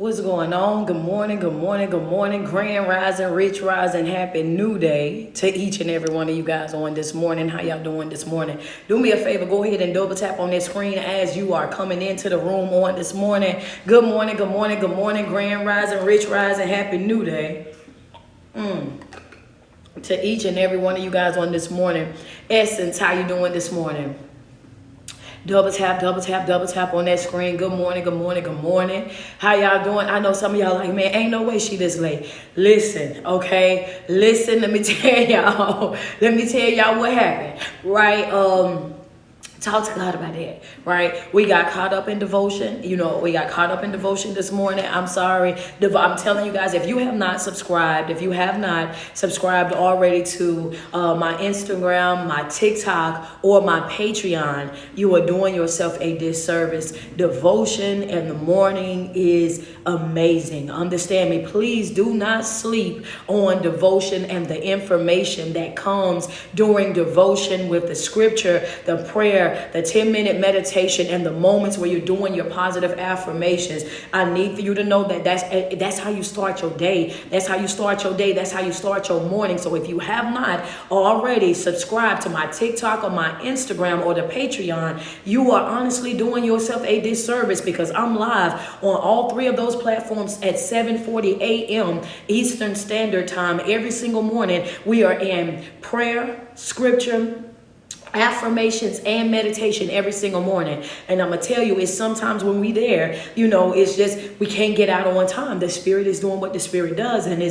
What's going on? Good morning, good morning, good morning. Grand rising, rich rising, happy new day to each and every one of you guys on this morning. How y'all doing this morning? Do me a favor, go ahead and double tap on that screen as you are coming into the room on this morning. Good morning, good morning, good morning. Grand rising, rich rising, happy new day. To each and every one of you guys on this morning. Essence, how you doing this morning? Double tap, double tap, double tap on that screen. Good morning, good morning, good morning. How y'all doing? I know some of y'all like, man, ain't no way she this late. Listen, okay? Listen, let me tell y'all. Let me tell y'all what happened, right? Talk to God about that, right? We got caught up in devotion. We got caught up in devotion this morning. I'm sorry. I'm telling you guys, if you have not subscribed already to my Instagram, my TikTok, or my Patreon, you are doing yourself a disservice. Devotion in the morning is amazing. Understand me. Please do not sleep on devotion and the information that comes during devotion with the scripture, the prayer, the 10-minute meditation, and the moments where you're doing your positive affirmations. I need for you to know that that's how you start your day. That's how you start your day. That's how you start your morning. So if you have not already subscribed to my TikTok or my Instagram or the Patreon, you are honestly doing yourself a disservice, because I'm live on all three of those platforms at 7:40 a.m. Eastern Standard Time every single morning. We are in prayer, scripture, affirmations, and meditation every single morning. And I'm gonna tell you, it's sometimes when we there, it's just we can't get out on time. The spirit is doing what the spirit does, and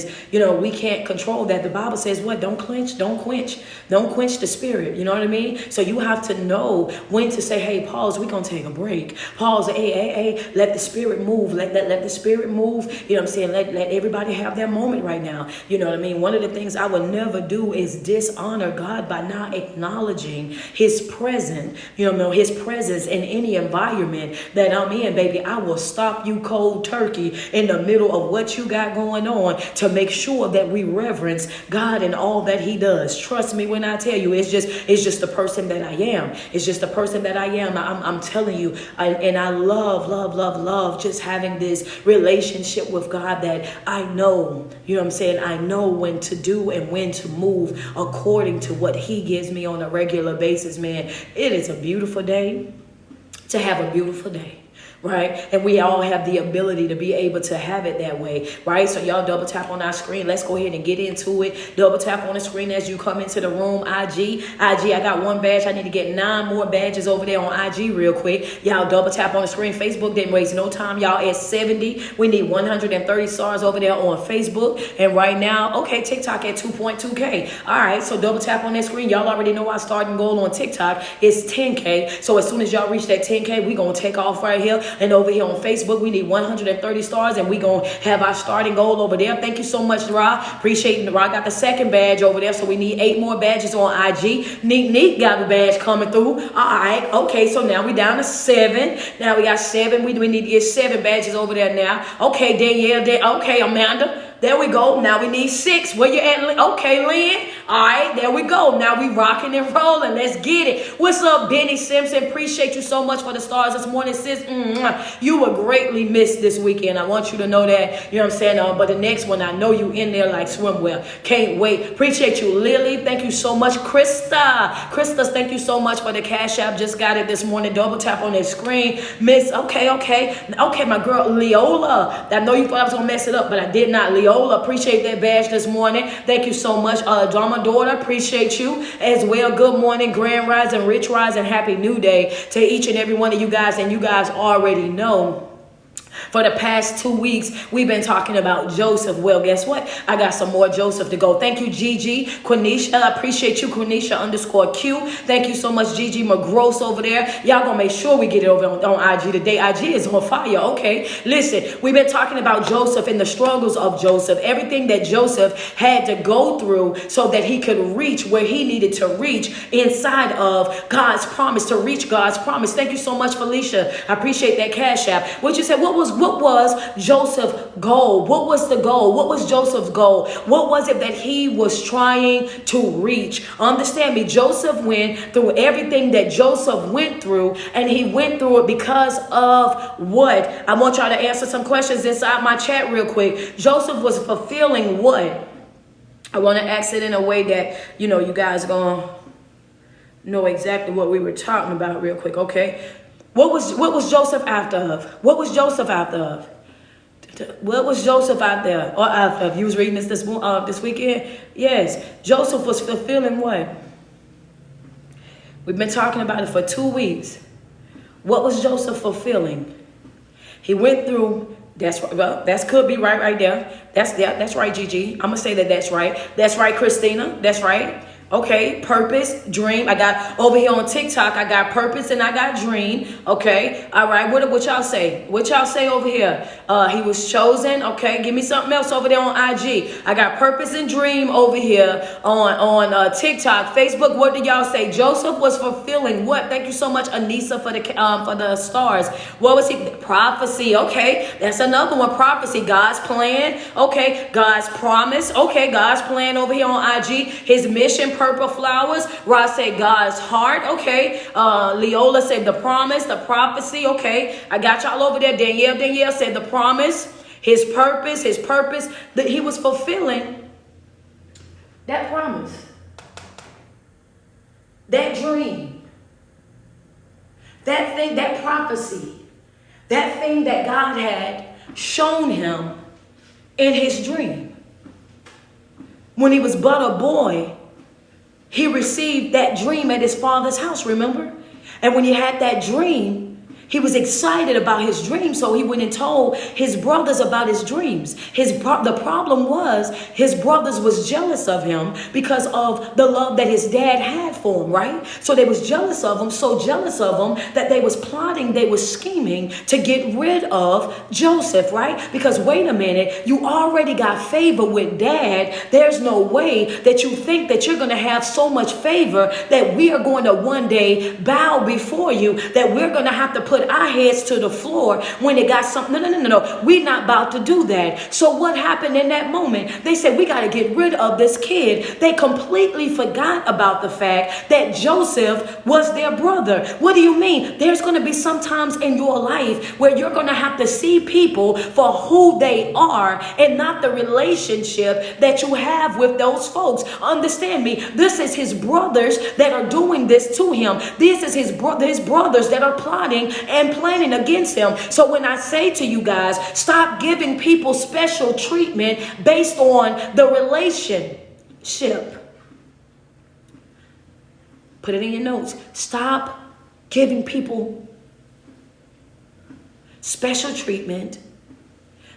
we can't control that. The Bible says what? Don't quench the spirit. You know what I mean? So you have to know when to say, hey, pause, we're gonna take a break. Pause, hey, let the spirit move. Let the spirit move. You know what I'm saying? Let everybody have their moment right now. You know what I mean? One of the things I would never do is dishonor God by not acknowledging his presence, his presence in any environment that I'm in, baby. I will stop you cold turkey in the middle of what you got going on to make sure that we reverence God and all that he does. Trust me when I tell you, it's just the person that I am. It's just the person that I am. I'm telling you, and I love just having this relationship with God that I know, I know when to do and when to move according to what he gives me on a regular basis, man. It is a beautiful day to have a beautiful day. Right? And we all have the ability to be able to have it that way, right? So y'all double tap on our screen. Let's go ahead and get into it. Double tap on the screen as you come into the room. IG, I got one badge. I need to get 9 more badges over there on IG real quick. Y'all double tap on the screen. Facebook didn't waste no time. Y'all at 70. We need 130 stars over there on Facebook. And right now, okay, TikTok at 2.2K. All right, so double tap on that screen. Y'all already know our starting goal on TikTok is 10K. So as soon as y'all reach that 10K, we gonna take off right here. And over here on Facebook, we need 130 stars, and we going to have our starting goal over there. Thank you so much, Ra. Appreciate it. Ra got the second badge over there, so we need 8 more badges on IG. Neat got the badge coming through. All right. Okay, so now we down to 7. Now we got 7. We need to get 7 badges over there now. Okay, Danielle. Okay, Amanda. There we go. Now we need 6. Where you at? Okay, Lynn. All right, there we go. Now we rocking and rolling. Let's get it. What's up, Benny Simpson? Appreciate you so much for the stars this morning, sis. You were greatly missed this weekend. I want you to know that. You know what I'm saying? But the next one, I know you in there like swimwear. Can't wait. Appreciate you, Lily. Thank you so much, Krista. Thank you so much for the Cash App. Just got it this morning. Double tap on that screen. Miss, okay, my girl, Leola. I know you thought I was going to mess it up, but I did not. Leola, appreciate that badge this morning. Thank you so much. Drama Daughter, appreciate you as well. Good morning, Grand Rising, Rich Rising, Happy New Day to each and every one of you guys. And you guys already know, for the past 2 weeks, we've been talking about Joseph. Well, guess what? I got some more Joseph to go. Thank you, Gigi. Quenisha, I appreciate you. Quenisha_Q. Thank you so much, Gigi McGross over there. Y'all gonna make sure we get it over on IG today. IG is on fire, okay? Listen, we've been talking about Joseph and the struggles of Joseph. Everything that Joseph had to go through so that he could reach where he needed to reach inside of God's promise, to reach God's promise. Thank you so much, Felicia. I appreciate that Cash App. What you said? What was What was Joseph's goal? What was the goal? What was Joseph's goal? What was it that he was trying to reach? Understand me, Joseph went through everything that Joseph went through, and he went through it because of what? I want y'all to answer some questions inside my chat real quick. Joseph was fulfilling what? I want to ask it in a way that, you know, you guys are going to know exactly what we were talking about real quick, okay? What was Joseph after of? What was Joseph after of? What was Joseph out there? Or after of? You was reading this weekend? Yes. Joseph was fulfilling what? We've been talking about it for 2 weeks. What was Joseph fulfilling? He went through. That could be right there. That's right, Gigi. I'm gonna say that's right. That's right, Christina. That's right. Okay, purpose, dream. I got over here on TikTok, I got purpose and I got dream. Okay, all right. What y'all say? What y'all say over here? He was chosen. Okay, give me something else over there on IG. I got purpose and dream over here on TikTok, Facebook. What do y'all say? Joseph was fulfilling what? Thank you so much, Anissa, for the stars. What was he? Prophecy. Okay, that's another one. Prophecy. God's plan. Okay, God's promise. Okay, God's plan over here on IG. His mission. Purple flowers. Ross said God's heart. Okay. Leola said the promise, the prophecy. Okay. I got y'all over there. Danielle said the promise, his purpose. That he was fulfilling that promise, that dream, that thing, that prophecy, that thing that God had shown him in his dream. When he was but a boy, he received that dream at his father's house, remember? And when he had that dream, he was excited about his dream, so he went and told his brothers about his dreams. The problem was his brothers was jealous of him because of the love that his dad had for him, right? So they was jealous of him, so jealous of him that they was plotting, they was scheming to get rid of Joseph, right? Because wait a minute, you already got favor with dad. There's no way that you think that you're going to have so much favor that we are going to one day bow before you, that we're going to have to put our heads to the floor when it got something. No. We're not about to do that. So what happened in that moment? They said, we got to get rid of this kid. They completely forgot about the fact that Joseph was their brother. What do you mean? There's going to be some times in your life where you're going to have to see people for who they are and not the relationship that you have with those folks. Understand me. This is his brothers that are doing this to him. This is his brothers that are plotting and planning against him. So when I say to you guys, stop giving people special treatment based on the relationship. Put it in your notes. Stop giving people special treatment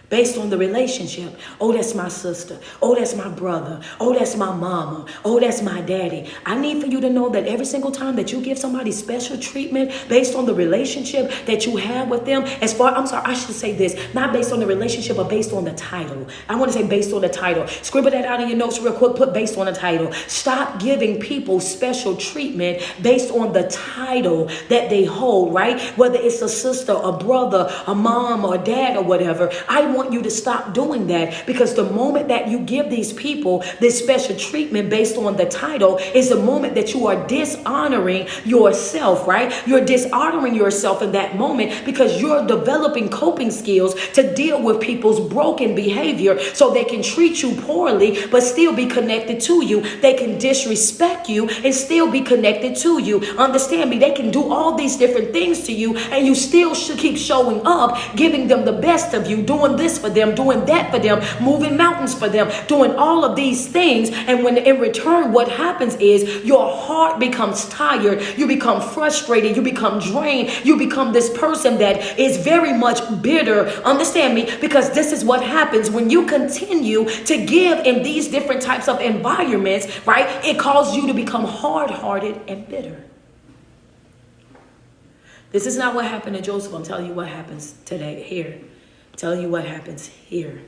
based on the relationship. Oh, that's my sister. Oh, that's my brother. Oh, that's my mama. Oh, that's my daddy. I need for you to know that every single time that you give somebody special treatment based on the relationship that you have with them, I should say this, not based on the relationship, but based on the title. I want to say based on the title. Scribble that out in your notes real quick. Put based on the title. Stop giving people special treatment based on the title that they hold, right? Whether it's a sister, a brother, a mom, or dad, or whatever. I want you to stop doing that, because the moment that you give these people this special treatment based on the title is the moment that you are dishonoring yourself, right? You're dishonoring yourself in that moment because you're developing coping skills to deal with people's broken behavior so they can treat you poorly but still be connected to you. They can disrespect you and still be connected to you. Understand me? They can do all these different things to you and you still should keep showing up, giving them the best of you, doing this for them, doing that for them, moving mountains for them, doing all of these things. And when in return, what happens is your heart becomes tired. You become frustrated. You become drained. You become this person that is very much bitter. Understand me? Because this is what happens when you continue to give in these different types of environments, right? It causes you to become hard-hearted and bitter. This is not what happened to Joseph. I'm telling you what happens today here. Tell you what happens here.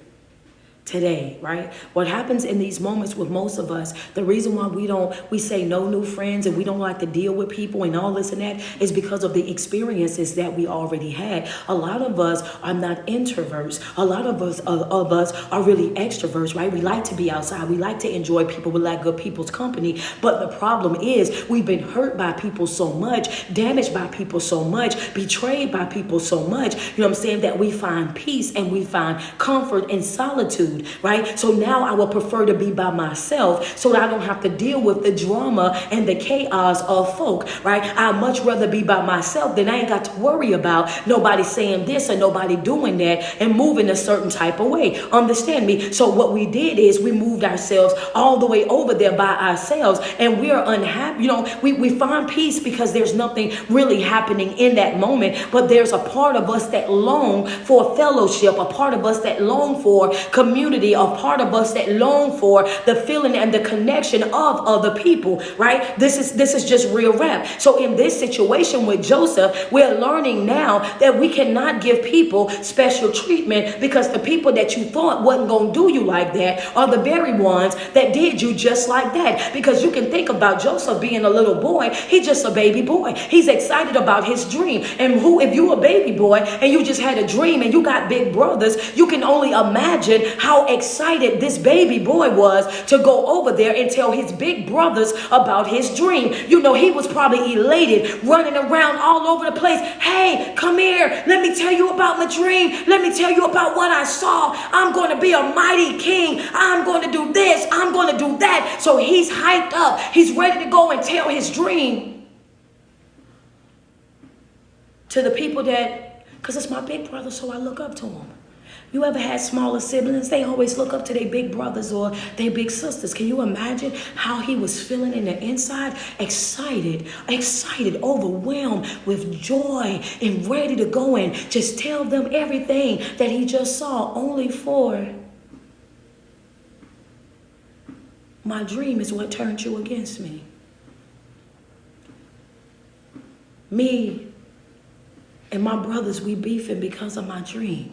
today, right? What happens in these moments with most of us, the reason why we say no new friends and we don't like to deal with people and all this and that is because of the experiences that we already had. A lot of us are not introverts. A lot of us are really extroverts, right? We like to be outside. We like to enjoy people. We like good people's company. But the problem is we've been hurt by people so much, damaged by people so much, betrayed by people so much, you know what I'm saying, that we find peace and we find comfort in solitude. Right? So now I would prefer to be by myself so that I don't have to deal with the drama and the chaos of folk, right? I'd much rather be by myself than I ain't got to worry about nobody saying this or nobody doing that and moving a certain type of way. Understand me? So what we did is we moved ourselves all the way over there by ourselves, and we are unhappy. You know, we find peace because there's nothing really happening in that moment, but there's a part of us that long for fellowship, a part of us that long for community, a part of us that long for the feeling and the connection of other people, right? This is just real rap. So in this situation with Joseph, we're learning now that we cannot give people special treatment because the people that you thought wasn't going to do you like that are the very ones that did you just like that. Because you can think about Joseph being a little boy. He's just a baby boy. He's excited about his dream. And if you a baby boy and you just had a dream and you got big brothers, you can only imagine how excited this baby boy was to go over there and tell his big brothers about his dream. You know, he was probably elated, running around all over the place. Hey, come here. Let me tell you about my dream. Let me tell you about what I saw. I'm going to be a mighty king. I'm going to do this. I'm going to do that. So he's hyped up. He's ready to go and tell his dream to the people because it's my big brother, so I look up to him. You ever had smaller siblings? They always look up to their big brothers or their big sisters. Can you imagine how he was feeling in the inside? Excited, overwhelmed with joy and ready to go and just tell them everything that he just saw, only for my dream is what turned you against me. Me and my brothers, we beefing because of my dream.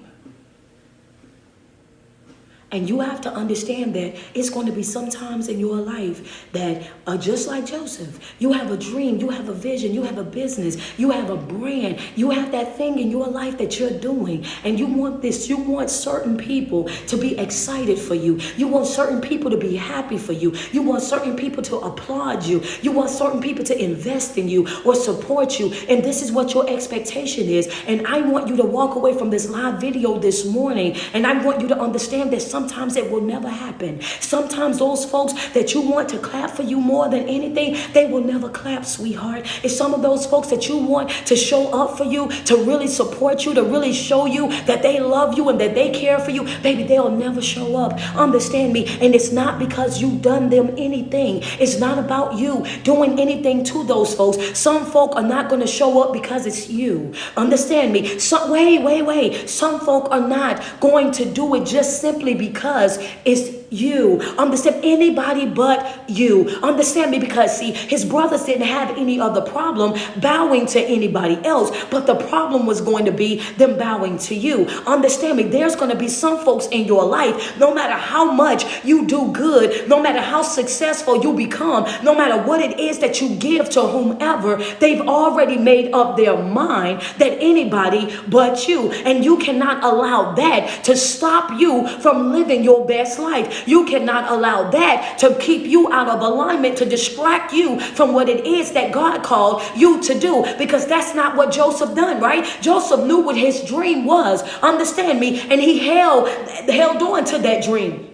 And you have to understand that it's going to be sometimes in your life that just like Joseph, you have a dream, you have a vision, you have a business, you have a brand, you have that thing in your life that you're doing. And you want certain people to be excited for you. You want certain people to be happy for you. You want certain people to applaud you. You want certain people to invest in you or support you. And this is what your expectation is. And I want you to walk away from this live video this morning. And I want you to understand that sometimes it will never happen. Sometimes those folks that you want to clap for you more than anything, they will never clap, sweetheart. It's some of those folks that you want to show up for you, to really support you, to really show you that they love you and that they care for you. Baby, they'll never show up. Understand me. And it's not because you've done them anything. It's not about you doing anything to those folks. Some folk are not going to show up because it's you. Understand me. Wait. Some folk are not going to do it just simply because it's you. Understand? Anybody but you. Understand me? Because see, his brothers didn't have any other problem bowing to anybody else, but the problem was going to be them bowing to you. Understand me? There's going to be some folks in your life, no matter how much you do good, no matter how successful you become, no matter what it is that you give to whomever, they've already made up their mind that anybody but you. And you cannot allow that to stop you from living your best life. You cannot allow that to keep you out of alignment, to distract you from what it is that God called you to do, because that's not what Joseph done, right? Joseph knew what his dream was. Understand me? And he held on to that dream,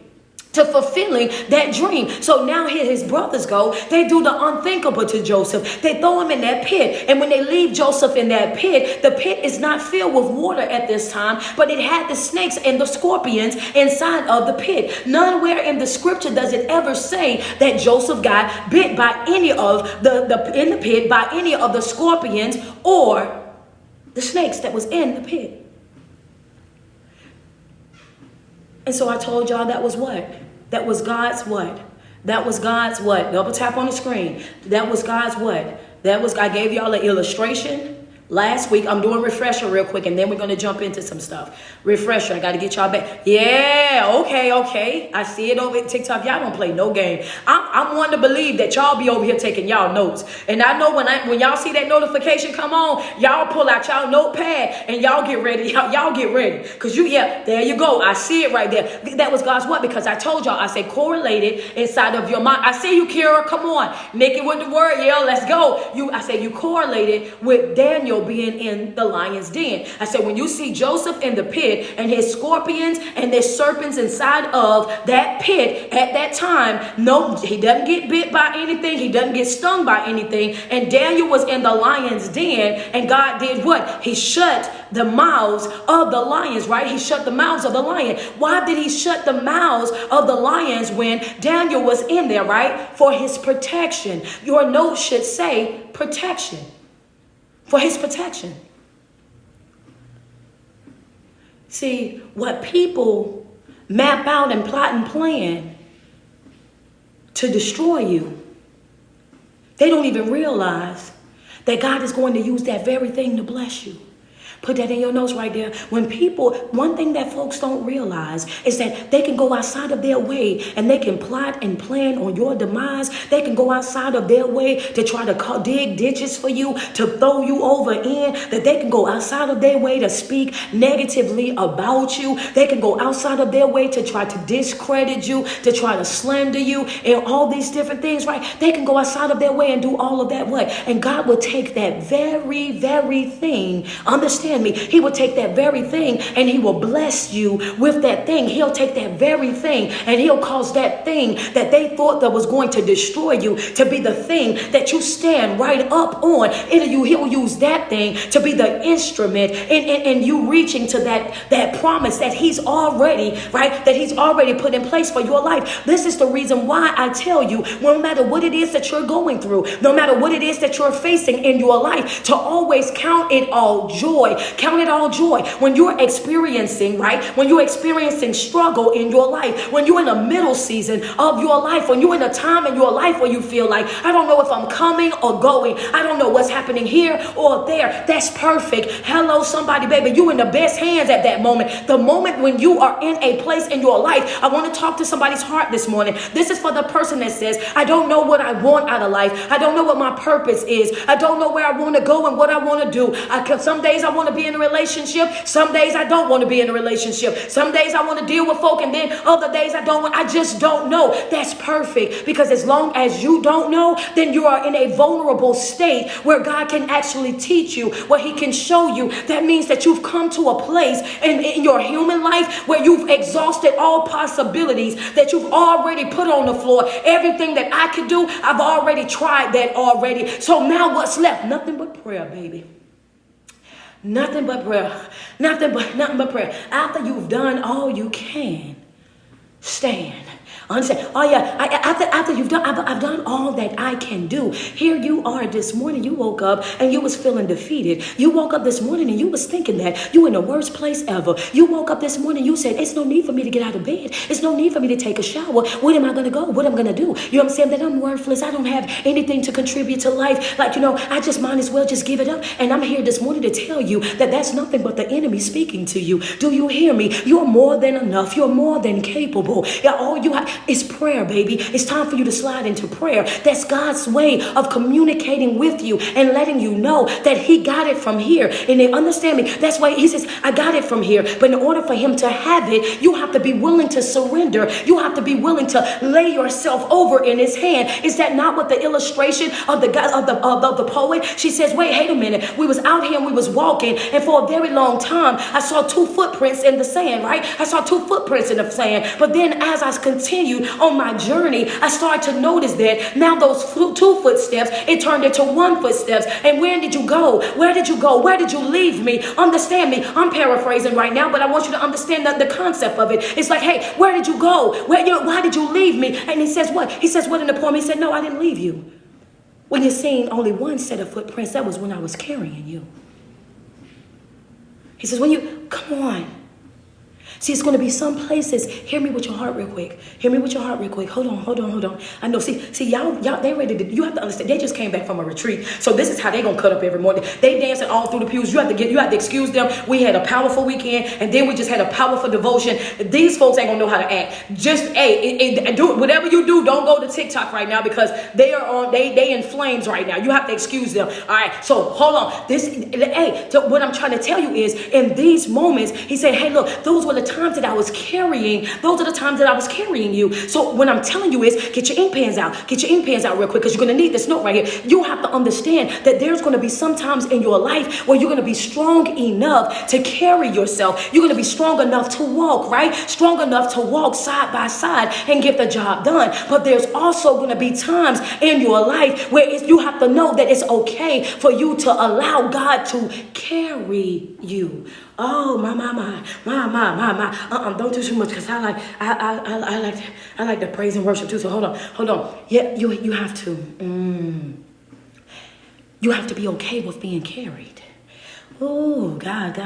to fulfilling that dream. So now here his brothers go. They do the unthinkable to Joseph. They throw him in that pit. And when they leave Joseph in that pit, the pit is not filled with water at this time, but it had the snakes and the scorpions inside of the pit. Nowhere in the scripture does it ever say that Joseph got bit by any of in the pit by any of the scorpions or the snakes that was in the pit. And so I told y'all that was what? That was God's what? That was God's what? Double tap on the screen. That was God's what? I gave y'all an illustration Last week, I'm doing refresher real quick, and then we're going to jump into some stuff. Refresher, I got to get y'all back. Yeah, okay. I see it over at TikTok. Y'all don't play no game. I'm one to believe that y'all be over here taking y'all notes. And I know when y'all see that notification come on, y'all pull out y'all notepad and y'all get ready. Y'all get ready. Because there you go. I see it right there. That was God's what? Because I told y'all, I said correlate it inside of your mind. I see you, Kira. Come on. Nikki with the word. Yeah, let's go. I said you correlated with Daniel being in the lion's den. I said when you see Joseph in the pit and his scorpions and their serpents inside of that pit at that time, no, he doesn't get bit by anything. He doesn't get stung by anything. And Daniel was in the lion's den, and God did what? He shut the mouths of the lions, right? He shut the mouths of the lion. Why did he shut the mouths of the lions when Daniel was in there, right? For his protection. Your note should say protection. For his protection. See, what people map out and plot and plan to destroy you, they don't even realize that God is going to use that very thing to bless you. Put that in your notes right there. One thing that folks don't realize is that they can go outside of their way and they can plot and plan on your demise. They can go outside of their way to try to dig ditches for you, to throw you over in. That they can go outside of their way to speak negatively about you. They can go outside of their way to try to discredit you, to try to slander you, and all these different things, right? They can go outside of their way and do all of that. What? And God will take that very, very thing. Understand me, he will take that very thing and he will bless you with that thing. He'll take that very thing and he'll cause that thing that they thought that was going to destroy you to be the thing that you stand right up on. He'll use that thing to be the instrument in you reaching to that promise that he's already, right, that he's already put in place for your life. This is the reason why I tell you, no matter what it is that you're going through, no matter what it is that you're facing in your life, to always count it all joy. Count it all joy when you're experiencing, right? When you're experiencing struggle in your life, when you're in the middle season of your life, when you're in a time in your life where you feel like, I don't know if I'm coming or going. I don't know what's happening here or there. That's perfect. Hello, somebody, baby. You're in the best hands at that moment. The moment when you are in a place in your life. I want to talk to somebody's heart this morning. This is for the person that says, I don't know what I want out of life. I don't know what my purpose is. I don't know where I want to go and what I want to do. Some days I want to be in a relationship. Some days I don't want to be in a relationship. Some days I want to deal with folk, and then other days I don't want. I just don't know. That's perfect, because as long as you don't know, then you are in a vulnerable state where God can actually teach you, where he can show you. That means that you've come to a place in your human life where you've exhausted all possibilities, that you've already put on the floor. Everything that I could do, I've already tried that already. So now what's left? Nothing but prayer, baby. Nothing but prayer. Nothing but prayer. After you've done all you can, stand. Understand? Oh yeah. After you've done, I've done all that I can do. Here you are this morning. You woke up and you was feeling defeated. You woke up this morning and you was thinking that you in the worst place ever. You woke up this morning. You said, "It's no need for me to get out of bed. It's no need for me to take a shower. Where am I going to go? What am I going to do?" You know what I'm saying? That I'm worthless. I don't have anything to contribute to life. Like, I just might as well just give it up. And I'm here this morning to tell you that that's nothing but the enemy speaking to you. Do you hear me? You're more than enough. You're more than capable. Yeah, all you have is prayer, baby. It's time for you to slide into prayer. That's God's way of communicating with you and letting you know that he got it from here. And they understand me. That's why he says, I got it from here. But in order for him to have it, you have to be willing to surrender. You have to be willing to lay yourself over in his hand. Is that not what the illustration of the guy of the poet? She says, wait a minute. We was out here and we was walking, and for a very long time, I saw 2 footprints in the sand, right? I saw 2 footprints in the sand. But then as I continued on my journey, I started to notice that now those 2 footsteps, it turned into 1 footsteps. And where did you go? Where did you go? Where did you leave me? Understand me. I'm paraphrasing right now, but I want you to understand the concept of it. It's like, hey, where did you go? Why did you leave me? And he says what? He says what in the poem? He said, no, I didn't leave you. When you're seeing only 1 set of footprints, that was when I was carrying you. He says, come on. See, it's going to be some places. Hear me with your heart real quick. Hear me with your heart real quick. Hold on. I know. See, y'all, they ready to, you have to understand, they just came back from a retreat. So this is how they going to cut up every morning. They dancing all through the pews. You have to excuse them. We had a powerful weekend, and then we just had a powerful devotion. These folks ain't going to know how to act. Just, do whatever you do, don't go to TikTok right now because they in flames right now. You have to excuse them. All right, so hold on. So what I'm trying to tell you is, in these moments, he said, hey, look, those were the times that I was carrying. Those are the times that I was carrying you. So what I'm telling you is, get your ink pens out. Get your ink pens out real quick because you're going to need this note right here. You have to understand that there's going to be some times in your life where you're going to be strong enough to carry yourself. You're going to be strong enough to walk, right? Strong enough to walk side by side and get the job done. But there's also going to be times in your life where you have to know that it's okay for you to allow God to carry you. Oh, my. Don't do too much because I like the praise and worship too. So hold on. Yeah, you have to. You have to be okay with being carried. Oh, God.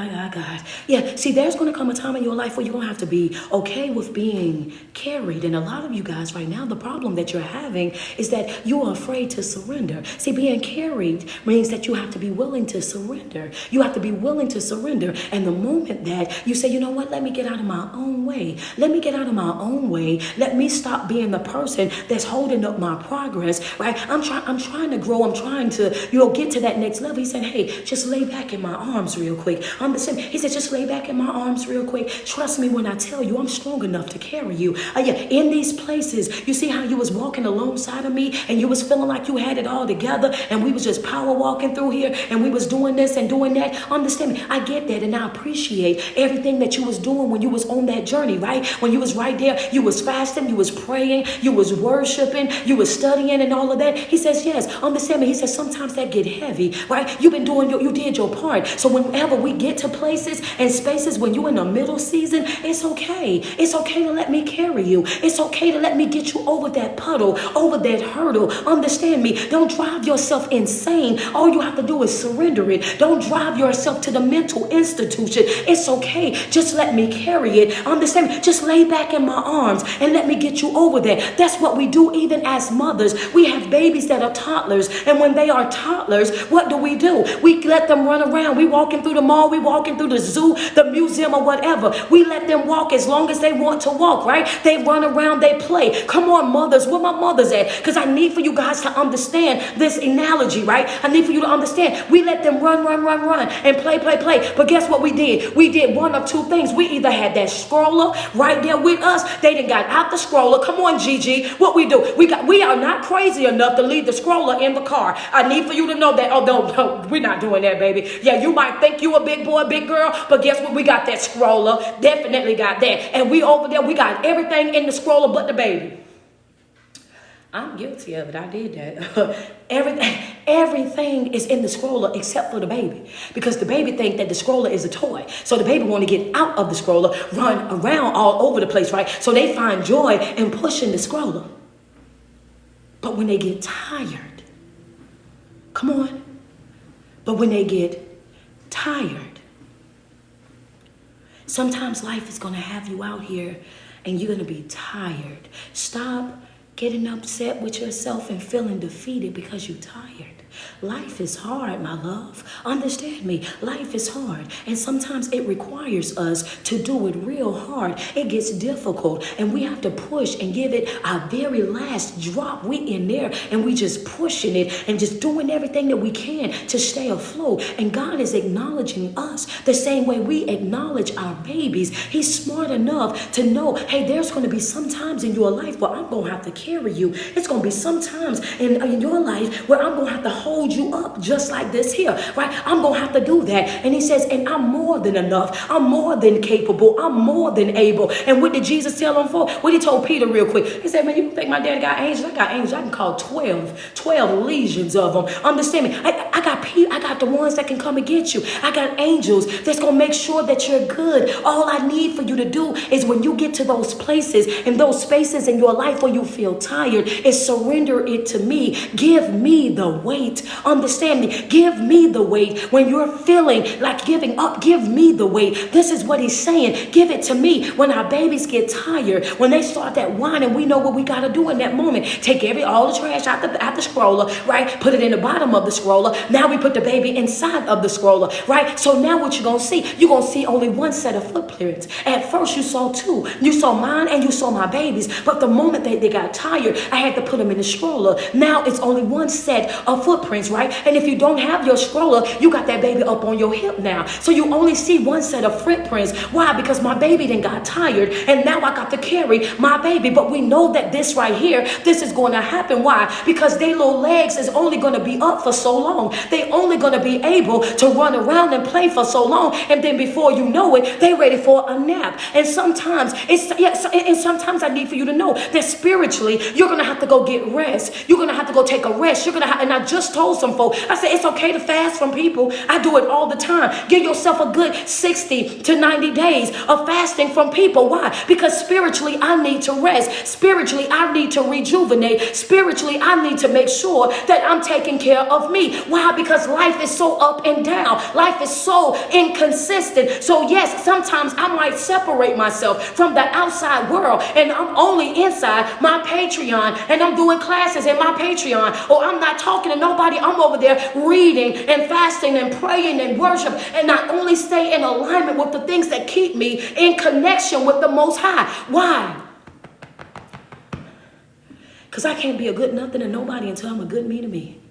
Yeah, see, there's going to come a time in your life where you're going to have to be okay with being carried. And a lot of you guys right now, the problem that you're having is that you are afraid to surrender. See, being carried means that you have to be willing to surrender. You have to be willing to surrender. And the moment that you say, you know what, let me get out of my own way. Let me stop being the person that's holding up my progress, right? I'm trying to grow. I'm trying to, get to that next level. He said, hey, just lay back in my arms real quick. He said, just lay back in my arms real quick. Trust me when I tell you, I'm strong enough to carry you. In these places, you see how you was walking alongside of me and you was feeling like you had it all together and we was just power walking through here and we was doing this and doing that. Understand me? I get that and I appreciate everything that you was doing when you was on that journey, right? When you was right there, you was fasting, you was praying, you was worshiping, you was studying and all of that. He says, yes, understand me. He says, sometimes that get heavy, right? You did your part. So whenever we get to places and spaces when you're in the middle season, it's okay. It's okay to let me carry you. It's okay to let me get you over that puddle, over that hurdle. Understand me. Don't drive yourself insane. All you have to do is surrender it. Don't drive yourself to the mental institution. It's okay. Just let me carry it. Understand me. Just lay back in my arms and let me get you over there. That's what we do even as mothers. We have babies that are toddlers. And when they are toddlers, what do? We let them run around. We walking through the mall. We walking through the zoo, the museum or whatever. We let them walk as long as they want to walk, right? They run around, they play. Come on, mothers. Where my mothers at? Because I need for you guys to understand this analogy, right? I need for you to understand. We let them run and play. But guess what we did? We did one of two things. We either had that stroller right there with us. They done got out the stroller. Come on, Gigi. What we do? We are not crazy enough to leave the stroller in the car. I need for you to know that. Oh, no, we're not doing that, baby. Yeah, you might think you a big boy, big girl, but guess what? We got that stroller. Definitely got that. And we over there, we got everything in the stroller but the baby. I'm guilty of it. I did that. Everything is in the stroller except for the baby. Because the baby think that the stroller is a toy. So the baby want to get out of the stroller, run around all over the place, right? So they find joy in pushing the stroller. But when they get tired, come on. But when they get tired, sometimes life is going to have you out here and you're going to be tired. Stop getting upset with yourself and feeling defeated because you're tired. Life is hard, my love. Understand me. Life is hard. And sometimes it requires us to do it real hard. It gets difficult. And we have to push and give it our very last drop. We in there and we just pushing it and just doing everything that we can to stay afloat. And God is acknowledging us the same way we acknowledge our babies. He's smart enough to know, hey, there's going to be some times in your life where I'm going to have to carry you. It's going to be some times in your life where I'm going to have to hold you up just like this here, right? I'm going to have to do that. And he says, and I'm more than enough. I'm more than capable. I'm more than able. And what did Jesus tell him for? What he told Peter real quick. He said, man, you think my daddy got angels? I got angels. I can call 12 legions of them. Understand me. I got I got the ones that can come and get you. I got angels that's going to make sure that you're good. All I need for you to do is when you get to those places and those spaces in your life where you feel tired, is surrender it to me. Give me the weight. Understand me. Give me the weight. When you're feeling like giving up, give me the weight. This is what he's saying. Give it to me. When our babies get tired, when they start that whining, we know what we got to do in that moment. Take all the trash out the stroller, right? Put it in the bottom of the stroller. Now we put the baby inside of the stroller, right? So now what you're going to see? You're going to see only one set of footprints. At first you saw two. You saw mine and you saw my babies. But the moment they got tired, I had to put them in the stroller. Now it's only one set of footprints, right? And if you don't have your stroller, you got that baby up on your hip now. So you only see one set of footprints. Why? Because my baby then got tired and now I got to carry my baby. But we know that this right here, this is going to happen. Why? Because their little legs is only going to be up for so long. They only going to be able to run around and play for so long. And then before you know it, they ready for a nap. And sometimes sometimes I need for you to know that spiritually, you're going to have to go get rest. You're going to have to go take a rest. You're going to have, and I just told some folk, I said, it's okay to fast from people. I do it all the time. Give yourself a good 60 to 90 days of fasting from people. Why? Because spiritually, I need to rest. Spiritually, I need to rejuvenate. Spiritually, I need to make sure that I'm taking care of me. Why? Because life is so up and down. Life is so inconsistent. So yes, sometimes I might separate myself from the outside world and I'm only inside my Patreon and I'm doing classes in my Patreon, or I'm not talking to nobody. I'm over there reading and fasting and praying and worship, and I only stay in alignment with the things that keep me in connection with the Most High. Why? Because I can't be a good nothing to nobody until I'm a good me to me.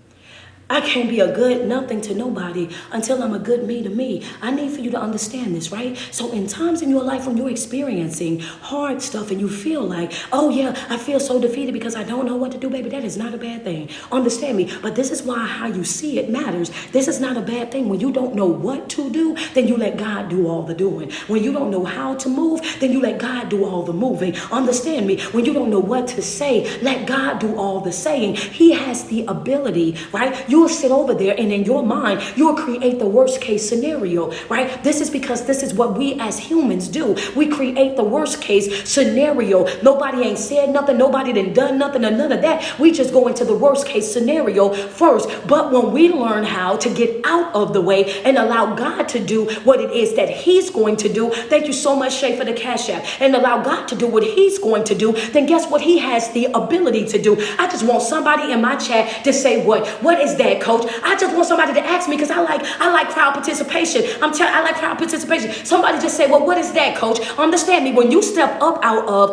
I can't be a good nothing to nobody until I'm a good me to me. I need for you to understand this, right? So in times in your life when you're experiencing hard stuff and you feel like, oh yeah, I feel so defeated because I don't know what to do, baby, that is not a bad thing. Understand me. But this is why how you see it matters. This is not a bad thing. When you don't know what to do, then you let God do all the doing. When you don't know how to move, then you let God do all the moving. Understand me. When you don't know what to say, let God do all the saying. He has the ability, right? You'll sit over there and in your mind, you'll create the worst case scenario, right? This is because this is what we as humans do. We create the worst case scenario. Nobody ain't said nothing. Nobody done nothing or none of that. We just go into the worst case scenario first. But when we learn how to get out of the way and allow God to do what it is that he's going to do, thank you so much, Shay, for the Cash App, and allow God to do what he's going to do, then guess what? He has the ability to do. I just want somebody in my chat to say, what is that, coach? I just want somebody to ask me because I like crowd participation. I like crowd participation. Somebody just say, well, what is that, coach? Understand me. When you step up out of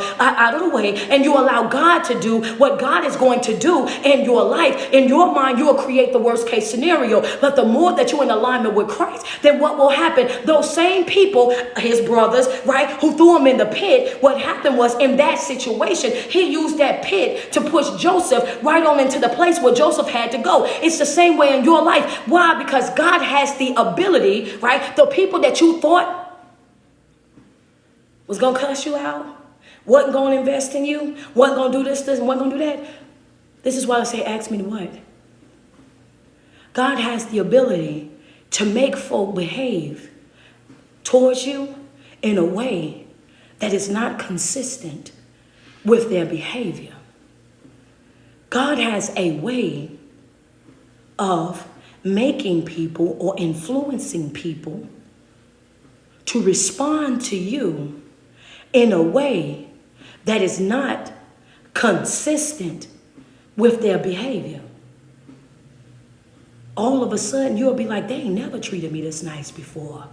the way and you allow God to do what God is going to do in your life, in your mind, you will create the worst case scenario. But the more that you're in alignment with Christ, then what will happen? Those same people, his brothers, right, who threw him in the pit, what happened was in that situation, he used that pit to push Joseph right on into the place where Joseph had to go. It's the same way in your life. Why? Because God has the ability, right? The people that you thought was going to cuss you out, wasn't going to invest in you, wasn't going to do this, and wasn't going to do that. This is why I say, ask me to what? God has the ability to make folk behave towards you in a way that is not consistent with their behavior. God has a way of making people or influencing people to respond to you in a way that is not consistent with their behavior. All of a sudden, you'll be like, they ain't never treated me this nice before.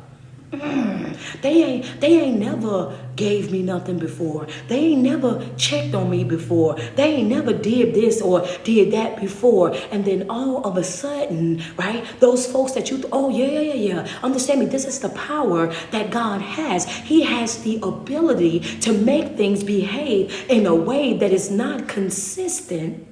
They ain't never gave me nothing before. They ain't never checked on me before. They ain't never did this or did that before. And then all of a sudden, right, those folks that you, understand me, this is the power that God has. He has the ability to make things behave in a way that is not consistent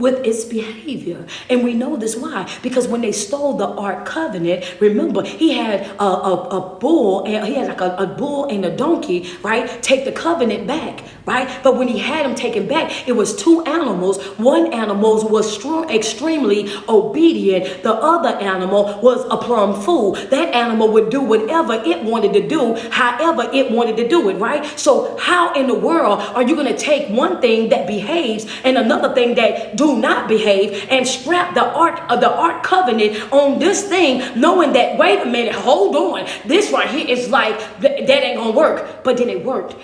with its behavior. And we know this why? Because when they stole the Ark Covenant, remember, he had a bull, and he had like a bull and a donkey, right? Take the covenant back, right? But when he had them taken back, it was two animals. One animal was extremely obedient. The other animal was a plumb fool. That animal would do whatever it wanted to do, however it wanted to do it, right? So how in the world are you going to take one thing that behaves and another thing that do not behave and strap the Ark Covenant on this thing, knowing that, wait a minute, hold on, this right here is like, that ain't gonna work. But then it worked.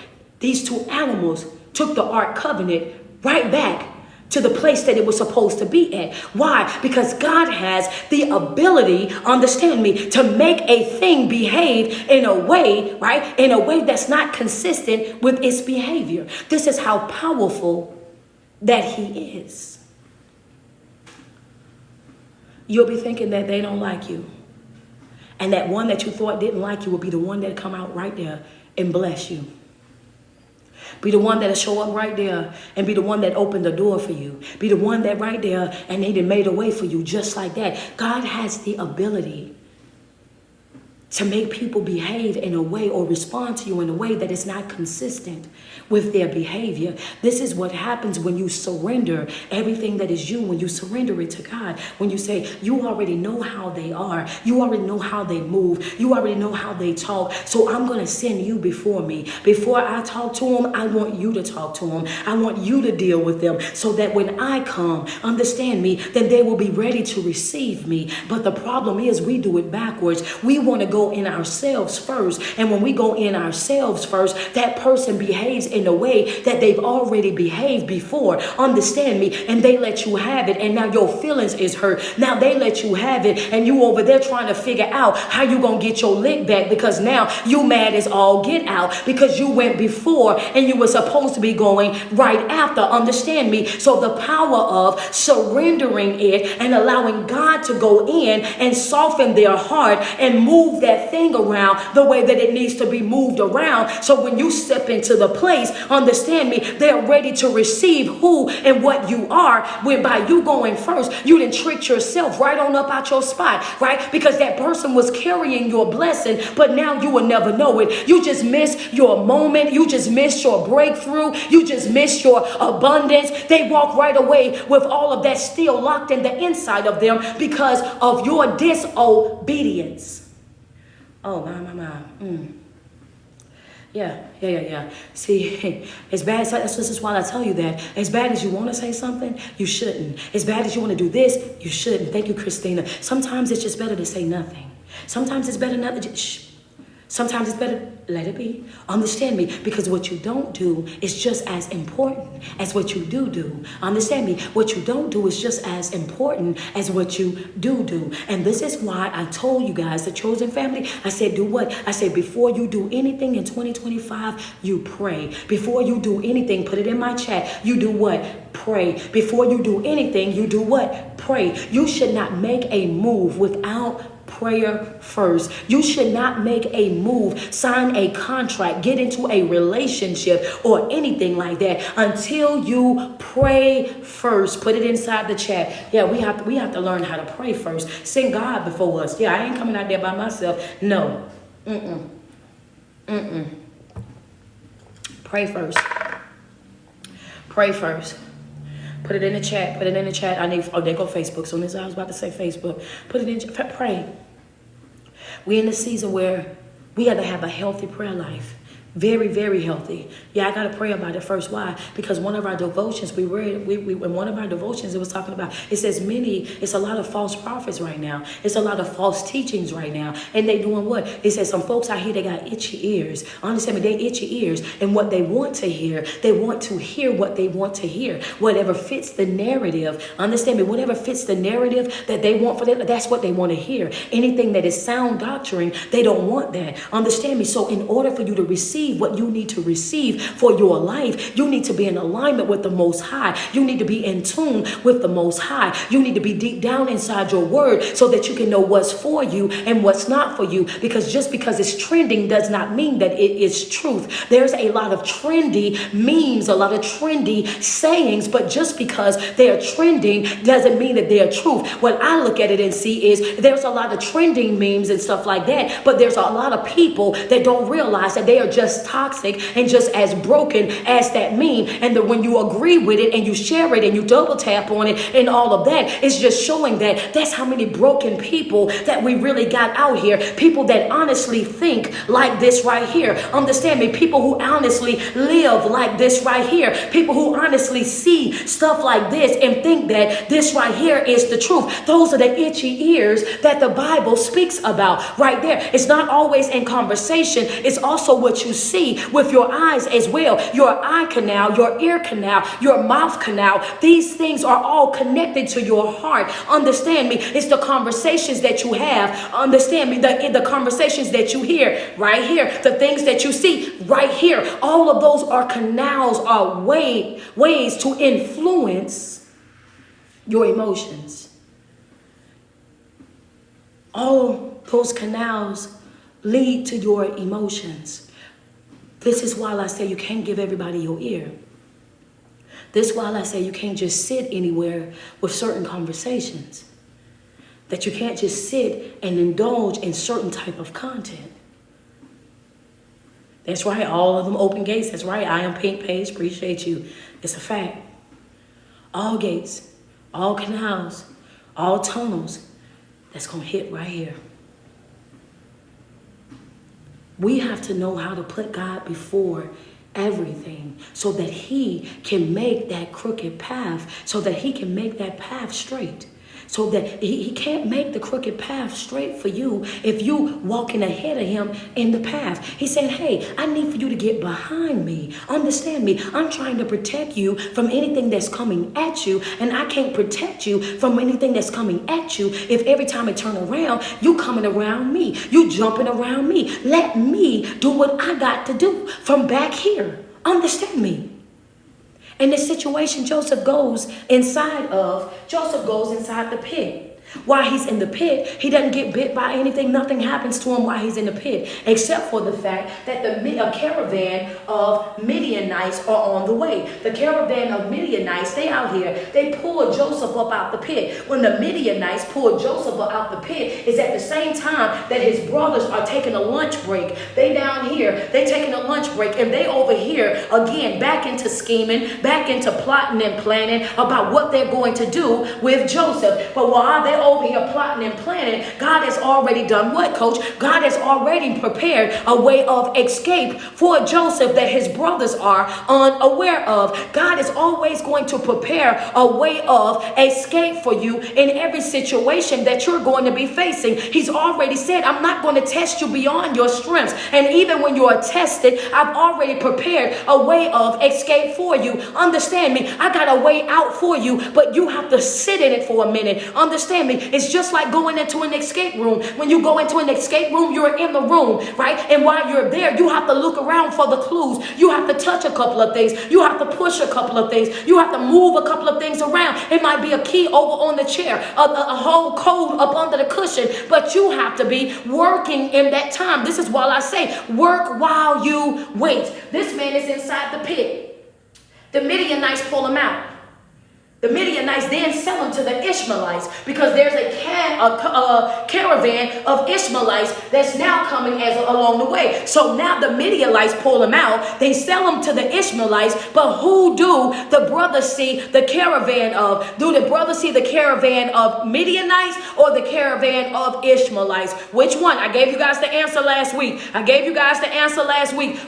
These two animals took the Ark Covenant right back to the place that it was supposed to be at. Why? Because God has the ability, understand me, to make a thing behave in a way, right? In a way that's not consistent with its behavior. This is how powerful that he is. You'll be thinking that they don't like you. And that one that you thought didn't like you will be the one that come out right there and bless you. Be the one that'll show up right there and be the one that opened the door for you. Be the one that right there and he done made a way for you just like that. God has the ability to make people behave in a way or respond to you in a way that is not consistent with their behavior. This is what happens when you surrender everything that is you, when you surrender it to God. When you say, you already know how they are. You already know how they move. You already know how they talk. So I'm going to send you before me. Before I talk to them, I want you to talk to them. I want you to deal with them so that when I come, understand me, then they will be ready to receive me. But the problem is we do it backwards. We want to go in ourselves first. And when we go in ourselves first, that person behaves in a way that they've already behaved before. Understand me? And they let you have it. And now your feelings is hurt. Now they let you have it. And you over there trying to figure out how you going to get your lick back because now you mad as all get out because you went before and you were supposed to be going right after. Understand me? So the power of surrendering it and allowing God to go in and soften their heart and move that thing around the way that it needs to be moved around. So when you step into the place, understand me, they're ready to receive who and what you are. When by you going first, you didn't trick yourself right on up out your spot, right? Because that person was carrying your blessing, but now you will never know it. You just missed your moment. You just missed your breakthrough. You just missed your abundance. They walk right away with all of that still locked in the inside of them because of your disobedience. Oh, my. Yeah. See, as bad as this is why I tell you that. As bad as you want to say something, you shouldn't. As bad as you want to do this, you shouldn't. Thank you, Christina. Sometimes it's just better to say nothing. Sometimes it's better not to just shh. Sometimes it's better, let it be. Understand me, because what you don't do is just as important as what you do. Understand me, what you don't do is just as important as what you do. And this is why I told you guys, the chosen family, I said, do what? I said, before you do anything in 2025, you pray. Before you do anything, put it in my chat, you do what? Pray. Before you do anything, you do what? Pray. You should not make a move without prayer first. You should not make a move, sign a contract, get into a relationship or anything like that until you pray first. Put it inside the chat. Yeah, we have to learn how to pray first. Send God before us. Yeah, I ain't coming out there by myself. No. Pray first. Pray first. Put it in the chat. Put it in the chat. They go Facebook. Soon as I was about to say Facebook. Put it in. Pray. We're in a season where we got to have a healthy prayer life. Very, very healthy. Yeah, I got to pray about it first. Why? Because one of our devotions, we in one of our devotions, it was talking about, it says it's a lot of false prophets right now. It's a lot of false teachings right now. And they doing what? It says some folks out here, they got itchy ears. Understand me? They itchy ears. And what they want to hear, they want to hear what they want to hear. Whatever fits the narrative. Understand me? Whatever fits the narrative that they want for them, that's what they want to hear. Anything that is sound doctrine, they don't want that. Understand me? So in order for you to receive receive what you need to receive for your life, you need to be in alignment with the Most High. You need to be in tune with the Most High. You need to be deep down inside your word so that you can know what's for you and what's not for you. Because just because it's trending does not mean that it is truth. There's a lot of trendy memes, a lot of trendy sayings, but just because they are trending doesn't mean that they are truth. What I look at it and see is there's a lot of trending memes and stuff like that, but there's a lot of people that don't realize that they are just toxic and just as broken as that meme. And that when you agree with it and you share it and you double tap on it and all of that, it's just showing that that's how many broken people that we really got out here. People that honestly think like this right here. Understand me? People who honestly live like this right here. People who honestly see stuff like this and think that this right here is the truth. Those are the itchy ears that the Bible speaks about right there. It's not always in conversation. It's also what you see with your eyes as well. Your eye canal, your ear canal, your mouth canal. These things are all connected to your heart. Understand me? It's the conversations that you have. Understand me? The conversations that you hear right here. The things that you see right here. All of those are canals, are ways to influence your emotions. All those canals lead to your emotions. This is why I say you can't give everybody your ear. This is why I say you can't just sit anywhere with certain conversations. That you can't just sit and indulge in certain type of content. That's right, all of them open gates. That's right, I am Pink Page, appreciate you. It's a fact. All gates, all canals, all tunnels, that's going to hit right here. We have to know how to put God before everything so that he can make that crooked path, so that he can make that path straight. So that he can't make the crooked path straight for you if you walking ahead of him in the path. He said, hey, I need for you to get behind me. Understand me. I'm trying to protect you from anything that's coming at you. And I can't protect you from anything that's coming at you if every time I turn around, you coming around me. You jumping around me. Let me do what I got to do from back here. Understand me. In this situation, Joseph goes inside the pit. While he's in the pit, he doesn't get bit by anything. Nothing happens to him while he's in the pit, except for the fact that a caravan of Midianites are on the way. The caravan of Midianites, they out here. They pull Joseph up out the pit. When the Midianites pull Joseph up out the pit, is at the same time that his brothers are taking a lunch break. They down here, they taking a lunch break, and they over here again, back into scheming, back into plotting and planning about what they're going to do with Joseph. But while they're over here plotting and planning, God has already done what, coach? God has already prepared a way of escape for Joseph that his brothers are unaware of. God is always going to prepare a way of escape for you in every situation that you're going to be facing. He's already said, I'm not going to test you beyond your strengths. And even when you are tested, I've already prepared a way of escape for you. Understand me? I got a way out for you, but you have to sit in it for a minute. Understand me? It's just like going into an escape room. When you go into an escape room, you're in the room, right? And while you're there, you have to look around for the clues. You have to touch a couple of things. You have to push a couple of things. You have to move a couple of things around. It might be a key over on the chair, a whole code up under the cushion, but you have to be working in that time. This is why I say, work while you wait. This man is inside the pit. The Midianites pull him out. The Midianites then sell him to the Ishmaelites because there's a caravan of Ishmaelites that's now coming along the way. So now the Midianites pull him out. They sell him to the Ishmaelites. But who do the brothers see the caravan of? Do the brothers see the caravan of Midianites or the caravan of Ishmaelites? Which one? I gave you guys the answer last week.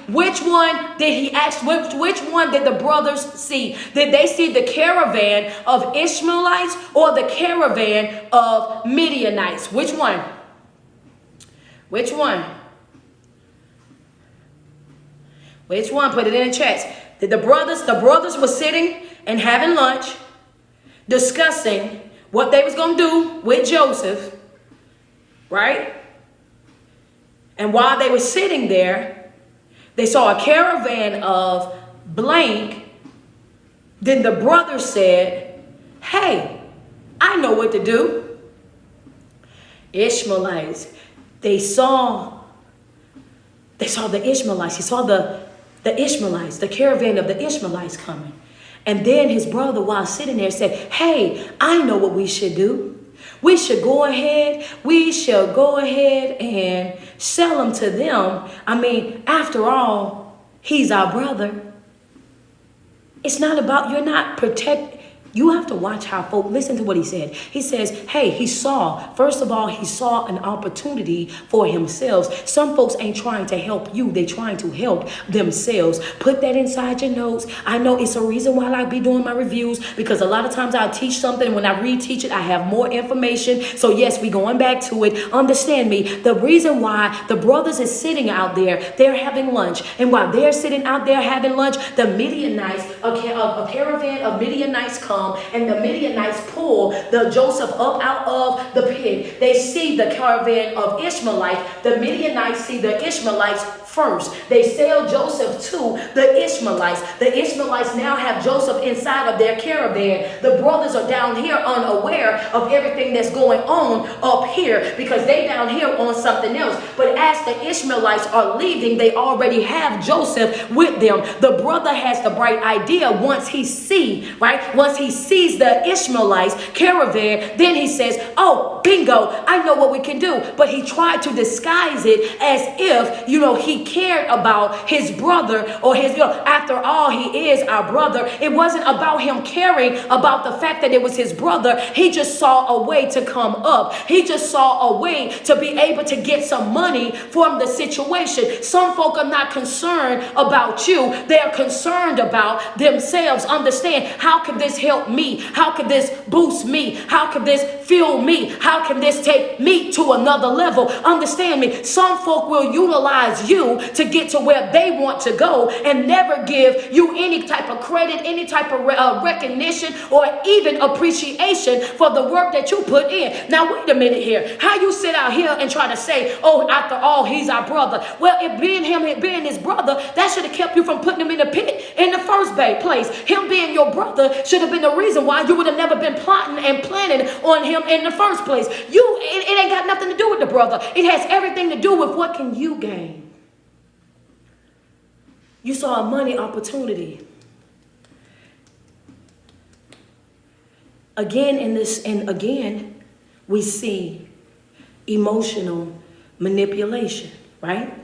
Which one did he ask? Which one did the brothers see? Did they see the caravan of Ishmaelites or the caravan of Midianites? Which one? Which one? Which one? Put it in the chats. Did the brothers were sitting and having lunch, discussing what they was going to do with Joseph, right? And while they were sitting there, They saw a caravan of blank. Then the brother said, hey, I know what to do. Ishmaelites. They saw the Ishmaelites. He saw the Ishmaelites, the caravan of the Ishmaelites coming. And then his brother, while sitting there, said, hey, I know what we should do. We should go ahead. We shall go ahead and sell him to them. I mean, after all, he's our brother. It's not about, you're not protect. You have to watch how folk, listen to what he said. He says, hey, first of all, he saw an opportunity for himself. Some folks ain't trying to help you. They trying to help themselves. Put that inside your notes. I know it's a reason why I be doing my reviews, because a lot of times I teach something. When I reteach it, I have more information. So yes, we going back to it. Understand me. The reason why the brothers is sitting out there, they're having lunch. And while they're sitting out there having lunch, the Midianites, a caravan of Midianites come. And the Midianites pull the Joseph up out of the pit. They see the caravan of Ishmaelites. The Midianites see the Ishmaelites first. They sell Joseph to the Ishmaelites. The Ishmaelites now have Joseph inside of their caravan. The brothers are down here unaware of everything that's going on up here, because they down here on something else. But as the Ishmaelites are leaving, they already have Joseph with them. The brother has the bright idea once he sees the Ishmaelites caravan, then he says, oh, bingo, I know what we can do. But he tried to disguise it as if, he cared about his brother, or after all, he is our brother. It wasn't about him caring about the fact that it was his brother. He just saw a way to come up. He just saw a way to be able to get some money from the situation. Some folk are not concerned about you. They're concerned about themselves. Understand, how can this help me? How can this boost me? How can this fuel me? How can this take me to another level? Understand me. Some folk will utilize you to get to where they want to go and never give you any type of credit, any type of recognition, or even appreciation for the work that you put in. Now, wait a minute here. How you sit out here and try to say, oh, after all, he's our brother. Well, it being his brother, that should have kept you from putting him in the pit in the first place. Him being your brother should have been the reason why you would have never been plotting and planning on him in the first place. It ain't got nothing to do with the brother. It has everything to do with what can you gain. You saw a money opportunity. Again, we see emotional manipulation, right?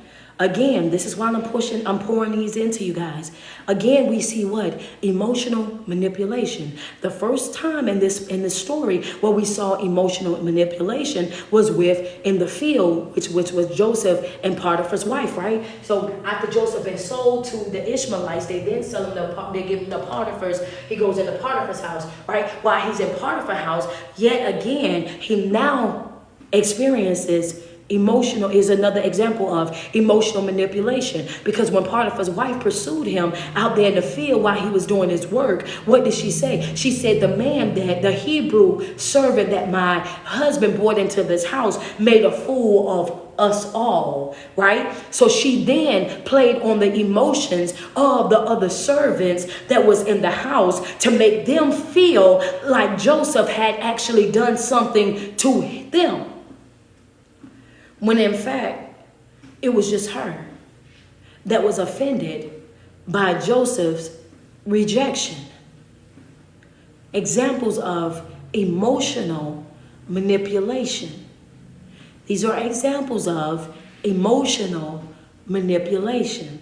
Again, this is why I'm pouring these into you guys. Again, we see what? Emotional manipulation. The first time in this story where we saw emotional manipulation was in the field, which was Joseph and Potiphar's wife, right? So after Joseph been sold to the Ishmaelites, they then sell him they give him to Potiphar's. He goes into Potiphar's house, right? While he's in Potiphar's house, yet again, he now experiences is another example of emotional manipulation, because when Potiphar's wife pursued him out there in the field while he was doing his work, what did she say? She said, the Hebrew servant that my husband brought into this house made a fool of us all, right? So she then played on the emotions of the other servants that was in the house to make them feel like Joseph had actually done something to them, when in fact, it was just her that was offended by Joseph's rejection. Examples of emotional manipulation. These are examples of emotional manipulation.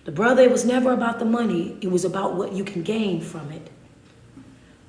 The brother, it was never about the money. It was about what you can gain from it.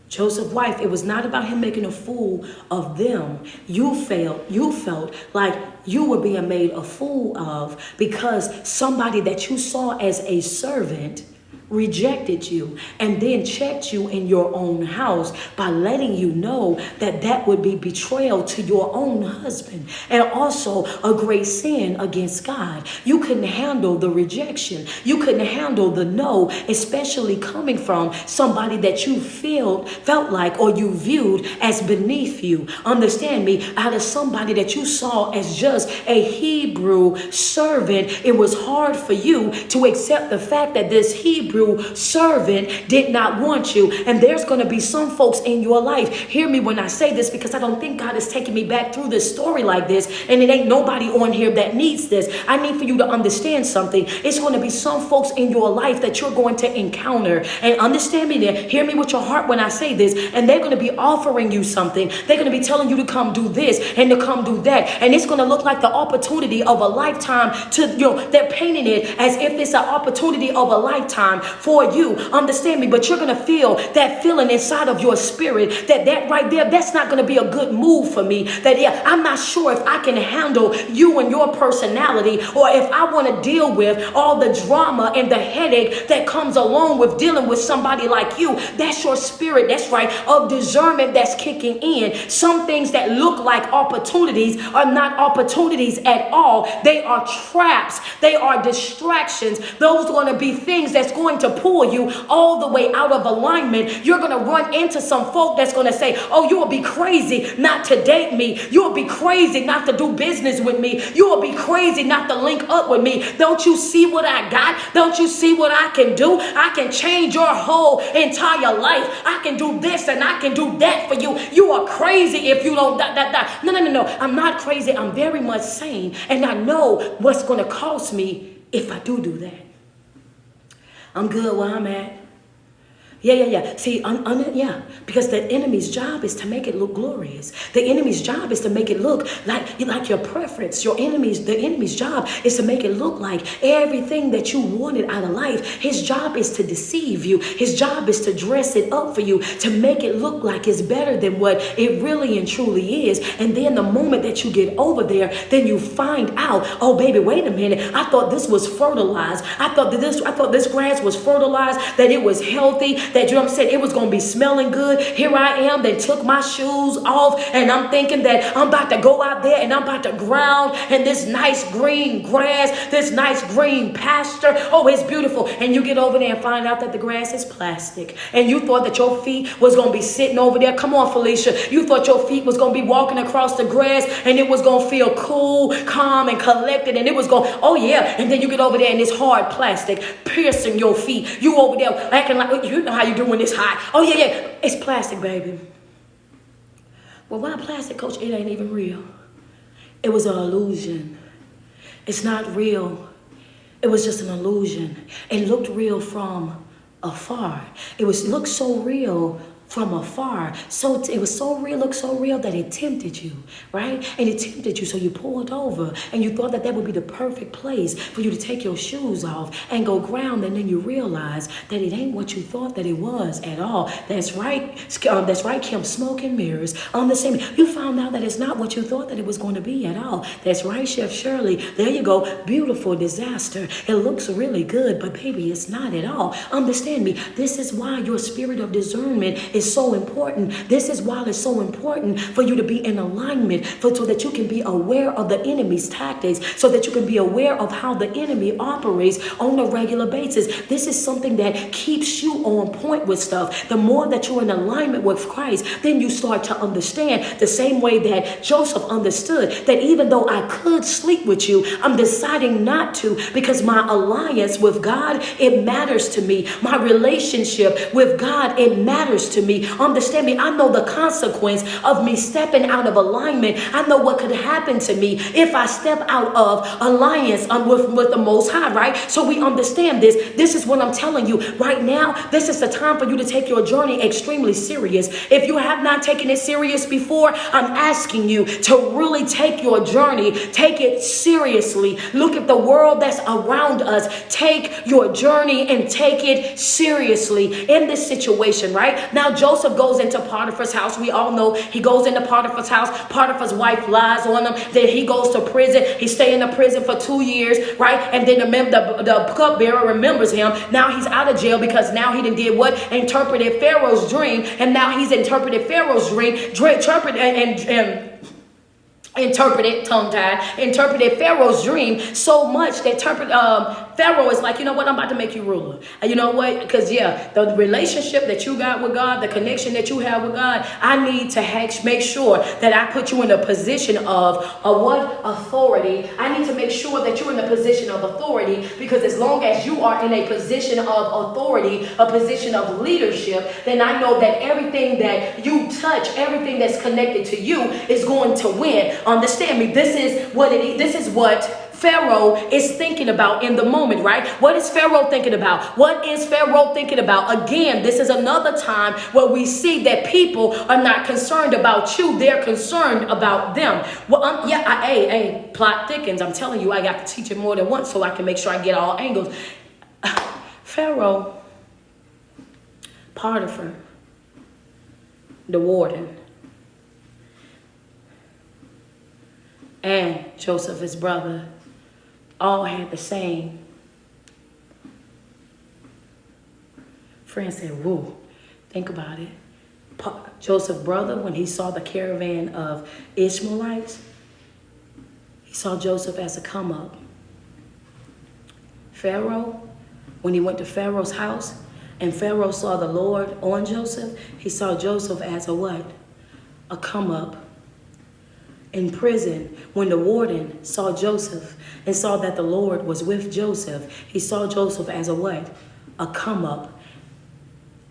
Joseph's wife, it was not about him making a fool of them. You felt like you were being made a fool of because somebody that you saw as a servant, rejected you and then checked you in your own house by letting you know that that would be betrayal to your own husband and also a great sin against God. You couldn't handle the rejection. You couldn't handle the no, especially coming from somebody that you felt like or you viewed as beneath you. Understand me, out of somebody that you saw as just a Hebrew servant, it was hard for you to accept the fact that this Hebrew servant did not want you. And there's going to be some folks in your life, hear me when I say this, because I don't think God is taking me back through this story like this, and it ain't nobody on here that needs this. I need for you to understand something. It's going to be some folks in your life that you're going to encounter, and understand me there, hear me with your heart when I say this, and they're going to be offering you something. They're going to be telling you to come do this and to come do that, and it's going to look like the opportunity of a lifetime to, they're painting it as if it's an opportunity of a lifetime for you. Understand me, but you're going to feel that feeling inside of your spirit that right there, that's not going to be a good move for me. That I'm not sure if I can handle you and your personality, or if I want to deal with all the drama and the headache that comes along with dealing with somebody like you. That's your spirit, that's right, of discernment that's kicking in. Some things that look like opportunities are not opportunities at all. They are traps. They are distractions. Those are going to be things that's going to pull you all the way out of alignment. You're going to run into some folk that's going to say, oh, you will be crazy not to date me. You will be crazy not to do business with me. You will be crazy not to link up with me. Don't you see what I got? Don't you see what I can do? I can change your whole entire life. I can do this and I can do that for you. You are crazy if you don't No. I'm not crazy. I'm very much sane. And I know what's going to cost me if I do that. I'm good where I'm at. Yeah. See, because the enemy's job is to make it look glorious. The enemy's job is to make it look like your preference. The enemy's job is to make it look like everything that you wanted out of life. His job is to deceive you. His job is to dress it up for you, to make it look like it's better than what it really and truly is. And then the moment that you get over there, then you find out, oh baby, wait a minute. I thought this was fertilized. I thought this grass was fertilized, that it was healthy, that, you know what I'm saying, it was going to be smelling good. Here I am, they took my shoes off, and I'm thinking that I'm about to go out there and I'm about to ground in this nice green grass, this nice green pasture. Oh, it's beautiful. And you get over there and find out that the grass is plastic. And you thought that your feet was going to be sitting over there. Come on, Felicia. You thought your feet was going to be walking across the grass and it was going to feel cool, calm, and collected. And it was going, oh yeah. And then you get over there and it's hard plastic piercing your feet. You over there acting like, you know how you doing this hot. Oh yeah, it's plastic, baby. Well, why plastic, coach? It ain't even real. It was an illusion. It's not real. It was just an illusion. It looked real from afar. It looked so real from afar. So it was so real, looked so real that it tempted you, right? And it tempted you, so you pulled over and you thought that would be the perfect place for you to take your shoes off and go ground, and then you realize that it ain't what you thought that it was at all. That's right, Kim, smoke and mirrors. The same, you found out that it's not what you thought that it was going to be at all. That's right, Chef Shirley. There you go, beautiful disaster. It looks really good, but baby, it's not at all. Understand me, this is why your spirit of discernment is so important. This is why it's so important for you to be in alignment, so that you can be aware of the enemy's tactics, so that you can be aware of how the enemy operates on a regular basis. This is something that keeps you on point with stuff. The more that you're in alignment with Christ, then you start to understand the same way that Joseph understood that even though I could sleep with you, I'm deciding not to, because my alliance with God, it matters to me. My relationship with God, it matters to me. Understand me, I know the consequence of me stepping out of alignment. I know what could happen to me if I step out of alliance with the Most High, right? So we understand this. This is what I'm telling you right now. This is the time for you to take your journey extremely serious. If you have not taken it serious before, I'm asking you to really take your journey, take it seriously. Look at the world that's around us. Take your journey and take it seriously in this situation, right? Now, now Joseph goes into Potiphar's house. We all know he goes into Potiphar's house. Potiphar's wife lies on him. Then he goes to prison. He stays in the prison for 2 years, right? And then the cupbearer remembers him. Now he's out of jail because now he did what? Interpreted Pharaoh's dream. And now he's interpreted Pharaoh's dream. Interpreted Pharaoh's dream so much that Pharaoh is like, you know what, I'm about to make you ruler. And you know what? Because the relationship that you got with God, the connection that you have with God, I need to make sure that I put you in a position of what? Authority. I need to make sure that you're in a position of authority, because as long as you are in a position of authority, a position of leadership, then I know that everything that you touch, everything that's connected to you is going to win. Understand me. This is what Pharaoh is thinking about in the moment, right? What is Pharaoh thinking about? What is Pharaoh thinking about? Again, this is another time where we see that people are not concerned about you. They're concerned about them. Well, plot thickens. I'm telling you, I got to teach it more than once so I can make sure I get all angles. Pharaoh, Potiphar, the warden, and Joseph, his brother, all had the same. Friend said, whoa, think about it. Joseph's brother, when he saw the caravan of Ishmaelites, he saw Joseph as a come up. Pharaoh, when he went to Pharaoh's house and Pharaoh saw the Lord on Joseph, he saw Joseph as a what? A come up. In prison, when the warden saw Joseph and saw that the Lord was with Joseph, he saw Joseph as a what? A come up.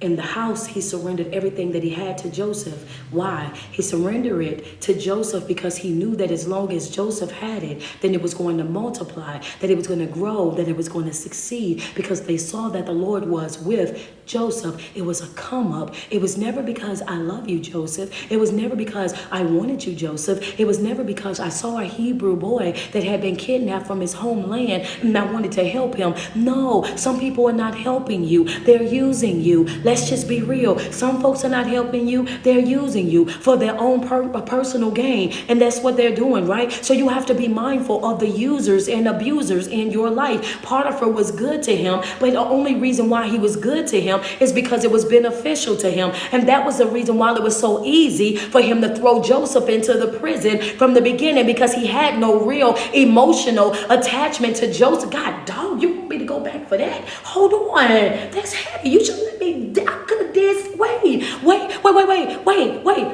In the house, he surrendered everything that he had to Joseph. Why? He surrendered it to Joseph because he knew that as long as Joseph had it, then it was going to multiply, that it was going to grow, that it was going to succeed, because they saw that the Lord was with Joseph. It was a come up. It was never because I love you, Joseph. It was never because I wanted you, Joseph. It was never because I saw a Hebrew boy that had been kidnapped from his homeland and I wanted to help him. No, some people are not helping you. They're using you. Let's just be real. Some folks are not helping you. They're using you for their own personal gain. And that's what they're doing, right? So you have to be mindful of the users and abusers in your life. Potiphar was good to him, but the only reason why he was good to him is because it was beneficial to him. And that was the reason why it was so easy for him to throw Joseph into the prison from the beginning, because he had no real emotional attachment to Joseph. God, dog, you want me to go back for that? Hold on. That's heavy. You should let me. I could have did. Wait.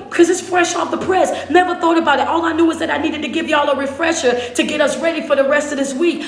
Because it's fresh off the press. Never thought about it. All I knew is that I needed to give y'all a refresher to get us ready for the rest of this week.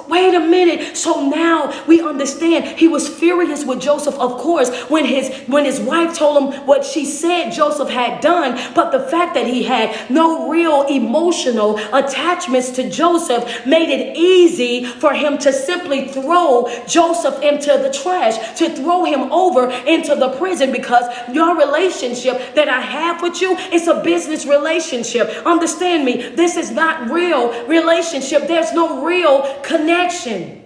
Wait a minute. So now we understand he was furious with Joseph, of course, when his wife told him what she said Joseph had done. But the fact that he had no real emotional attachments to Joseph made it easy for him to simply throw Joseph into the trash, to throw him over into the prison, because your relationship that I have with you is a business relationship. Understand me. This is not real relationship. There's no real connection.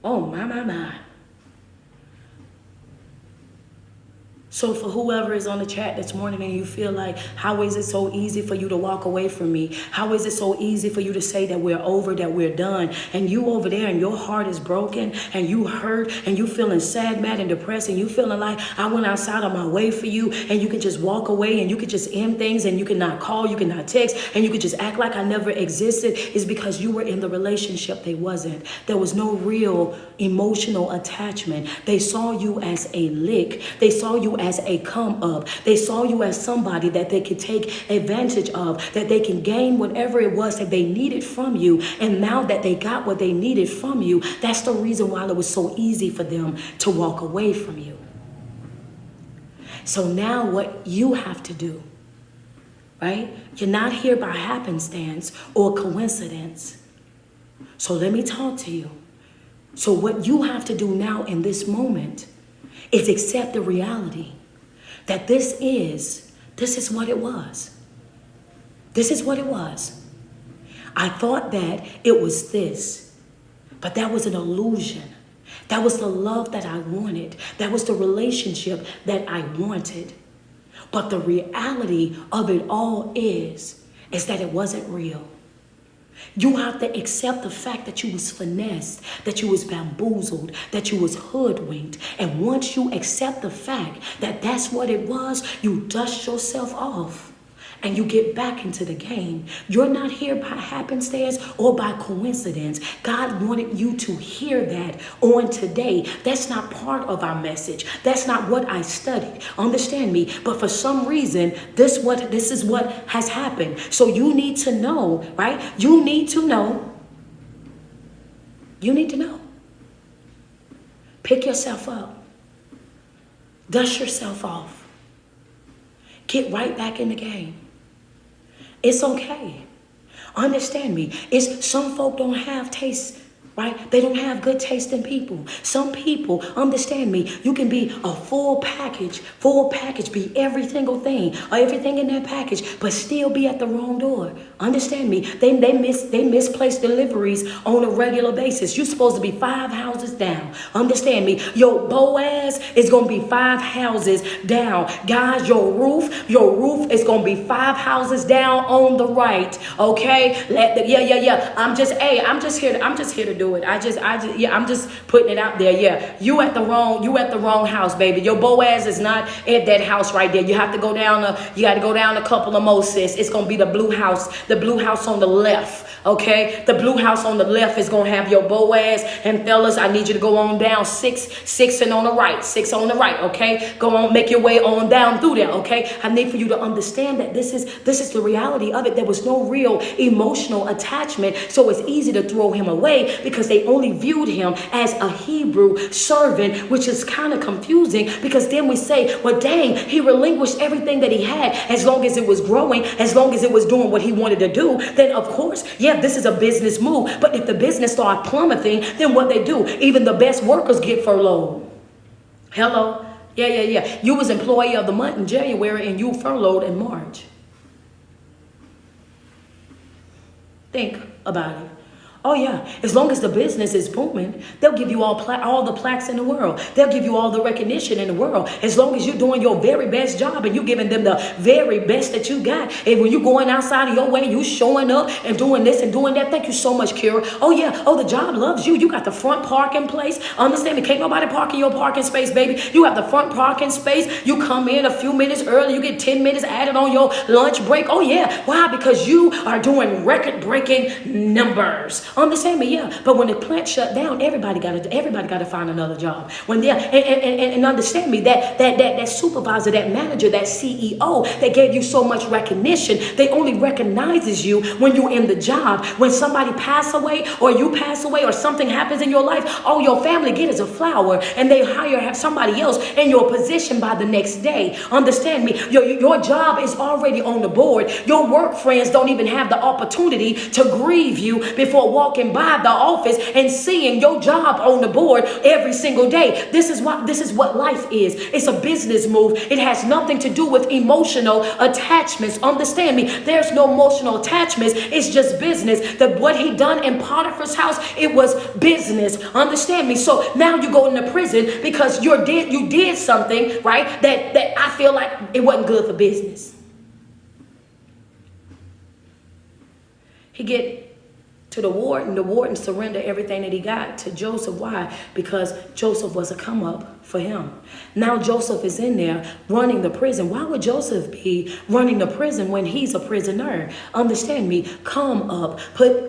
Oh, my. So for whoever is on the chat this morning and you feel like, how is it so easy for you to walk away from me? How is it so easy for you to say that we're over, that we're done? And you over there and your heart is broken and you hurt and you feeling sad, mad, and depressed, and you feeling like I went outside of my way for you, and you could just walk away and you could just end things and you cannot call, you cannot text, and you could just act like I never existed, is because you were in the relationship they wasn't. There was no real emotional attachment. They saw you as a lick. They saw you as a come up. They saw you as somebody that they could take advantage of, that they can gain whatever it was that they needed from you. And now that they got what they needed from you, that's the reason why it was so easy for them to walk away from you. So now what you have to do, right? You're not here by happenstance or coincidence. So let me talk to you. So what you have to do now in this moment is accept the reality that this is what it was. This is what it was. I thought that it was this, but that was an illusion. That was the love that I wanted. That was the relationship that I wanted. But the reality of it all is that it wasn't real. You have to accept the fact that you was finessed, that you was bamboozled, that you was hoodwinked. And once you accept the fact that that's what it was, you dust yourself off and you get back into the game. You're not here by happenstance or by coincidence. God wanted you to hear that on today. That's not part of our message. That's not what I studied. Understand me? But for some reason, this is what has happened. So you need to know, right? You need to know. You need to know. Pick yourself up. Dust yourself off. Get right back in the game. It's okay. Understand me. It's some folk don't have taste, right? They don't have good taste in people. Some people, understand me, you can be a full package, be every single thing, or everything in that package, but still be at the wrong door. Understand me. They misplace deliveries on a regular basis. You're supposed to be 5 houses down. Understand me. Your Boaz is going to be 5 houses down. Guys, your roof is going to be 5 houses down on the right. Okay? I'm just here to do it. I'm just putting it out there. Yeah. You at the wrong house, baby. Your Boaz is not at that house right there. You have to go down a couple of more, sis. It's going to be the blue house on the left. Okay, the blue house on the left is gonna have your Boaz. And fellas, I need you to go on down 6 and on the right, 6 on the right. Okay, go on, make your way on down through there. Okay, I need for you to understand that this is the reality of it. There was no real emotional attachment, so it's easy to throw him away because they only viewed him as a Hebrew servant, which is kind of confusing because then we say, well, dang, he relinquished everything that he had as long as it was growing, as long as it was doing what he wanted to do. Then of course, yeah, this is a business move. But if the business start plummeting, then what they do? Even the best workers get furloughed. Hello? Yeah. You was employee of the month in January and you furloughed in March. Think about it. Oh yeah, as long as the business is booming, they'll give you all the plaques in the world. They'll give you all the recognition in the world. As long as you're doing your very best job and you're giving them the very best that you got. And when you're going outside of your way, you showing up and doing this and doing that. Thank you so much, Kira. Oh yeah, the job loves you. You got the front parking place. Understand me, can't nobody park in your parking space, baby. You have the front parking space. You come in a few minutes early. You get 10 minutes added on your lunch break. Oh yeah, why? Because you are doing record-breaking numbers. Understand me, yeah. But when the plant shut down, everybody got to find another job. When they and understand me, that supervisor, that manager, that CEO, that gave you so much recognition, they only recognizes you when you're in the job. When somebody pass away, or you pass away, or something happens in your life, all your family get is a flower, and they have somebody else in your position by the next day. Understand me, your job is already on the board. Your work friends don't even have the opportunity to grieve you before walking by the office and seeing your job on the board every single day. This is what life is. It's a business move. It has nothing to do with emotional attachments. Understand me. There's no emotional attachments. It's just business. What he done in Potiphar's house, it was business. Understand me. So now you go into prison because you did something, right? That I feel like it wasn't good for business. He get to the warden surrendered everything that he got to Joseph. Why? Because Joseph was a come up for him. Now Joseph is in there running the prison. Why would Joseph be running the prison when he's a prisoner? Understand me. Come up.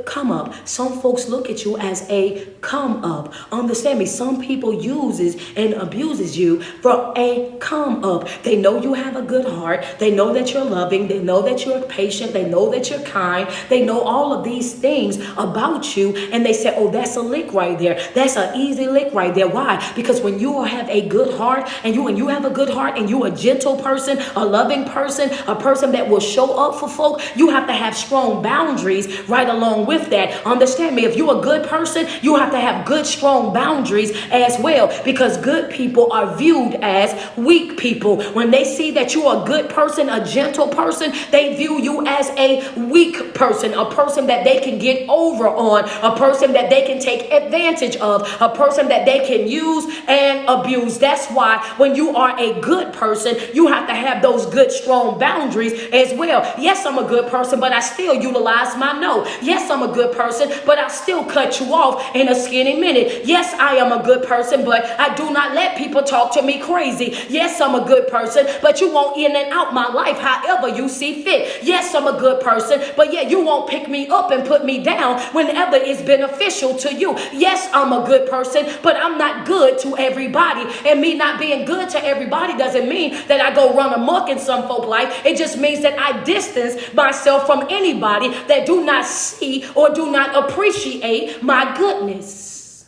Come up. Some folks look at you as a come up. Understand me. Some people uses and abuses you for a come up. They know you have a good heart. They know that you're loving. They know that you're patient. They know that you're kind. They know all of these things about you, and they say, oh, that's a lick right there. That's an easy lick right there. Why? Because when you have a good heart, and you have a good heart, and you're a gentle person, a loving person, a person that will show up for folk, you have to have strong boundaries right along with that. Understand me. If you're a good person, you have to have good, strong boundaries as well, because good people are viewed as weak people. When they see that you're a good person, a gentle person, they view you as a weak person, a person that they can get over over on, a person that they can take advantage of, a person that they can use and abuse. That's why when you are a good person, you have to have those good, strong boundaries as well. Yes, I'm a good person, but I still utilize my no. Yes, I'm a good person, but I still cut you off in a skinny minute. Yes, I am a good person, but I do not let people talk to me crazy. Yes, I'm a good person, but you won't in and out my life however you see fit. Yes, I'm a good person, but yeah, you won't pick me up and put me down whenever it's beneficial to you. Yes, I'm a good person, but I'm not good to everybody. And me not being good to everybody doesn't mean that I go run amok in some folk life. It just means that I distance myself from anybody that do not see or do not appreciate my goodness.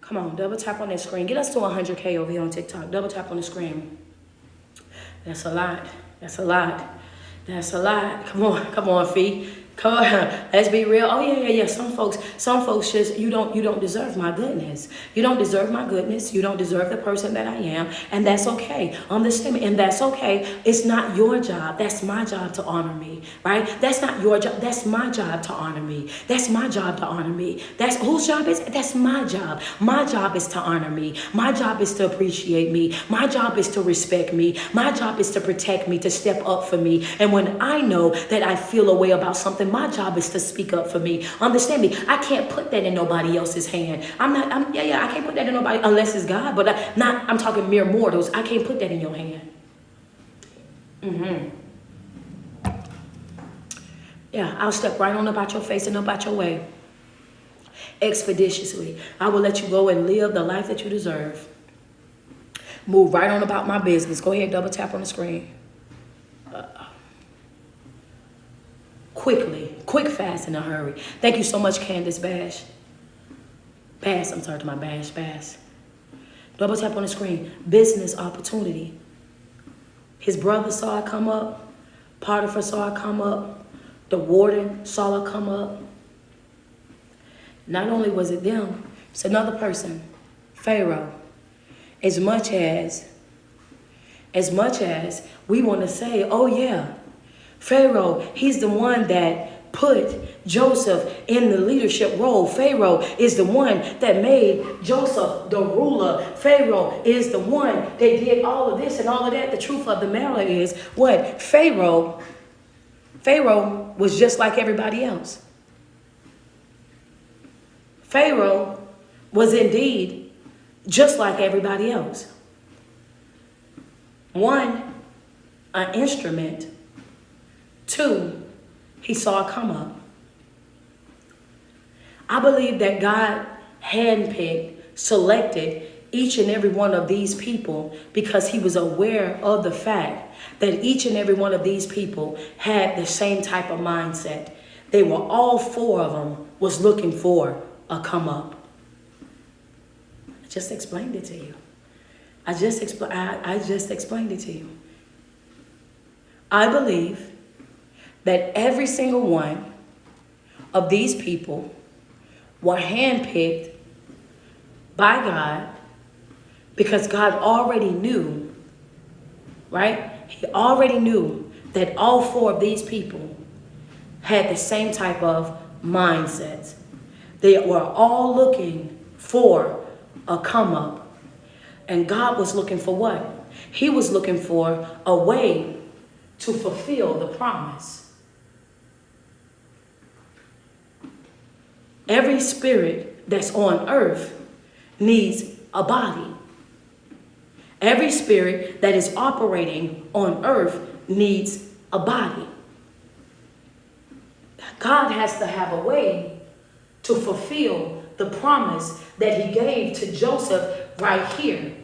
Come on, double tap on that screen. Get us to 100K over here on TikTok. Double tap on the screen. That's a lot. That's a lot. That's a lot. Come on, Fee. Come on, let's be real. Oh yeah. Some folks just you don't deserve my goodness. You don't deserve my goodness. You don't deserve the person that I am, and that's okay. Understand me, and that's okay. It's not your job. That's my job to honor me, right? That's not your job. That's my job to honor me. That's my job to honor me. That's whose job is? That's my job. My job is to honor me. My job is to appreciate me. My job is to respect me. My job is to protect me, to step up for me. And when I know that I feel a way about something, my job is to speak up for me. Understand me? I can't put that in nobody else's hand. I can't put that in nobody unless it's God. But I'm talking mere mortals. I can't put that in your hand. Yeah, I'll step right on about your face and about your way. Expeditiously. I will let you go and live the life that you deserve. Move right on about my business. Go ahead, double tap on the screen. Quickly, quick, fast, in a hurry. Thank you so much, Candace Bass. Bass. Double tap on the screen. Business opportunity. His brother saw it come up. Potiphar saw it come up. The warden saw it come up. Not only was it them, it's another person, Pharaoh. As much as we want to say, oh yeah, Pharaoh, he's the one that put Joseph in the leadership role. Pharaoh is the one that made Joseph the ruler. Pharaoh is the one that did all of this and all of that. The truth of the matter is what? Pharaoh was just like everybody else. Pharaoh was indeed just like everybody else. One, an instrument. Two, he saw it come up. I believe that God handpicked, selected each and every one of these people because he was aware of the fact that each and every one of these people had the same type of mindset. They were, all four of them was looking for a come up. I just explained it to you. I just explained it to you. I believe that every single one of these people were handpicked by God because God already knew, right? He already knew that all four of these people had the same type of mindsets. They were all looking for a come up. And God was looking for what? He was looking for a way to fulfill the promise. Every spirit that's on earth needs a body. Every spirit that is operating on earth needs a body. God has to have a way to fulfill the promise that he gave to Joseph right here.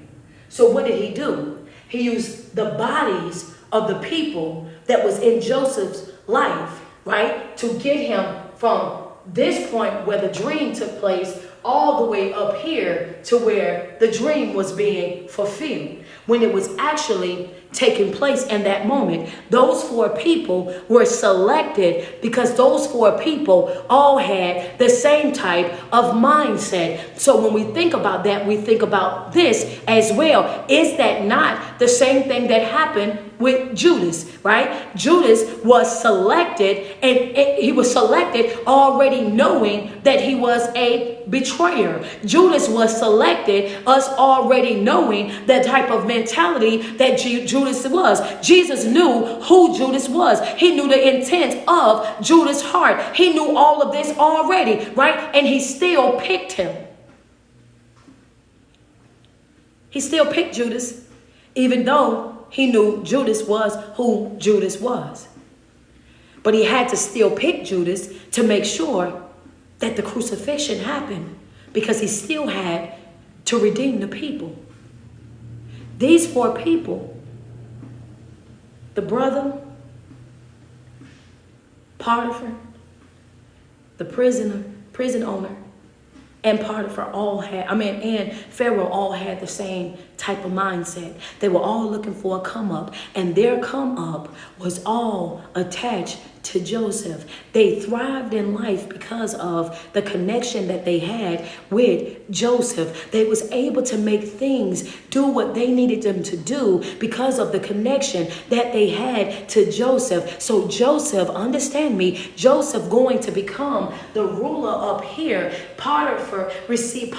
So what did he do? He used the bodies of the people that was in Joseph's life, right, to get him from this point where the dream took place all the way up here to where the dream was being fulfilled. When it was actually taking place in that moment, those four people were selected because those four people all had the same type of mindset. So when we think about that, we think about this as well. Is that not The same thing that happened with Judas, right? Judas was selected, and he was selected already knowing that he was a betrayer. Judas was selected us already knowing the type of mentality that Judas was. Jesus knew who Judas was. He knew the intent of Judas' heart. He knew all of this already, right? And he still picked him. He still picked Judas, even though he knew Judas was who Judas was. But he had to still pick Judas to make sure that the crucifixion happened, because he still had to redeem the people. These 4 people, the brother, Potiphar, the prison owner, and Potiphar and Pharaoh all had the same type of mindset. They were all looking for a come up, and their come up was all attached to Joseph. They thrived in life because of the connection that they had with Joseph. They was able to make things do what they needed them to do because of the connection that they had to Joseph. So Joseph, understand me, Joseph going to become the ruler up here. Potiphar received,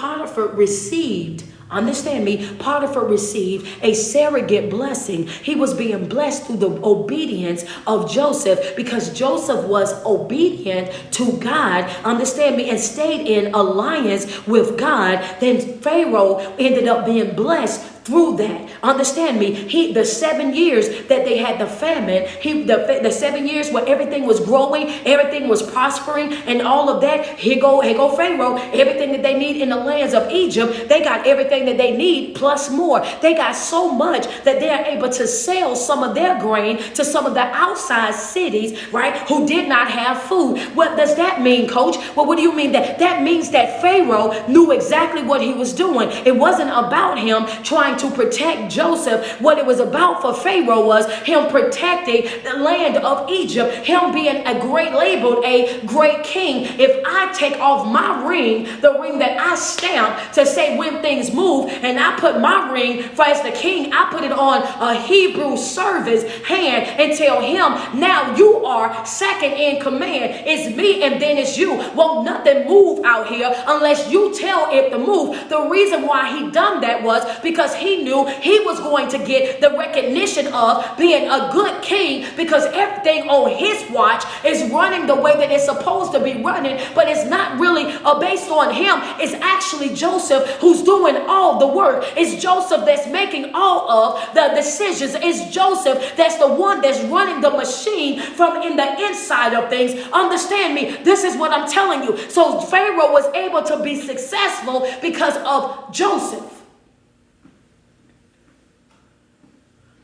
understand me, Potiphar received a surrogate blessing. He was being blessed through the obedience of Joseph, because Joseph was obedient to God, understand me, and stayed in alliance with God. Then Pharaoh ended up being blessed through that. Understand me, the 7 years that they had the famine, the 7 years where everything was growing, everything was prospering, and all of that, here go Pharaoh, everything that they need in the lands of Egypt, they got everything that they need plus more. They got so much that they are able to sell some of their grain to some of the outside cities, right, who did not have food. What does that mean, coach? Well, what do you mean? That means that Pharaoh knew exactly what he was doing. It wasn't about him trying to protect Joseph. What it was about for Pharaoh was him protecting the land of Egypt, him being labeled a great king. If I take off my ring, the ring that I stamp to say when things move, and I put my ring for as the king, I put it on a Hebrew servant's hand and tell him, now you are second in command. It's me and then it's you. Won't nothing move out here unless you tell it to move. The reason why he done that was because he knew he was going to get the recognition of being a good king, because everything on his watch is running the way that it's supposed to be running, but it's not really based on him. It's actually Joseph who's doing all the work. It's Joseph that's making all of the decisions. It's Joseph that's the one that's running the machine from in the inside of things. Understand me, this is what I'm telling you. So Pharaoh was able to be successful because of Joseph.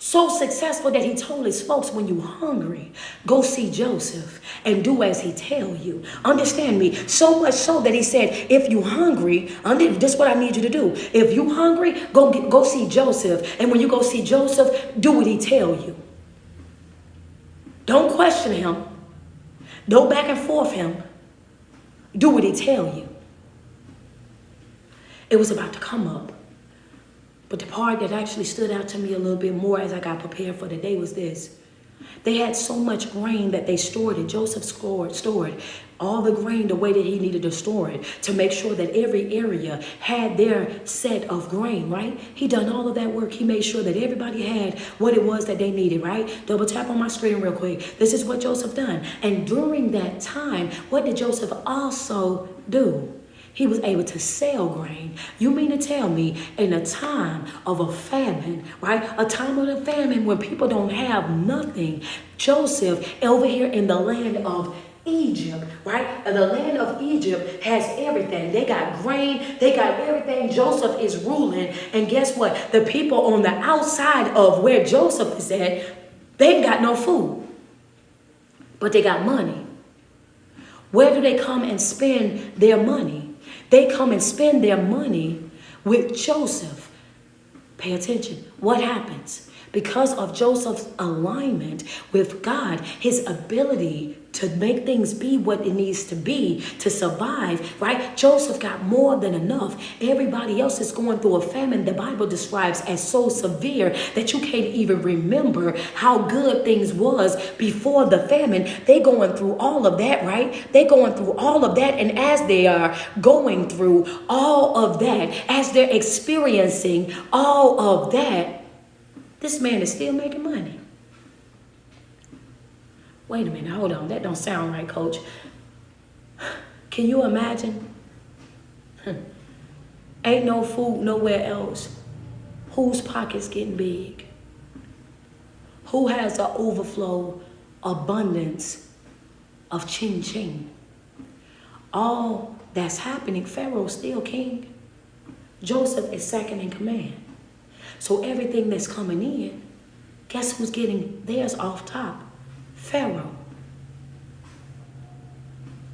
So successful that he told his folks, when you hungry, go see Joseph and do as he tell you. Understand me? So much so that he said, if you hungry, this is what I need you to do. If you hungry, go see Joseph. And when you go see Joseph, do what he tell you. Don't question him. Don't back and forth him. Do what he tell you. It was about to come up. But the part that actually stood out to me a little bit more as I got prepared for the day was this. They had so much grain that they stored it. Joseph stored all the grain the way that he needed to store it, to make sure that every area had their set of grain, right? He done all of that work. He made sure that everybody had what it was that they needed, right? Double tap on my screen real quick. This is what Joseph done. And during that time, what did Joseph also do? He was able to sell grain. You mean to tell me in a time of a famine, right? A time of a famine when people don't have nothing. Joseph over here in the land of Egypt, right? The land of Egypt has everything. They got grain. They got everything. Joseph is ruling. And guess what? The people on the outside of where Joseph is at, they ain't got no food. But they got money. Where do they come and spend their money? They come and spend their money with Joseph. Pay attention. What happens? Because of Joseph's alignment with God, his ability to make things be what it needs to be to survive, right? Joseph got more than enough. Everybody else is going through a famine the Bible describes as so severe that you can't even remember how good things was before the famine. They going through all of that, right? They going through all of that. And as they are going through all of that, as they're experiencing all of that, this man is still making money. Wait a minute, hold on. That don't sound right, coach. Can you imagine? Ain't no food nowhere else. Whose pocket's getting big? Who has an overflow, abundance of ching ching? All that's happening, Pharaoh's still king. Joseph is second in command. So everything that's coming in, guess who's getting theirs off top? Pharaoh.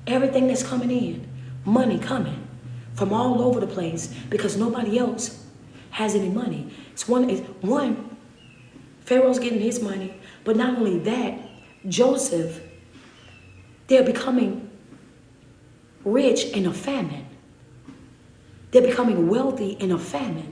Everything that's coming in, money coming from all over the place because nobody else has any money. It's one, Pharaoh's getting his money, but not only that, Joseph, they're becoming rich in a famine. They're becoming wealthy in a famine.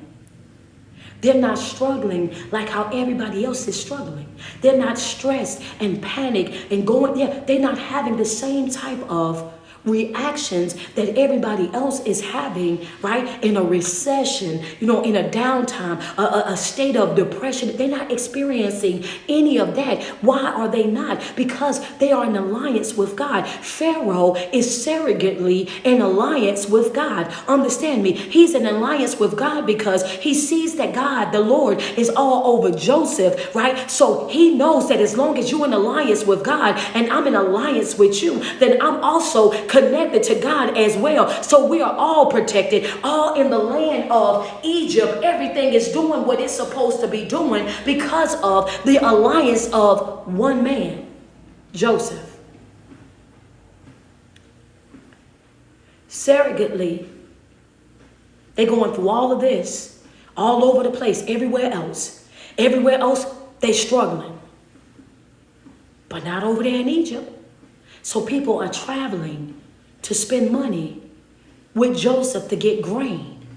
They're not struggling like how everybody else is struggling. They're not stressed and panic and going there. They're not having the same type of reactions that everybody else is having, right? In a recession, in a downtime, a state of depression. They're not experiencing any of that. Why are they not? Because they are in alliance with God. Pharaoh is surrogately in alliance with God. Understand me. He's in alliance with God because he sees that God, the Lord, is all over Joseph, right? So he knows that as long as you're in alliance with God and I'm in alliance with you, then I'm also connected to God as well. So we are all protected, all in the land of Egypt. Everything is doing what it's supposed to be doing because of the alliance of one man, Joseph. Surrogately, they're going through all of this, all over the place, everywhere else. Everywhere else, they're struggling. But not over there in Egypt. So people are traveling to spend money with Joseph to get grain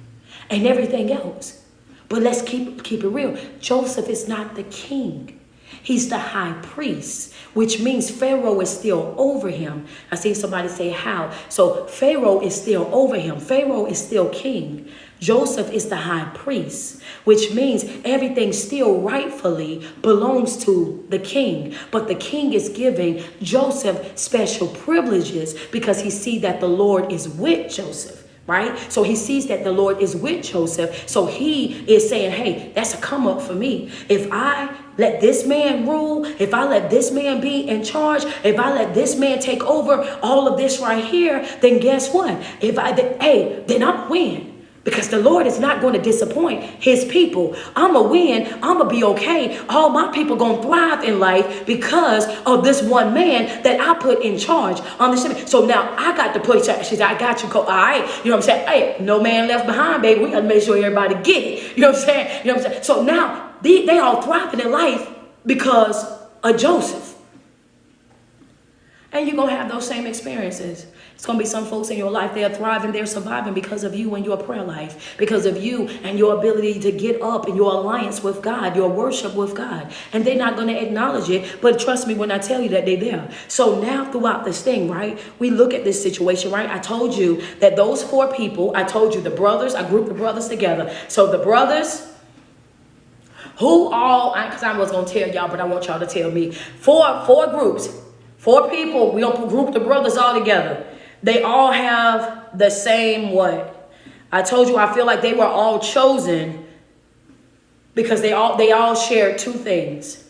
and everything else. But let's keep it real. Joseph is not the king. He's the high priest, which means Pharaoh is still over him. I see somebody say how. So Pharaoh is still over him. Pharaoh is still king. Joseph is the high priest, which means everything still rightfully belongs to the king. But the king is giving Joseph special privileges because he sees that the Lord is with Joseph, right? So he sees that the Lord is with Joseph. So he is saying, hey, that's a come up for me. If I let this man rule, if I let this man be in charge, if I let this man take over all of this right here, then guess what? Then I'm win. Because the Lord is not going to disappoint his people. I'm going to win. I'm going to be okay. All my people going to thrive in life because of this one man that I put in charge. Understand? So now I got to put, she said, I got you. All right. You know what I'm saying? Hey, no man left behind, baby. We got to make sure everybody get it. You know what I'm saying? You know what I'm saying? So now they all thriving in life because of Joseph. And you're going to have those same experiences. It's going to be some folks in your life, they're thriving, they're surviving because of you and your prayer life, because of you and your ability to get up and your alliance with God, your worship with God. And they're not going to acknowledge it, but trust me when I tell you that they're there. So now throughout this thing, right, we look at this situation, right? I told you that those four people, I told you the brothers, I grouped the brothers together. So the brothers, who all, because I was going to tell y'all, but I want y'all to tell me, four groups, four people, we don't group the brothers all together. They all have the same what? I told you I feel like they were all chosen because they all shared two things.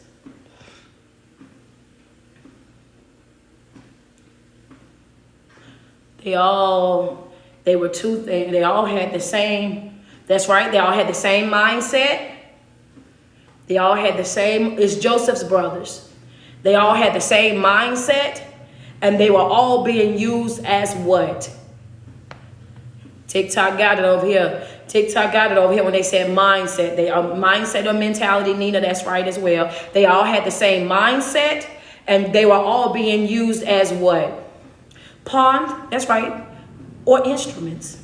They were two things. They all had the same, that's right, they all had the same mindset. They all had the same, it's Joseph's brothers. They all had the same mindset. And they were all being used as what? TikTok got it over here. TikTok got it over here when they said mindset. They are mindset or mentality. Nina, that's right as well. They all had the same mindset, and they were all being used as what? Pawn, that's right, or instruments.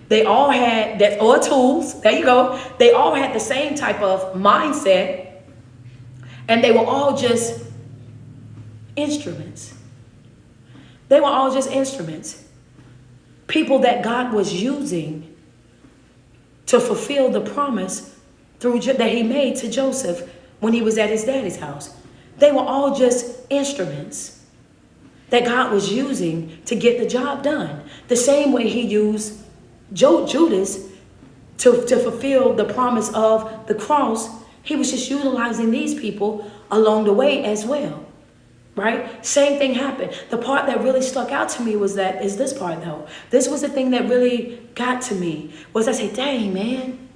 They all had that, or tools. There you go. They all had the same type of mindset, and they were all just instruments. They were all just instruments. People that God was using to fulfill the promise that he made to Joseph when he was at his daddy's house. They were all just instruments that God was using to get the job done. The same way he used Judas to fulfill the promise of the cross, he was just utilizing these people along the way as well. Right? Same thing happened. The part that really stuck out to me is this part though. This was the thing that really got to me, was I said, dang man,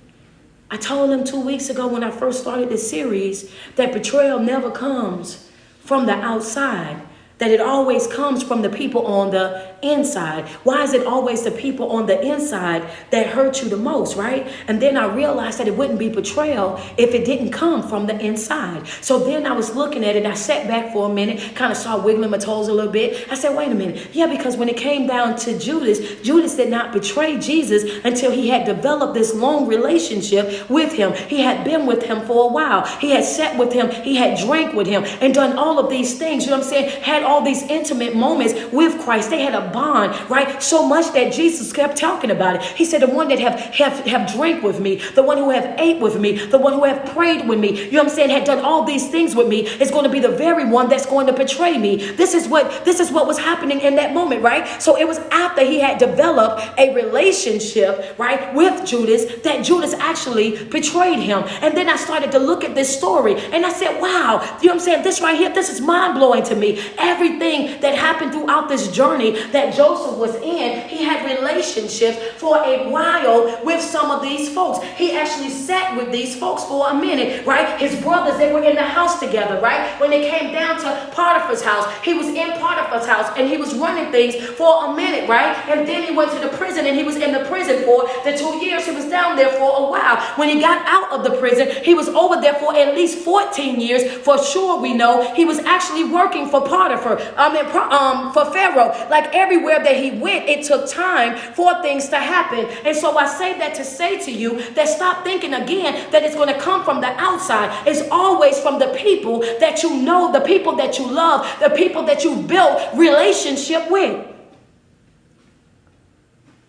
I told him 2 weeks ago when I first started this series that betrayal never comes from the outside, that it always comes from the people on the inside. Why is it always the people on the inside that hurt you the most, right? And then I realized that it wouldn't be betrayal if it didn't come from the inside. So then I was looking at it, and I sat back for a minute, kind of started wiggling my toes a little bit. I said, wait a minute. Yeah, because when it came down to Judas, Judas did not betray Jesus until he had developed this long relationship with him. He had been with him for a while. He had sat with him. He had drank with him and done all of these things, you know what I'm saying? Had all these intimate moments with Christ. They had a bond, right? So much that Jesus kept talking about it. He said, the one that have drank with me, the one who have ate with me, the one who have prayed with me, you know what I'm saying, had done all these things with me, is going to be the very one that's going to betray me. This is what was happening in that moment, right? So it was after he had developed a relationship, right, with Judas, that Judas actually betrayed him. And then I started to look at this story, and I said, wow, you know what I'm saying, this right here, this is mind-blowing to me. Everything that happened throughout this journey that Joseph was in, he had relationships for a while with some of these folks. He actually sat with these folks for a minute, right? His brothers, they were in the house together, right? When they came down to Potiphar's house, he was in Potiphar's house, and he was running things for a minute, right? And then he went to the prison, and he was in the prison for the 2 years. He was down there for a while. When he got out of the prison, he was over there for at least 14 years. For sure, we know he was actually working for Potiphar. For Pharaoh. Like everywhere that he went, it took time for things to happen. And so I say that to say to you that stop thinking again that it's going to come from the outside. It's always from the people that you know, the people that you love, the people that you've built relationship with.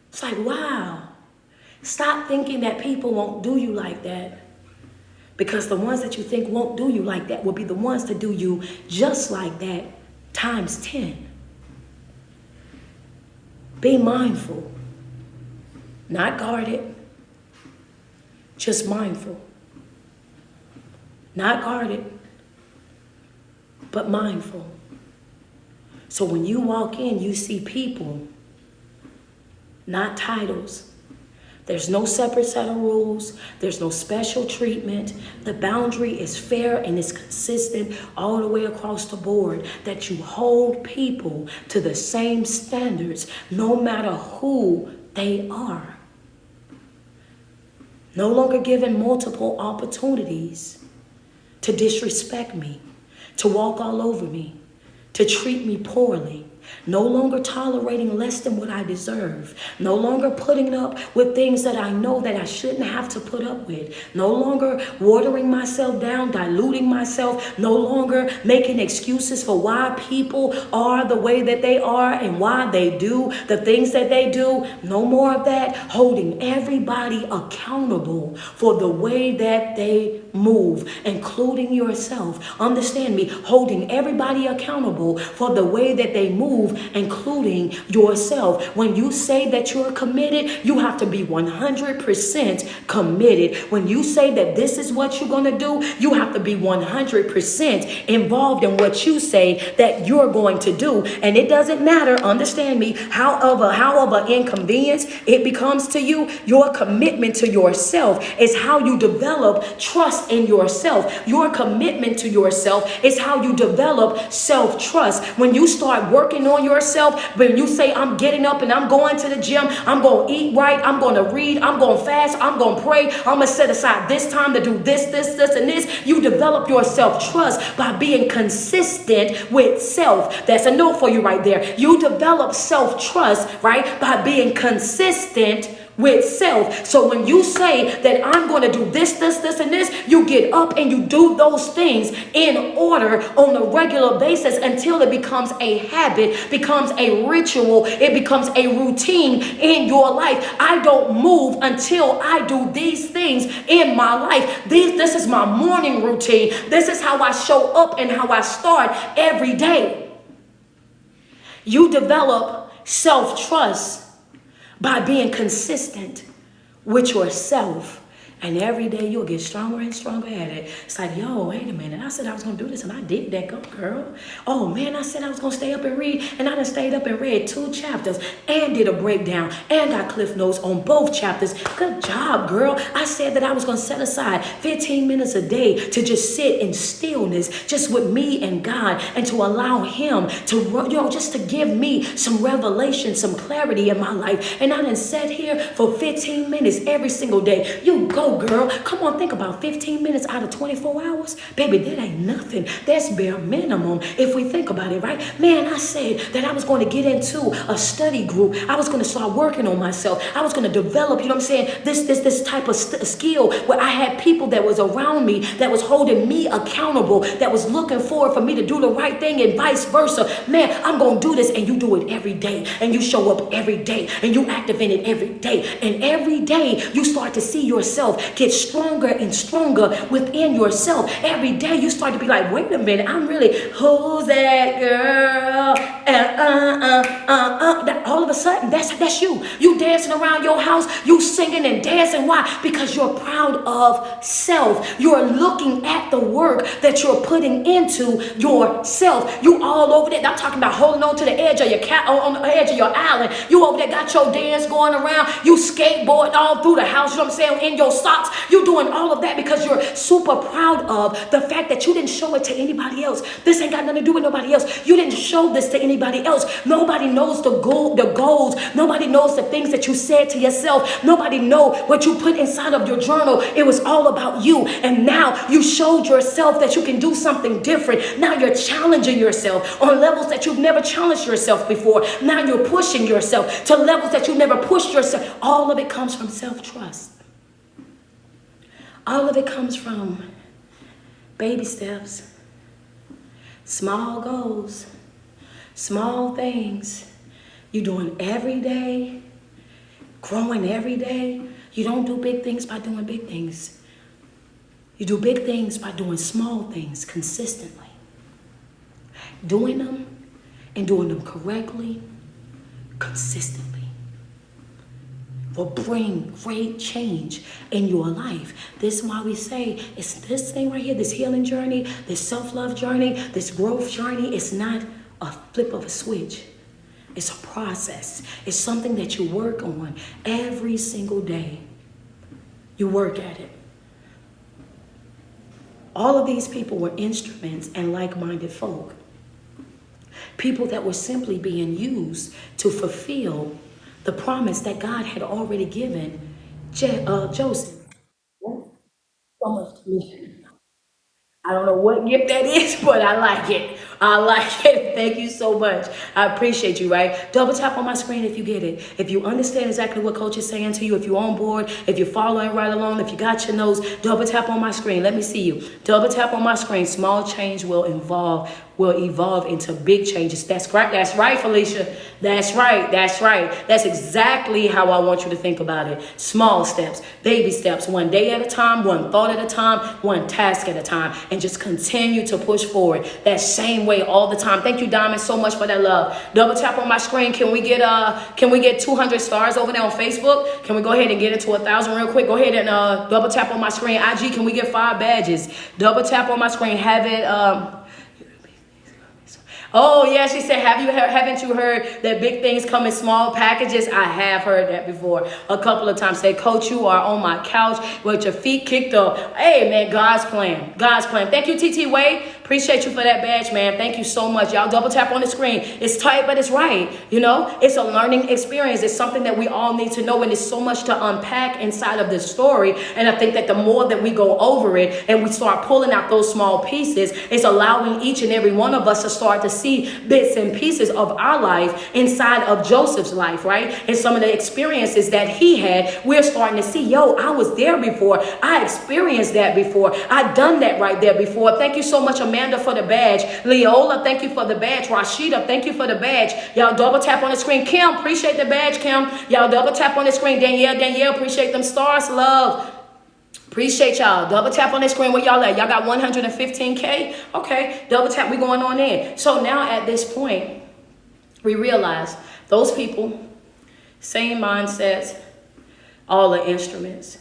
It's like, wow. Stop thinking that people won't do you like that. Because the ones that you think won't do you like that will be the ones to do you just like that times 10. Be mindful, not guarded, just mindful. Not guarded, but mindful. So when you walk in, you see people, not titles. There's no separate set of rules. There's no special treatment. The boundary is fair and it's consistent all the way across the board, that you hold people to the same standards no matter who they are. No longer given multiple opportunities to disrespect me, to walk all over me, to treat me poorly. No longer tolerating less than what I deserve. No longer putting up with things that I know that I shouldn't have to put up with. No longer watering myself down, diluting myself. No longer making excuses for why people are the way that they are and why they do the things that they do. No more of that. Holding everybody accountable for the way that they move, including yourself. Understand me. Holding everybody accountable for the way that they move, including yourself. When you say that you're committed, you have to be 100% committed. When you say that this is what you're going to do, you have to be 100% involved in what you say that you're going to do. And it doesn't matter, understand me, however inconvenience it becomes to you, your commitment to yourself is how you develop trust trust in yourself. Your commitment to yourself is how you develop self-trust. When you start working on yourself, when you say, I'm getting up and I'm going to the gym, I'm going to eat right, I'm going to read, I'm going to fast, I'm going to pray, I'm going to set aside this time to do this, and this. You develop your self-trust by being consistent with self. That's a note for you right there. You develop self-trust, right, by being consistent with self. So when you say that I'm going to do this, and this, you get up and you do those things in order on a regular basis until it becomes a habit, becomes a ritual, it becomes a routine in your life. I don't move until I do these things in my life. This is my morning routine. This is how I show up and how I start every day. You develop self-trust by being consistent with yourself. And every day you'll get stronger and stronger at it. It's like, yo, wait a minute. I said I was going to do this and I did that. Go, girl. Oh, man, I said I was going to stay up and read. And I done stayed up and read 2 chapters and did a breakdown and got cliff notes on both chapters. Good job, girl. I said that I was going to set aside 15 minutes a day to just sit in stillness, just with me and God, and to allow him to, just to give me some revelation, some clarity in my life. And I done sat here for 15 minutes every single day. You go, girl. Come on, think about 15 minutes out of 24 hours. Baby, that ain't nothing. That's bare minimum if we think about it, right? Man, I said that I was going to get into a study group. I was going to start working on myself. I was going to develop, you know what I'm saying, this type of skill where I had people that was around me, that was holding me accountable, that was looking forward for me to do the right thing and vice versa. Man, I'm going to do this, and you do it every day, and you show up every day, and you activate it every day. And every day you start to see yourself get stronger and stronger within yourself. Every day you start to be like, wait a minute, I'm really, who's that girl? That all of a sudden, that's you. You dancing around your house, you singing and dancing. Why? Because you're proud of self. You're looking at the work that you're putting into yourself. You all over there. I'm talking about holding on to the edge of your on the edge of your island. You over there got your dance going around. You skateboard all through the house. You know what I'm saying? In your socks. You're doing all of that because you're super proud of the fact that you didn't show it to anybody else. This ain't got nothing to do with nobody else. You didn't show this to anybody else. Nobody knows the goals. Nobody knows the things that you said to yourself. Nobody know what you put inside of your journal. It was all about you. And now you showed yourself that you can do something different. Now you're challenging yourself on levels that you've never challenged yourself before. Now you're pushing yourself to levels that you've never pushed yourself. All of it comes from self-trust. All of it comes from baby steps, small goals, small things. You're doing every day, growing every day. You don't do big things by doing big things. You do big things by doing small things consistently. Doing them and doing them correctly, consistently, will bring great change in your life. This is why we say it's this thing right here, this healing journey, this self-love journey, this growth journey. It's not a flip of a switch. It's a process. It's something that you work on every single day. You work at it. All of these people were instruments and like-minded folk. People that were simply being used to fulfill the promise that God had already given Joseph. So much to me. I don't know what gift that is, but I like it. I like it. Thank you so much. I appreciate you, right? Double tap on my screen if you get it. If you understand exactly what Coach is saying to you, if you're on board, if you're following right along, if you got your notes, double tap on my screen. Let me see you. Double tap on my screen. Small change will evolve into big changes. That's right. That's right, Felicia. That's right. That's right. That's exactly how I want you to think about it. Small steps, baby steps, one day at a time, one thought at a time, one task at a time, and just continue to push forward that same way all the time. Thank you, Diamond, so much for that love. Double tap on my screen. Can we get 200 stars over there on Facebook? Can we go ahead and get it to 1,000 real quick? Go ahead and double tap on my screen. IG, can we get 5 badges? Double tap on my screen. Have it Oh yeah, she said, haven't you heard that big things come in small packages? I have heard that before a couple of times. Say, Coach, you are on my couch with your feet kicked up. Hey man, God's plan. God's plan. Thank you, TT Wade. Appreciate you for that badge, man. Thank you so much. Y'all double tap on the screen. It's tight, but it's right. You know, it's a learning experience. It's something that we all need to know, and there's so much to unpack inside of this story. And I think that the more that we go over it and we start pulling out those small pieces, it's allowing each and every one of us to start to see bits and pieces of our life inside of Joseph's life, right? And some of the experiences that he had, we're starting to see, yo, I was there before. I experienced that before. I done that right there before. Thank you so much, Amanda, for the badge. Leola, thank you for the badge. Rashida, thank you for the badge. Y'all double tap on the screen. Kim, appreciate the badge, Kim. Y'all double tap on the screen. Danielle, appreciate them stars. Love. Appreciate y'all. Double tap on the screen. Where y'all at? Y'all got 115K? Okay, double tap. We going on in. So now at this point, we realize those people, same mindsets, all the instruments.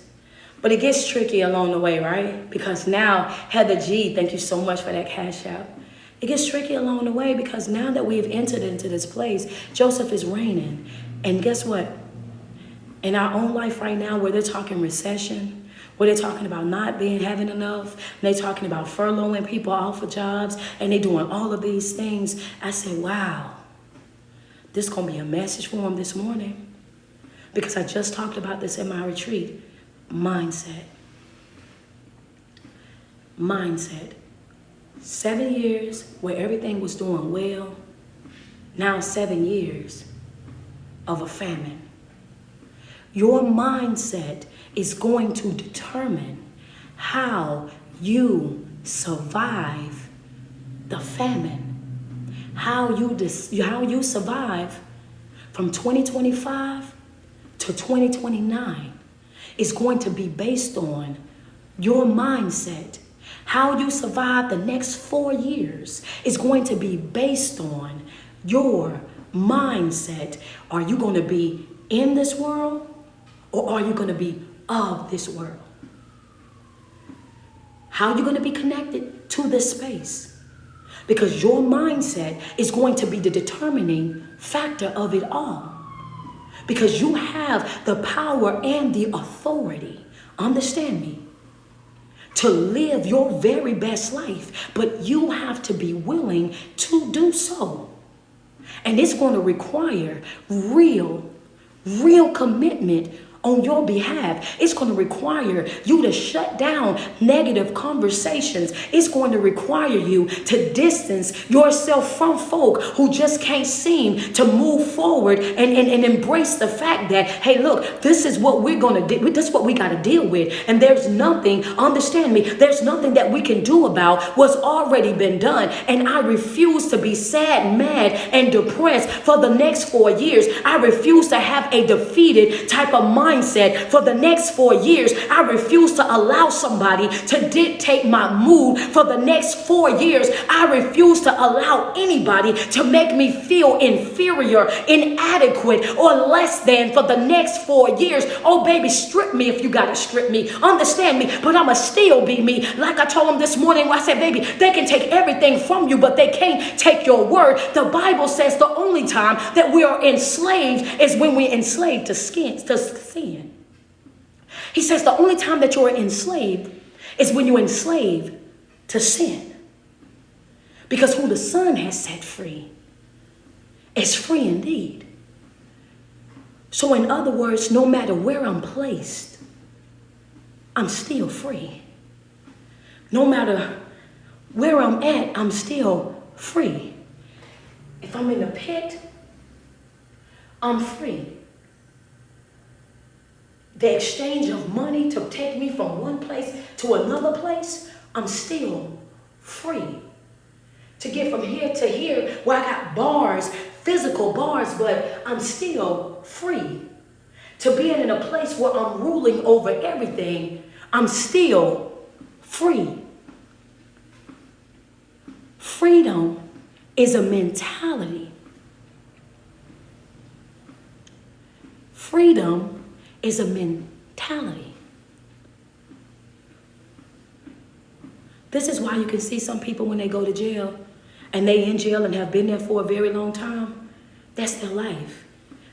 But it gets tricky along the way, right? Because now, Heather G, thank you so much for that cash out. It gets tricky along the way because now that we've entered into this place, Joseph is reigning. And guess what? In our own life right now, where they're talking recession, where they're talking about not having enough, and they're talking about furloughing people off of jobs, and they're doing all of these things, I say, wow, this is going to be a message for them this morning. Because I just talked about this in my retreat. Mindset. 7 years where everything was doing well. Now 7 years of a famine. Your mindset is going to determine how you survive the famine. How you survive from 2025 to 2029 is going to be based on your mindset. How you survive the next 4 years is going to be based on your mindset. Are you going to be in this world, or are you going to be of this world? How are you going to be connected to this space? Because your mindset is going to be the determining factor of it all. Because you have the power and the authority, understand me, to live your very best life. But you have to be willing to do so. And it's going to require real commitment on your behalf. It's going to require you to shut down negative conversations. It's going to require you to distance yourself from folk who just can't seem to move forward and embrace the fact that, hey, look, this is what we're going to do. This is what we got to deal with. And there's nothing, understand me, there's nothing that we can do about what's already been done. And I refuse to be sad, mad, and depressed for the next 4 years. I refuse to have a defeated type of mindset for the next 4 years. I refuse to allow somebody to dictate my mood for the next 4 years. I refuse to allow anybody to make me feel inferior, inadequate, or less than for the next 4 years. Oh, baby, strip me if you got to strip me. Understand me, but I'ma still be me. Like I told them this morning, I said, baby, they can take everything from you, but they can't take your word. The Bible says the only time that we are enslaved is when we're enslaved to sin. He says the only time that you're enslaved is when you're enslaved to sin. Because who the Son has set free is free indeed. So in other words, no matter where I'm placed, I'm still free. No matter where I'm at, I'm still free. If I'm in the pit, I'm free. The exchange of money to take me from one place to another place, I'm still free. To get from here to here, where I got bars, physical bars, but I'm still free. To be in a place where I'm ruling over everything, I'm still free. Freedom is a mentality. Freedom is a mentality. This is why you can see some people when they go to jail and they in jail and have been there for a very long time, that's their life.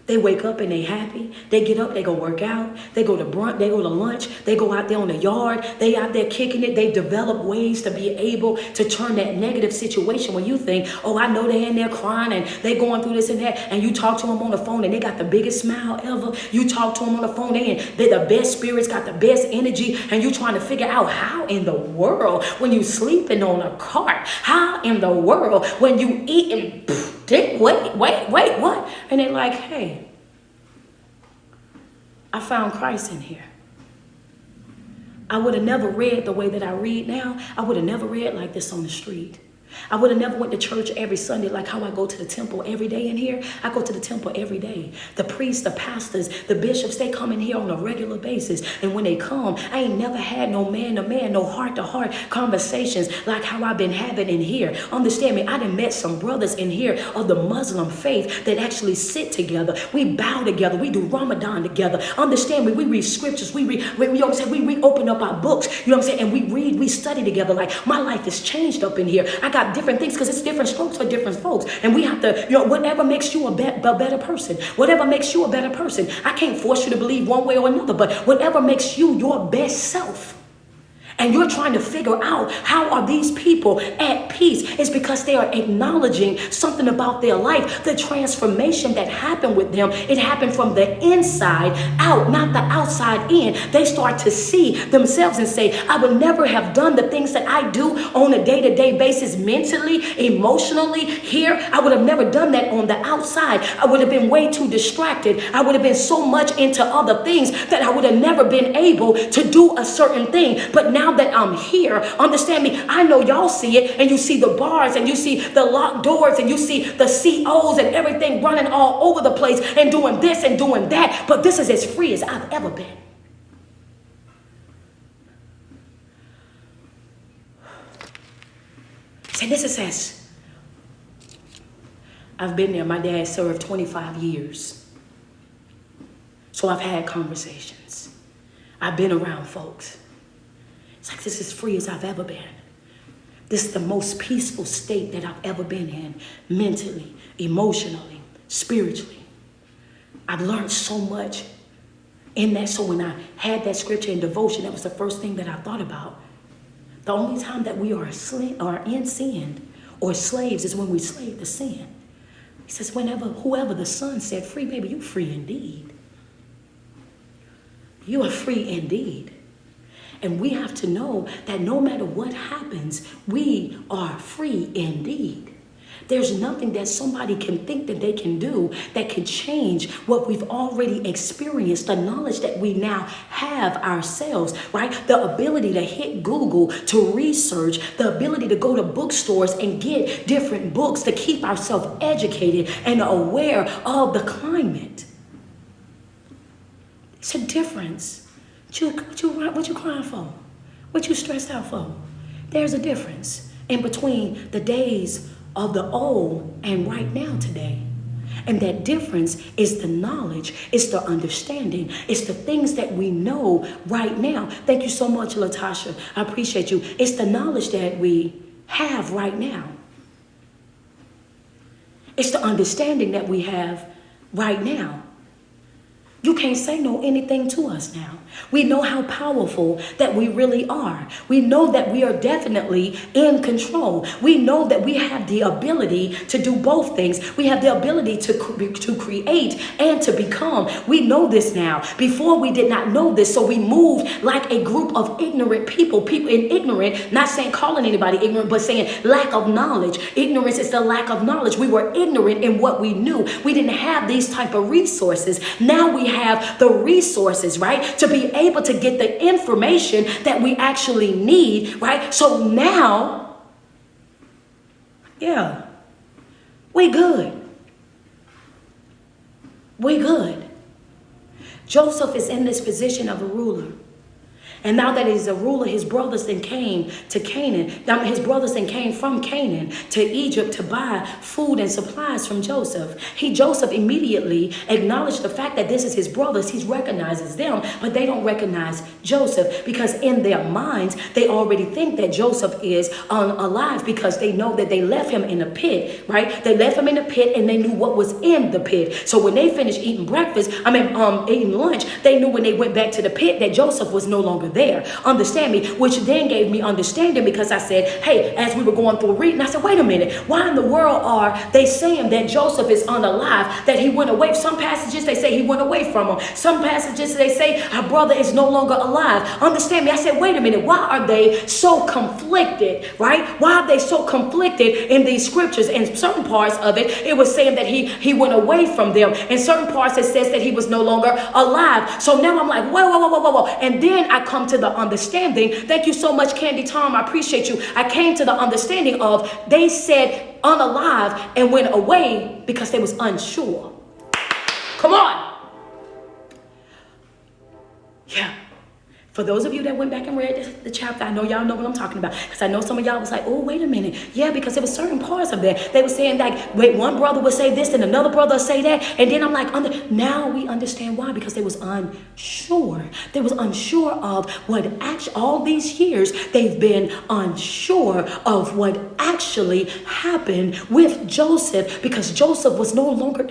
They wake up and they happy. They get up, they go work out. They go to brunch, they go to lunch. They go out there on the yard. They out there kicking it. They develop ways to be able to turn that negative situation when you think, oh, I know they're in there crying and they going through this and that. And you talk to them on the phone and they got the biggest smile ever. You talk to them on the phone, they're the best spirits, got the best energy. And you trying to figure out how in the world when you sleeping on a cart, how in the world when you eating, wait, what? And they're like, hey, I found Christ in here. I would have never read the way that I read now. I would have never read like this on the street. I would have never went to church every Sunday like how I go to the temple every day in here. I go to the temple every day. The priests, the pastors, the bishops, they come in here on a regular basis. And when they come, I ain't never had no man-to-man, no heart-to-heart conversations like how I've been having in here. Understand me, I done met some brothers in here of the Muslim faith that actually sit together. We bow together. We do Ramadan together. Understand me, we read scriptures. We open up our books, you know what I'm saying? And we read, we study together. Like my life has changed up in here. I got different things because it's different strokes for different folks. And we have to, whatever makes you a better person, whatever makes you a better person. I can't force you to believe one way or another, but whatever makes you your best self. And you're trying to figure out how are these people at peace. It's because they are acknowledging something about their life. The transformation that happened with them, it happened from the inside out, not the outside in. They start to see themselves and say, I would never have done the things that I do on a day-to-day basis, mentally, emotionally, here. I would have never done that on the outside. I would have been way too distracted. I would have been so much into other things that I would have never been able to do a certain thing. But now that I'm here, understand me, I know y'all see it, and you see the bars, and you see the locked doors, and you see the COs and everything running all over the place and doing this and doing that. But this is as free as I've ever been. See, this is as I've been there. My dad served 25 years. So I've had conversations. I've been around folks. It's like this is free as I've ever been. This is the most peaceful state that I've ever been in, mentally, emotionally, spiritually. I've learned so much in that. So when I had that scripture in devotion, that was the first thing that I thought about. The only time that we are in sin or slaves is when we slave to sin. He says, whoever the Son set free, baby, you free indeed. You are free indeed. And we have to know that no matter what happens, we are free indeed. There's nothing that somebody can think that they can do that can change what we've already experienced, the knowledge that we now have ourselves, right? The ability to hit Google, to research, the ability to go to bookstores and get different books to keep ourselves educated and aware of the climate. It's a difference. What you crying for? What you stressed out for? There's a difference in between the days of the old and right now today. And that difference is the knowledge, it's the understanding, it's the things that we know right now. Thank you so much, Latasha. I appreciate you. It's the knowledge that we have right now. It's the understanding that we have right now. You can't say no anything to us now. We know how powerful that we really are. We know that we are definitely in control. We know that we have the ability to do both things. We have the ability to create and to become. We know this now. Before we did not know this, so we moved like a group of ignorant people in ignorant, not saying calling anybody ignorant, but saying lack of knowledge. Ignorance is the lack of knowledge. We were ignorant in what we knew. We didn't have these type of resources. Now we have the resources, right, to be able to get the information that we actually need, right? So now, yeah, we good. We good. Joseph is in this position of a ruler. And now that he's a ruler, his brothers then came to Canaan. His brothers then came from Canaan to Egypt to buy food and supplies from Joseph. Joseph immediately acknowledged the fact that this is his brothers. He recognizes them, but they don't recognize Joseph because in their minds, they already think that Joseph is alive because they know that they left him in a pit, right? They left him in a pit and they knew what was in the pit. So when they finished eating eating lunch, they knew when they went back to the pit that Joseph was no longer there. Understand me? Which then gave me understanding because I said, hey, as we were going through reading, I said, wait a minute, why in the world are they saying that Joseph is unalive, that he went away? Some passages, they say he went away from him. Some passages, they say our brother is no longer alive. Understand me? I said, wait a minute, why are they so conflicted, right? Why are they so conflicted in these scriptures? In certain parts of it, it was saying that he went away from them. In certain parts, it says that he was no longer alive. So now I'm like, whoa. And then I come to the understanding. Thank you so much, Candy Tom. I appreciate you. I came to the understanding of they said unalive and went away because they was unsure. Come on. Yeah. For those of you that went back and read the chapter, I know y'all know what I'm talking about. Because I know some of y'all was like, oh, wait a minute. Yeah, because there was certain parts of that. They were saying like, wait, one brother would say this and another brother would say that. And then I'm like, now we understand why. Because they was unsure. They was unsure of what actually, all these years, they've been unsure of what actually happened with Joseph. Because Joseph was no longer...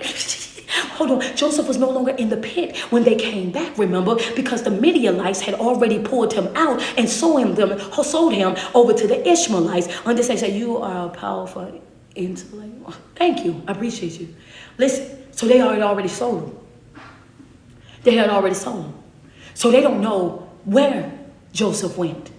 Joseph was no longer in the pit when they came back, remember, because the Midianites had already pulled him out and sold him over to the Ishmaelites. Understand, say, you are a powerful intellect. Thank you. I appreciate you. Listen, so they had already sold him. They had already sold him. So they don't know where Joseph went.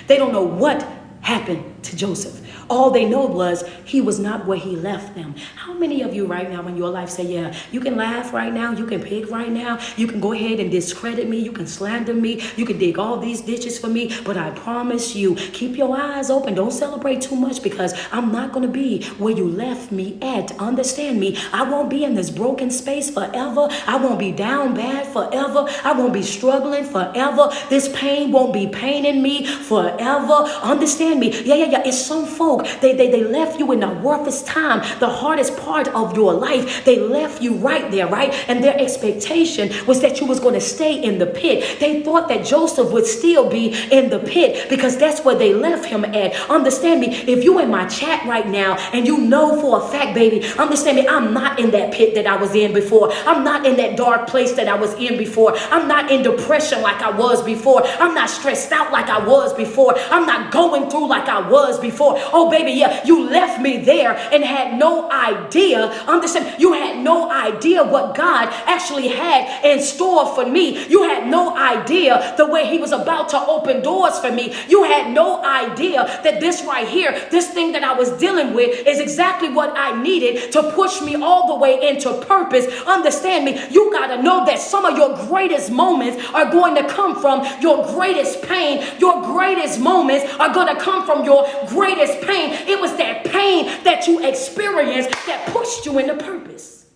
They don't know what happened to Joseph. All they know was he was not where he left them. How many of you right now in your life say, yeah, you can laugh right now, you can pick right now, you can go ahead and discredit me, you can slander me, you can dig all these ditches for me, but I promise you, keep your eyes open. Don't celebrate too much because I'm not going to be where you left me at. Understand me. I won't be in this broken space forever. I won't be down bad forever. I won't be struggling forever. This pain won't be paining me forever. Understand me. Yeah. It's some folk, they left you in the worthest time, the hardest part of your life. They left you right there, right? And their expectation was that you was going to stay in the pit. They thought that Joseph would still be in the pit because that's where they left him at. Understand me. If you in my chat right now and you know for a fact, baby, understand me, I'm not in that pit that I was in before. I'm not in that dark place that I was in before. I'm not in depression like I was before. I'm not stressed out like I was before. I'm not going through like I was before. Oh, baby, yeah, you left me there and had no idea. Understand, you had no idea what God actually had in store for me. You had no idea the way he was about to open doors for me. You had no idea that this right here, this thing that I was dealing with is exactly what I needed to push me all the way into purpose. Understand me, you got to know that some of your greatest moments are going to come from your greatest pain. Your greatest moments are going to come from your greatest pain. It was that pain that you experienced that pushed you into purpose.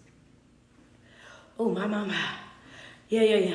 Oh, my. Yeah.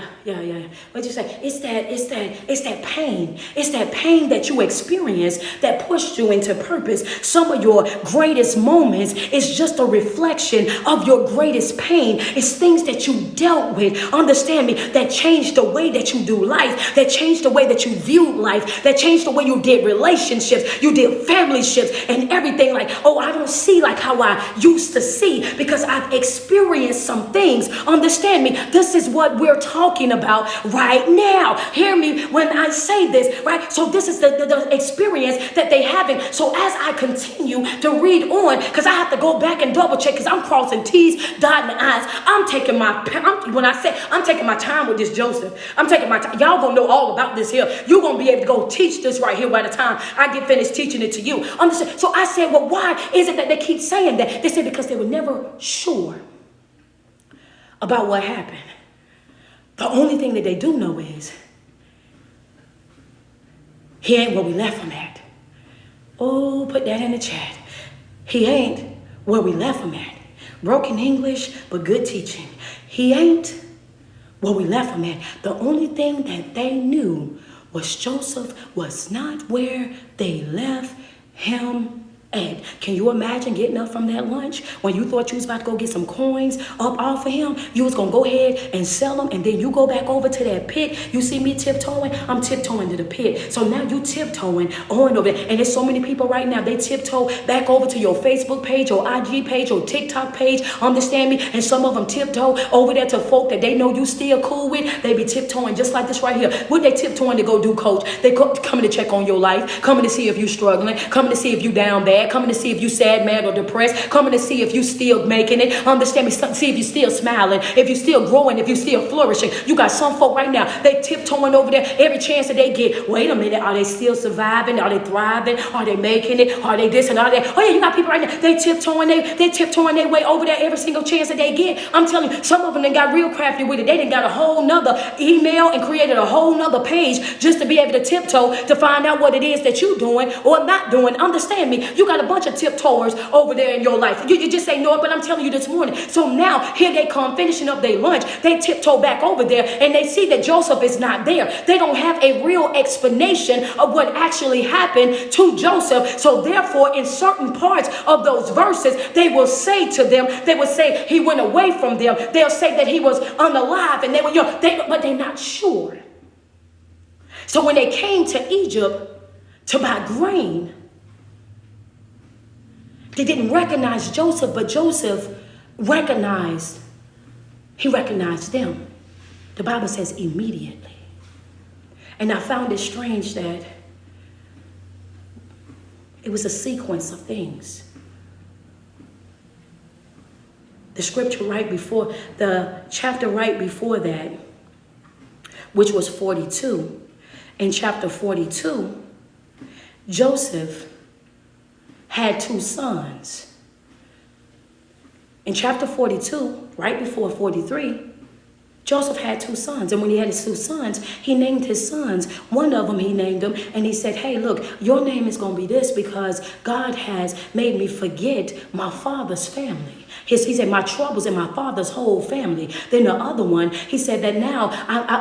What'd you say? It's that pain. It's that pain that you experienced that pushed you into purpose. Some of your greatest moments is just a reflection of your greatest pain. It's things that you dealt with. Understand me, that changed the way that you do life, that changed the way that you viewed life, that changed the way you did relationships, you did family ships and everything. Like, oh, I don't see like how I used to see because I've experienced some things. Understand me, this is what we're talking about right now. Hear me when I say this, right? So this is the experience that they having. So as I continue to read on, because I have to go back and double check because I'm crossing T's, dotting I's. I'm taking my time with this Joseph. I'm taking my time. Y'all gonna know all about this here. You're gonna be able to go teach this right here by the time I get finished teaching it to you. Understand? So I said, well, why is it that they keep saying that? They said because they were never sure about what happened. The only thing that they do know is he ain't where we left him at. Oh, put that in the chat. He ain't where we left him at. Broken English, but good teaching. He ain't where we left him at. The only thing that they knew was Joseph was not where they left him at. Can you imagine getting up from that lunch when you thought you was about to go get some coins up off of him? You was gonna go ahead and sell them, and then you go back over to that pit. You see me tiptoeing? I'm tiptoeing to the pit. So now you tiptoeing on over there. And there's so many people right now, they tiptoe back over to your Facebook page, or IG page, or TikTok page, understand me? And some of them tiptoe over there to folk that they know you still cool with. They be tiptoeing just like this right here. What they tiptoeing to go do, coach? They coming to check on your life, coming to see if you struggling, coming to see if you down bad, coming to see if you sad, mad, or depressed, coming to see if you still making it, understand me, see if you still smiling, if you still growing, if you still flourishing. You got some folk right now, they tiptoeing over there every chance that they get. Wait a minute, are they still surviving? Are they thriving? Are they making it? Are they this and are they? Oh yeah, you got people right now, they tiptoeing their way over there every single chance that they get. I'm telling you, some of them done got real crafty with it. They done got a whole nother email and created a whole nother page just to be able to tiptoe to find out what it is that you doing or not doing. Understand me, you got a bunch of tiptoers over there in your life. You just say no, but I'm telling you this morning. So now here they come finishing up their lunch. They tiptoe back over there and they see that Joseph is not there. They don't have a real explanation of what actually happened to Joseph. So therefore, in certain parts of those verses, they will say to them, they will say he went away from them. They'll say that he was unalive, and they were but they're not sure. So when they came to Egypt to buy grain, they didn't recognize Joseph, but Joseph recognized them. The Bible says immediately. And I found it strange that it was a sequence of things. The scripture the chapter right before that, which was 42. In chapter 42, Joseph had two sons. In chapter 42, right before 43, Joseph had two sons. And when he had his two sons, he named his sons. One of them, he named them, and he said, hey, look, your name is going to be this because God has made me forget my father's family. He said, my troubles in my father's whole family. Then the other one, he said that now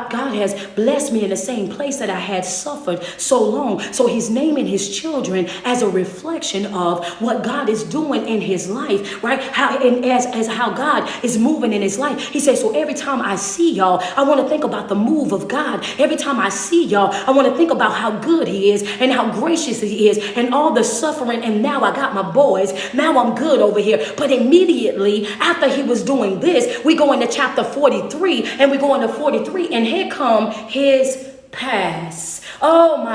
God has blessed me in the same place that I had suffered so long. So he's naming his children as a reflection of what God is doing in his life, right? As how God is moving in his life. He says, so every time I see y'all, I want to think about the move of God. Every time I see y'all, I want to think about how good he is and how gracious he is and all the suffering. And now I got my boys. Now I'm good over here. But immediately after he was doing this, we go into chapter 43 and we go into 43 and here come his past. Oh my.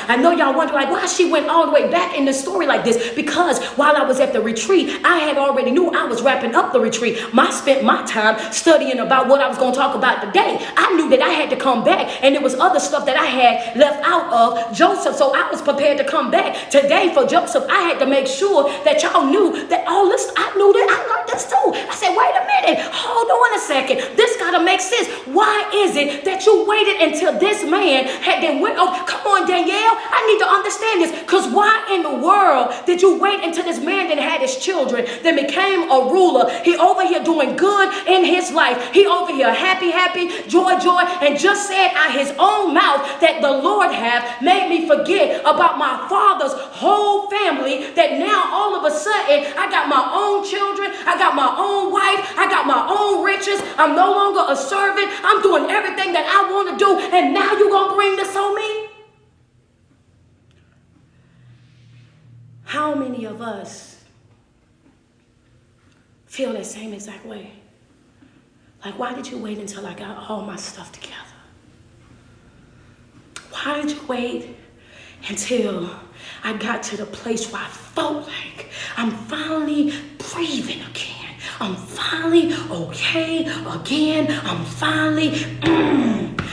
I know y'all wonder like why she went all the way back in the story like this, because while I was at the retreat, I had already knew I was wrapping up the retreat. I spent my time studying about what I was going to talk about today. I knew that I had to come back and there was other stuff that I had left out of Joseph. So I was prepared to come back today for Joseph. I had to make sure that y'all knew that all this, I knew that I learned this too. I said, wait a minute, hold on a second. This got to make sense. Why is it that you waited until this man had then went, oh, come on, Danielle, I need to understand this. Because why in the world did you wait until this man then had his children, then became a ruler? He over here doing good in his life. He over here happy, joy, and just said out his own mouth that the Lord have made me forget about my father's whole family, that now all of a sudden I got my own children, I got my own wife, I got my own riches. I'm no longer a servant. I'm doing everything that I want to do, and now you're going to bring this on me? How many of us feel that same exact way? Like, why did you wait until I got all my stuff together? Why did you wait until I got to the place where I felt like I'm finally breathing again? I'm finally okay again. I'm finally,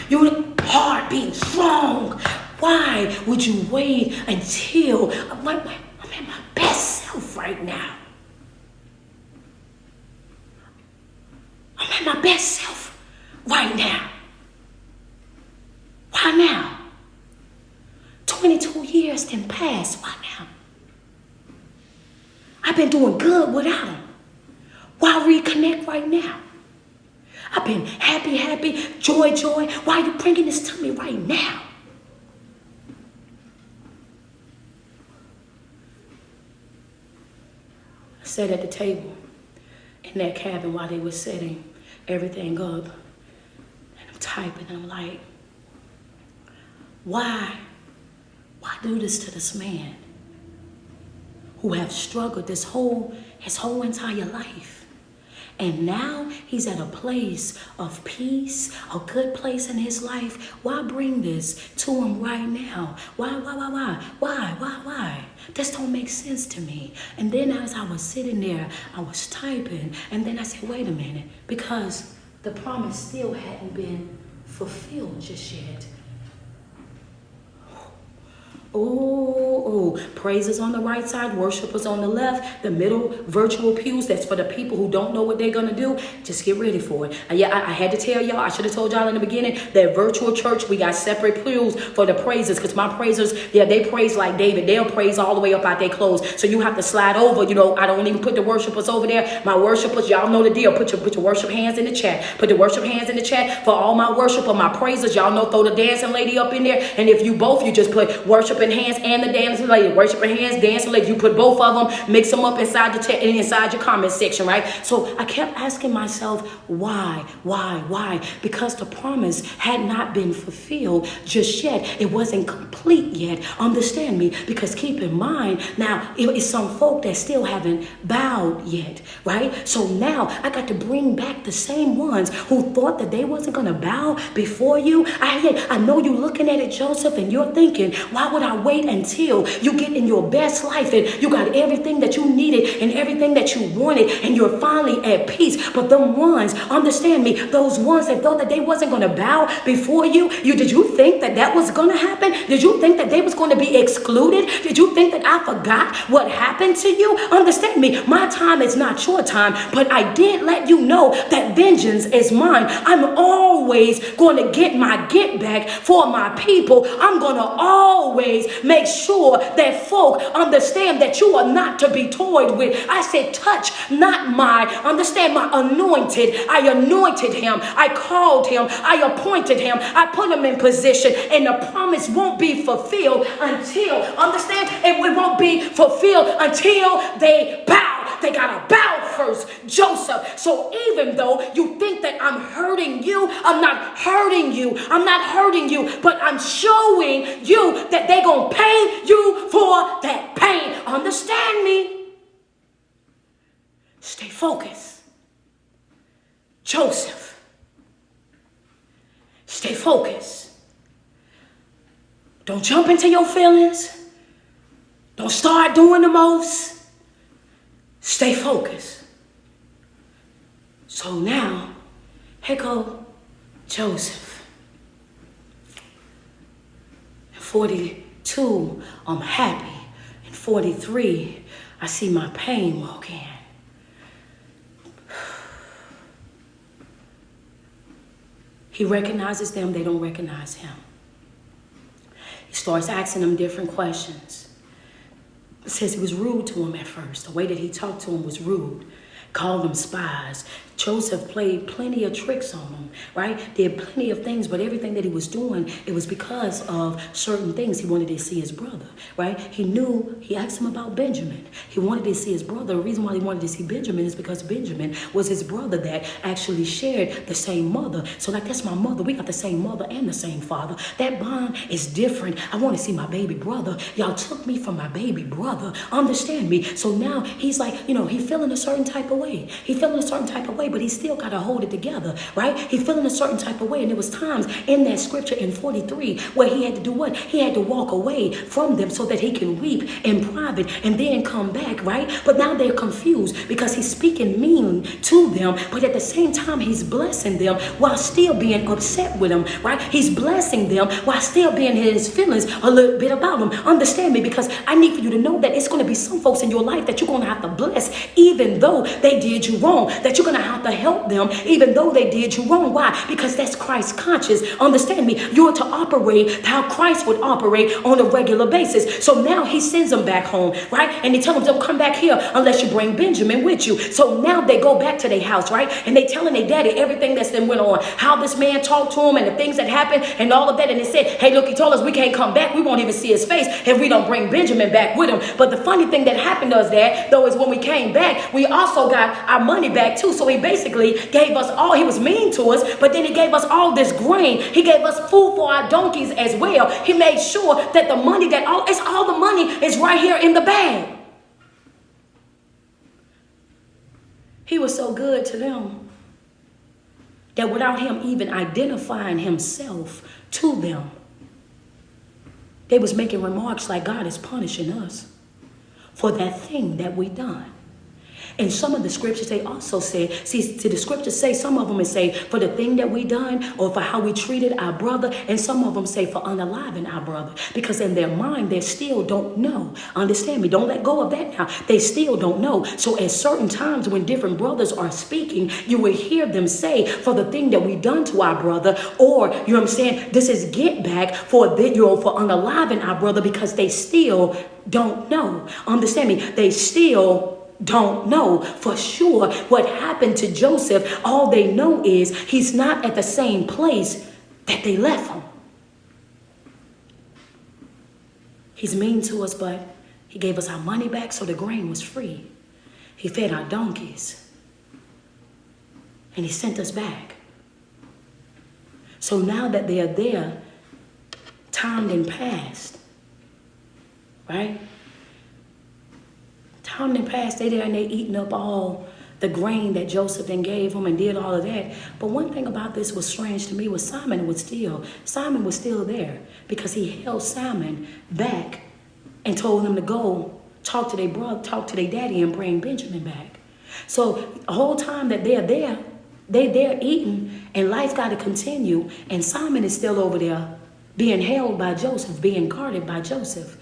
your heart beating strong. Why would you wait until I'm at my best self right now? I'm at my best self right now. Why now? 22 years didn't pass. Why now? I've been doing good without him. Why reconnect right now? I've been happy, joy. Why are you bringing this to me right now? sat at the table in that cabin while they were setting everything up. And I'm typing, and I'm like, why do this to this man who have struggled his whole entire life? And now he's at a place of peace, a good place in his life. Why bring this to him right now? Why? This don't make sense to me. And then as I was sitting there, I was typing, and then I said, wait a minute, because the promise still hadn't been fulfilled just yet. Oh, praises on the right side, worshipers on the left, the middle virtual pews. That's for the people who don't know what they're going to do. Just get ready for it. I had to tell y'all, I should have told y'all in the beginning, that virtual church, we got separate pews for the praises, because my praisers, they praise like David. They'll praise all the way up out their clothes. So you have to slide over. I don't even put the worshipers over there. My worshipers, y'all know the deal. Put your worship hands in the chat. Put the worship hands in the chat for all my worshiper, my praisers. Y'all know, throw the dancing lady up in there. And if you just put worship hands and the dancing lady, worshiping hands, dancing lady. You put both of them, mix them up inside the chat and inside your comment section, right? So I kept asking myself, why? Because the promise had not been fulfilled just yet. It wasn't complete yet. Understand me? Because keep in mind, now it's some folk that still haven't bowed yet, right? So now I got to bring back the same ones who thought that they wasn't gonna bow before you. I know you looking at it, Joseph, and you're thinking, why would I wait until you get in your best life and you got everything that you needed and everything that you wanted and you're finally at peace? But them ones, understand me, those ones that thought that they wasn't going to bow before you, did you think that was going to happen? Did you think that they was going to be excluded? Did you think that I forgot what happened to you? Understand me, my time is not your time, but I did let you know that vengeance is mine. I'm always going to get my get back for my people. I'm going to always make sure that folk understand that you are not to be toyed with. I said, touch not my anointed. I anointed him. I called him. I appointed him. I put him in position, and the promise won't be fulfilled until, understand, it won't be fulfilled until they bow. They gotta bow first, Joseph. So even though you think that I'm hurting you, I'm not hurting you. I'm not hurting you, but I'm showing you that they're gonna pay you for that pain. Understand me? Stay focused. Joseph, stay focused. Don't jump into your feelings. Don't start doing the most. Stay focused. So now, here go Joseph. 42, I'm happy. In 43, I see my pain walk in. He recognizes them, they don't recognize him. He starts asking them different questions. It says he was rude to him at first. The way that he talked to him was rude. Called them spies. Joseph played plenty of tricks on them, right? Did plenty of things, but everything that he was doing, it was because of certain things. He wanted to see his brother, right? He asked him about Benjamin. He wanted to see his brother. The reason why he wanted to see Benjamin is because Benjamin was his brother that actually shared the same mother. So like, that's my mother. We got the same mother and the same father. That bond is different. I want to see my baby brother. Y'all took me from my baby brother. Understand me? So now he's like, he feeling a certain type of way. He feeling a certain type of way, but he still got to hold it together, right? He feeling a certain type of way. And there was times in that scripture in 43 where he had to do what? He had to walk away from them so that he can weep in private and then come back, right? But now they're confused because he's speaking mean to them, but at the same time, he's blessing them while still being upset with them, right? He's blessing them while still being in his feelings a little bit about them. Understand me, because I need for you to know that it's going to be some folks in your life that you're going to have to bless, even though they they did you wrong, that you're going to have to help them even though they did you wrong. Why? Because that's Christ conscious. Understand me. You're to operate how Christ would operate on a regular basis. So now he sends them back home, right? And they tell them, don't come back here unless you bring Benjamin with you. So now they go back to their house, right? And they telling their daddy everything that's been went on, how this man talked to him and the things that happened and all of that. And they said, hey, look, he told us we can't come back. We won't even see his face if we don't bring Benjamin back with him. But the funny thing that happened to us there, though, is when we came back, we also got our money back too. So he basically gave us all, he was mean to us, but then he gave us all this grain. He gave us food for our donkeys as well. He made sure that the money, that all the money is right here in the bag. He was so good to them that without him even identifying himself to them, they was making remarks like God is punishing us for that thing that we done. And some of the scriptures, they also say, the scriptures say, some of them say for the thing that we done or for how we treated our brother. And some of them say for unaliving our brother. Because in their mind, they still don't know. Understand me? Don't let go of that now. They still don't know. So at certain times when different brothers are speaking, you will hear them say for the thing that we done to our brother, or, you know what I'm saying, this is get back for unaliving our brother, because they still don't know. Understand me? They still don't know for sure what happened to Joseph. All they know is he's not at the same place that they left him. He's mean to us, but he gave us our money back, so the grain was free. He fed our donkeys, and he sent us back. So now that they are there, time then passed, right? Time then passed, they there and they eating up all the grain that Joseph then gave them and did all of that. But one thing about this was strange to me was Simon was still there, because he held Simon back and told him to go talk to their brother, talk to their daddy and bring Benjamin back. So the whole time that they're there, they're eating and life got to continue. And Simon is still over there being held by Joseph, being guarded by Joseph.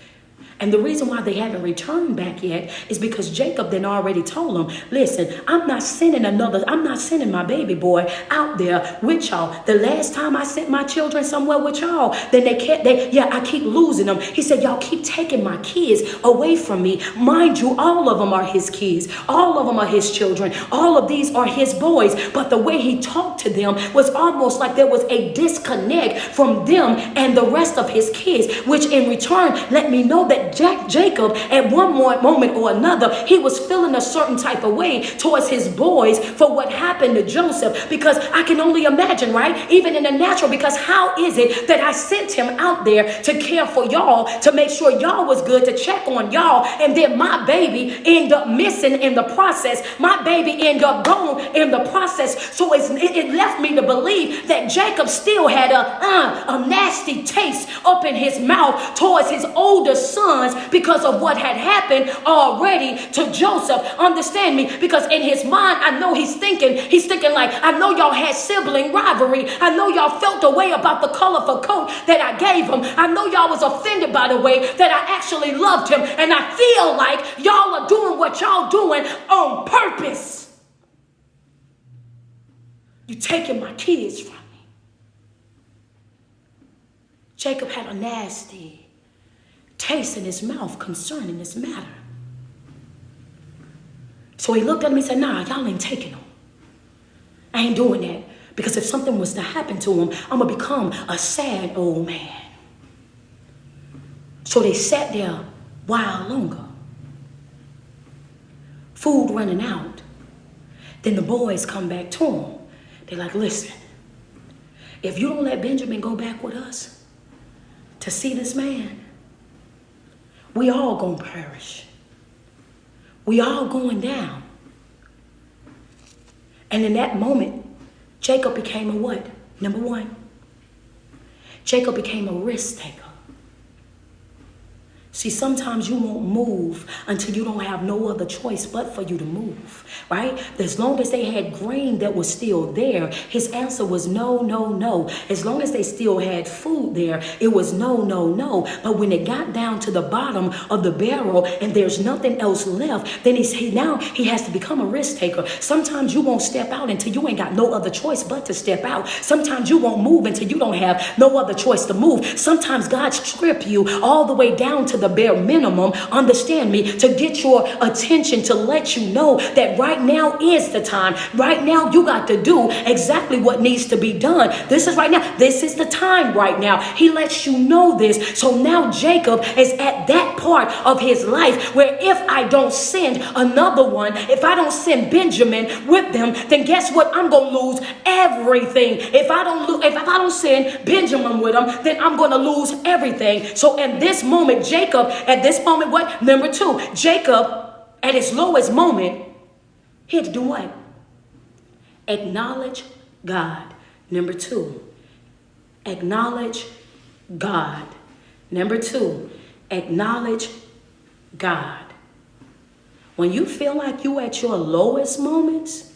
And the reason why they haven't returned back yet is because Jacob then already told them, listen, I'm not sending my baby boy out there with y'all. The last time I sent my children somewhere with y'all, then I keep losing them. He said, y'all keep taking my kids away from me. Mind you, all of them are his kids. All of them are his children. All of these are his boys. But the way he talked to them was almost like there was a disconnect from them and the rest of his kids, which in return let me know that Jacob, at one more moment or another, he was feeling a certain type of way towards his boys for what happened to Joseph. Because I can only imagine, right? Even in the natural, because how is it that I sent him out there to care for y'all, to make sure y'all was good, to check on y'all, and then my baby end up missing in the process. My baby end up gone in the process. So it left me to believe that Jacob still had a nasty taste up in his mouth towards his older son, because of what had happened already to Joseph. Understand me? Because in his mind, I know he's thinking like, I know y'all had sibling rivalry. I know y'all felt the way about the colorful coat that I gave him. I know y'all was offended by the way that I actually loved him. And I feel like y'all are doing what y'all doing on purpose. You taking my kids from me. Jacob had a nasty taste in his mouth concerning this matter. So he looked at him and said, nah, y'all ain't taking him. I ain't doing that, because if something was to happen to him, I'm going to become a sad old man. So they sat there a while longer. Food running out. Then the boys come back to him. They're like, listen, if you don't let Benjamin go back with us to see this man, we all gonna perish. We all going down. And in that moment, Jacob became a what? Number one, Jacob became a risk taker. See, sometimes you won't move until you don't have no other choice but for you to move, right? As long as they had grain that was still there, his answer was no, no, no. As long as they still had food there, it was no, no, no. But when it got down to the bottom of the barrel and there's nothing else left, then now he has to become a risk taker. Sometimes you won't step out until you ain't got no other choice but to step out. Sometimes you won't move until you don't have no other choice to move. Sometimes God strip you all the way down to the bare minimum, understand me, to get your attention, to let you know that right now is the time. Right now you got to do exactly what needs to be done. This is right now. This is the time right now. He lets you know this. So now Jacob is at that part of his life where if I don't send another one, if I don't send Benjamin with them, then guess what? I'm going to lose everything. If I don't send Benjamin with them, then I'm going to lose everything. So in this moment, Jacob, at this moment, what? Number two, Jacob, at his lowest moment, he had to do what? Acknowledge God. Number two, acknowledge God. Number two, acknowledge God. When you feel like you at your lowest moments,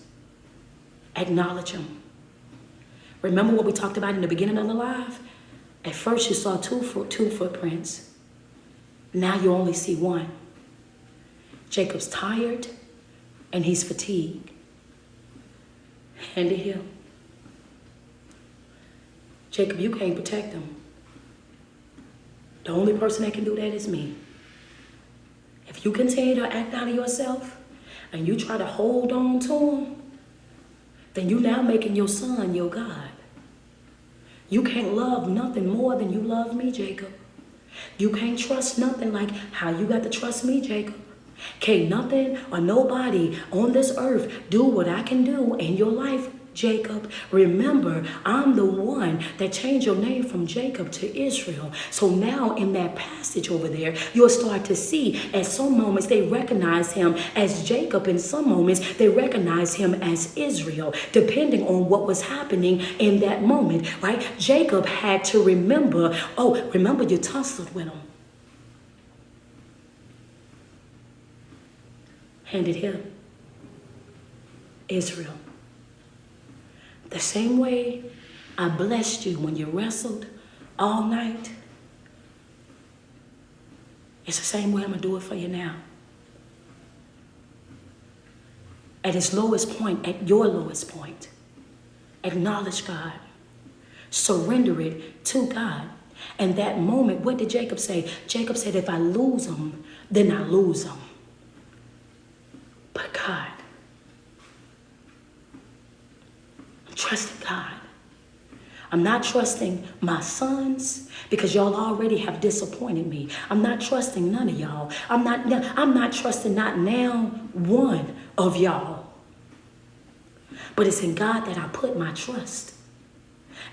acknowledge him. Remember what we talked about in the beginning of the live? At first you saw two footprints. Now you only see one. Jacob's tired and he's fatigued. Hand it here. Jacob, you can't protect him. The only person that can do that is me. If you continue to act out of yourself and you try to hold on to him, then you now making your son your God. You can't love nothing more than you love me, Jacob. You can't trust nothing like how you got to trust me, Jacob. Can't nothing or nobody on this earth do what I can do in your life, Jacob. Remember, I'm the one that changed your name from Jacob to Israel. So now in that passage over there, you'll start to see at some moments they recognize him as Jacob. In some moments they recognize him as Israel, depending on what was happening in that moment, right? Jacob had to remember, remember you tussled with him. Hand it here. Israel. The same way I blessed you when you wrestled all night, it's the same way I'm going to do it for you now. At his lowest point, at your lowest point, acknowledge God. Surrender it to God. And that moment, what did Jacob say? Jacob said, if I lose them, then I lose them. But God, I'm trusting God. I'm not trusting my sons because y'all already have disappointed me. I'm not trusting none of y'all. I'm not trusting not now one of y'all. But it's in God that I put my trust.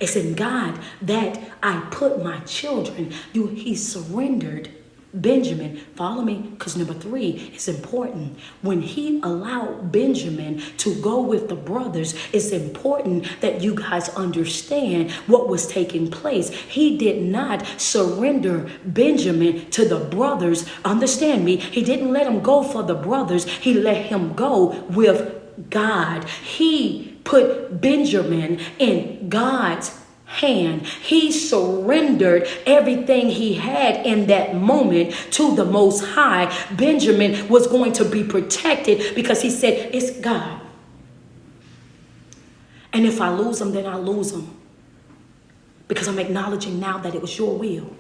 It's in God that I put my children. He surrendered Benjamin. Follow me, because number 3 is important. When he allowed Benjamin to go with the brothers, it's important that you guys understand what was taking place. He did not surrender Benjamin to the brothers. Understand me. He didn't let him go for the brothers. He let him go with God. He put Benjamin in God's hand. He surrendered everything he had in that moment to the Most High. Benjamin was going to be protected because he said, it's God. And if I lose him, then I lose him. Because I'm acknowledging now that it was your will.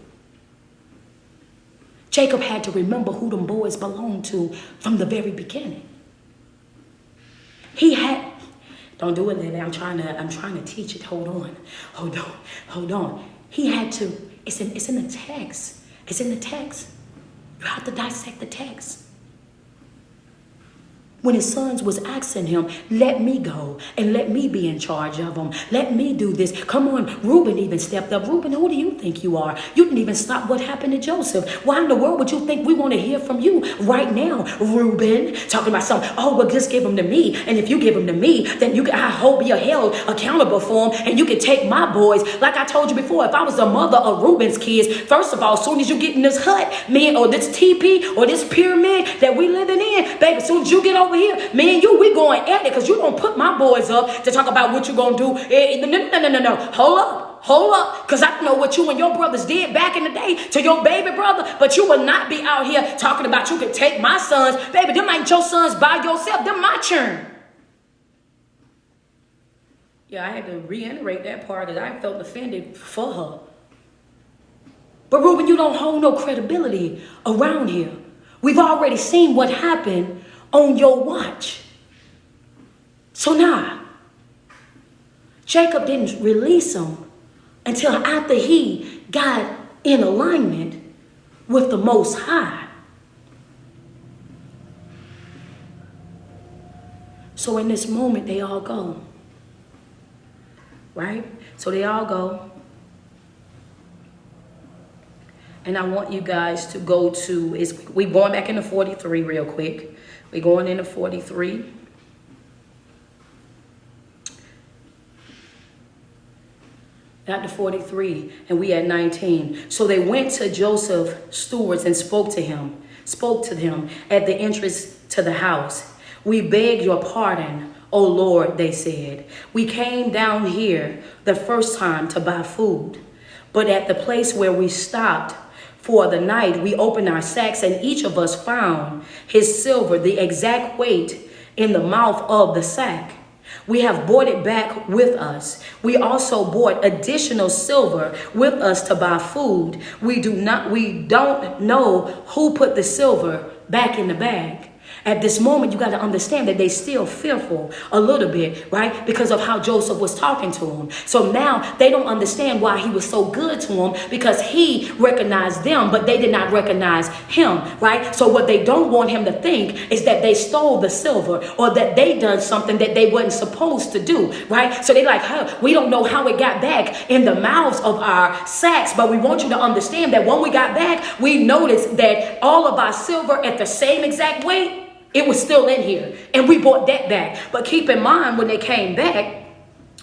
Jacob had to remember who them boys belonged to from the very beginning. He had... Don't do it, Lily. I'm trying to teach it. Hold on. He had to. It's in the text. It's in the text. You have to dissect the text. When his sons was asking him, let me go and let me be in charge of them. Let me do this. Come on, Reuben even stepped up. Reuben, who do you think you are? You didn't even stop what happened to Joseph. Why in the world would you think we want to hear from you right now, Reuben? Talking about something, oh, well, just give them to me. And if you give them to me, then I hope you're held accountable for them and you can take my boys. Like I told you before, if I was the mother of Reuben's kids, first of all, as soon as you get in this hut, man, or this teepee or this pyramid that we living in, baby, as soon as you get over here, me and you, we going at it because you don't put my boys up to talk about what you going to do. No. Hold up. Because I know what you and your brothers did back in the day to your baby brother, but you will not be out here talking about you can take my sons. Baby, them ain't your sons by yourself. Them my churn. Yeah, I had to reiterate that part because I felt offended for her. But Reuben, you don't hold no credibility around here. We've already seen what happened on your watch. So now, Jacob didn't release him until after he got in alignment with the Most High. So in this moment, they all go. Right? So they all go. And I want you guys to go to, we going back into 43 real quick. We're going into 43. Chapter 43, and we at 19. So they went to Joseph's stewards and spoke to him at the entrance to the house. We beg your pardon, O Lord, they said. We came down here the first time to buy food, but at the place where we stopped for the night, we opened our sacks and each of us found his silver, the exact weight in the mouth of the sack. We have brought it back with us. We also bought additional silver with us to buy food. We don't know who put the silver back in the bag. At this moment, you got to understand that they still fearful a little bit, right? Because of how Joseph was talking to them. So now they don't understand why he was so good to them, because he recognized them, but they did not recognize him, right? So what they don't want him to think is that they stole the silver or that they done something that they wasn't supposed to do, right? So they like, we don't know how it got back in the mouths of our sacks, but we want you to understand that when we got back, we noticed that all of our silver at the same exact weight, it was still in here, and we bought that back. But keep in mind, when they came back,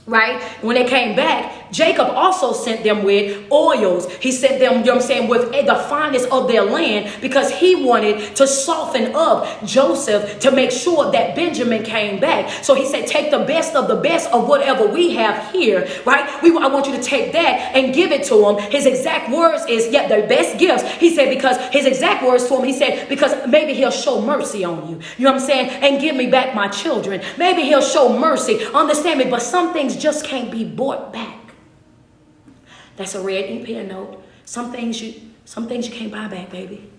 right? When they came back, Jacob also sent them with oils. He sent them, you know what I'm saying, with the finest of their land, because he wanted to soften up Joseph to make sure that Benjamin came back. So he said, take the best of whatever we have here, right? I want you to take that and give it to him. His exact words is, the best gifts. He said, because his exact words to him, he said, because maybe he'll show mercy on you. You know what I'm saying? And give me back my children. Maybe he'll show mercy. Understand me? But some things just can't be bought back. That's a red ink pen note. Some things you can't buy back, baby.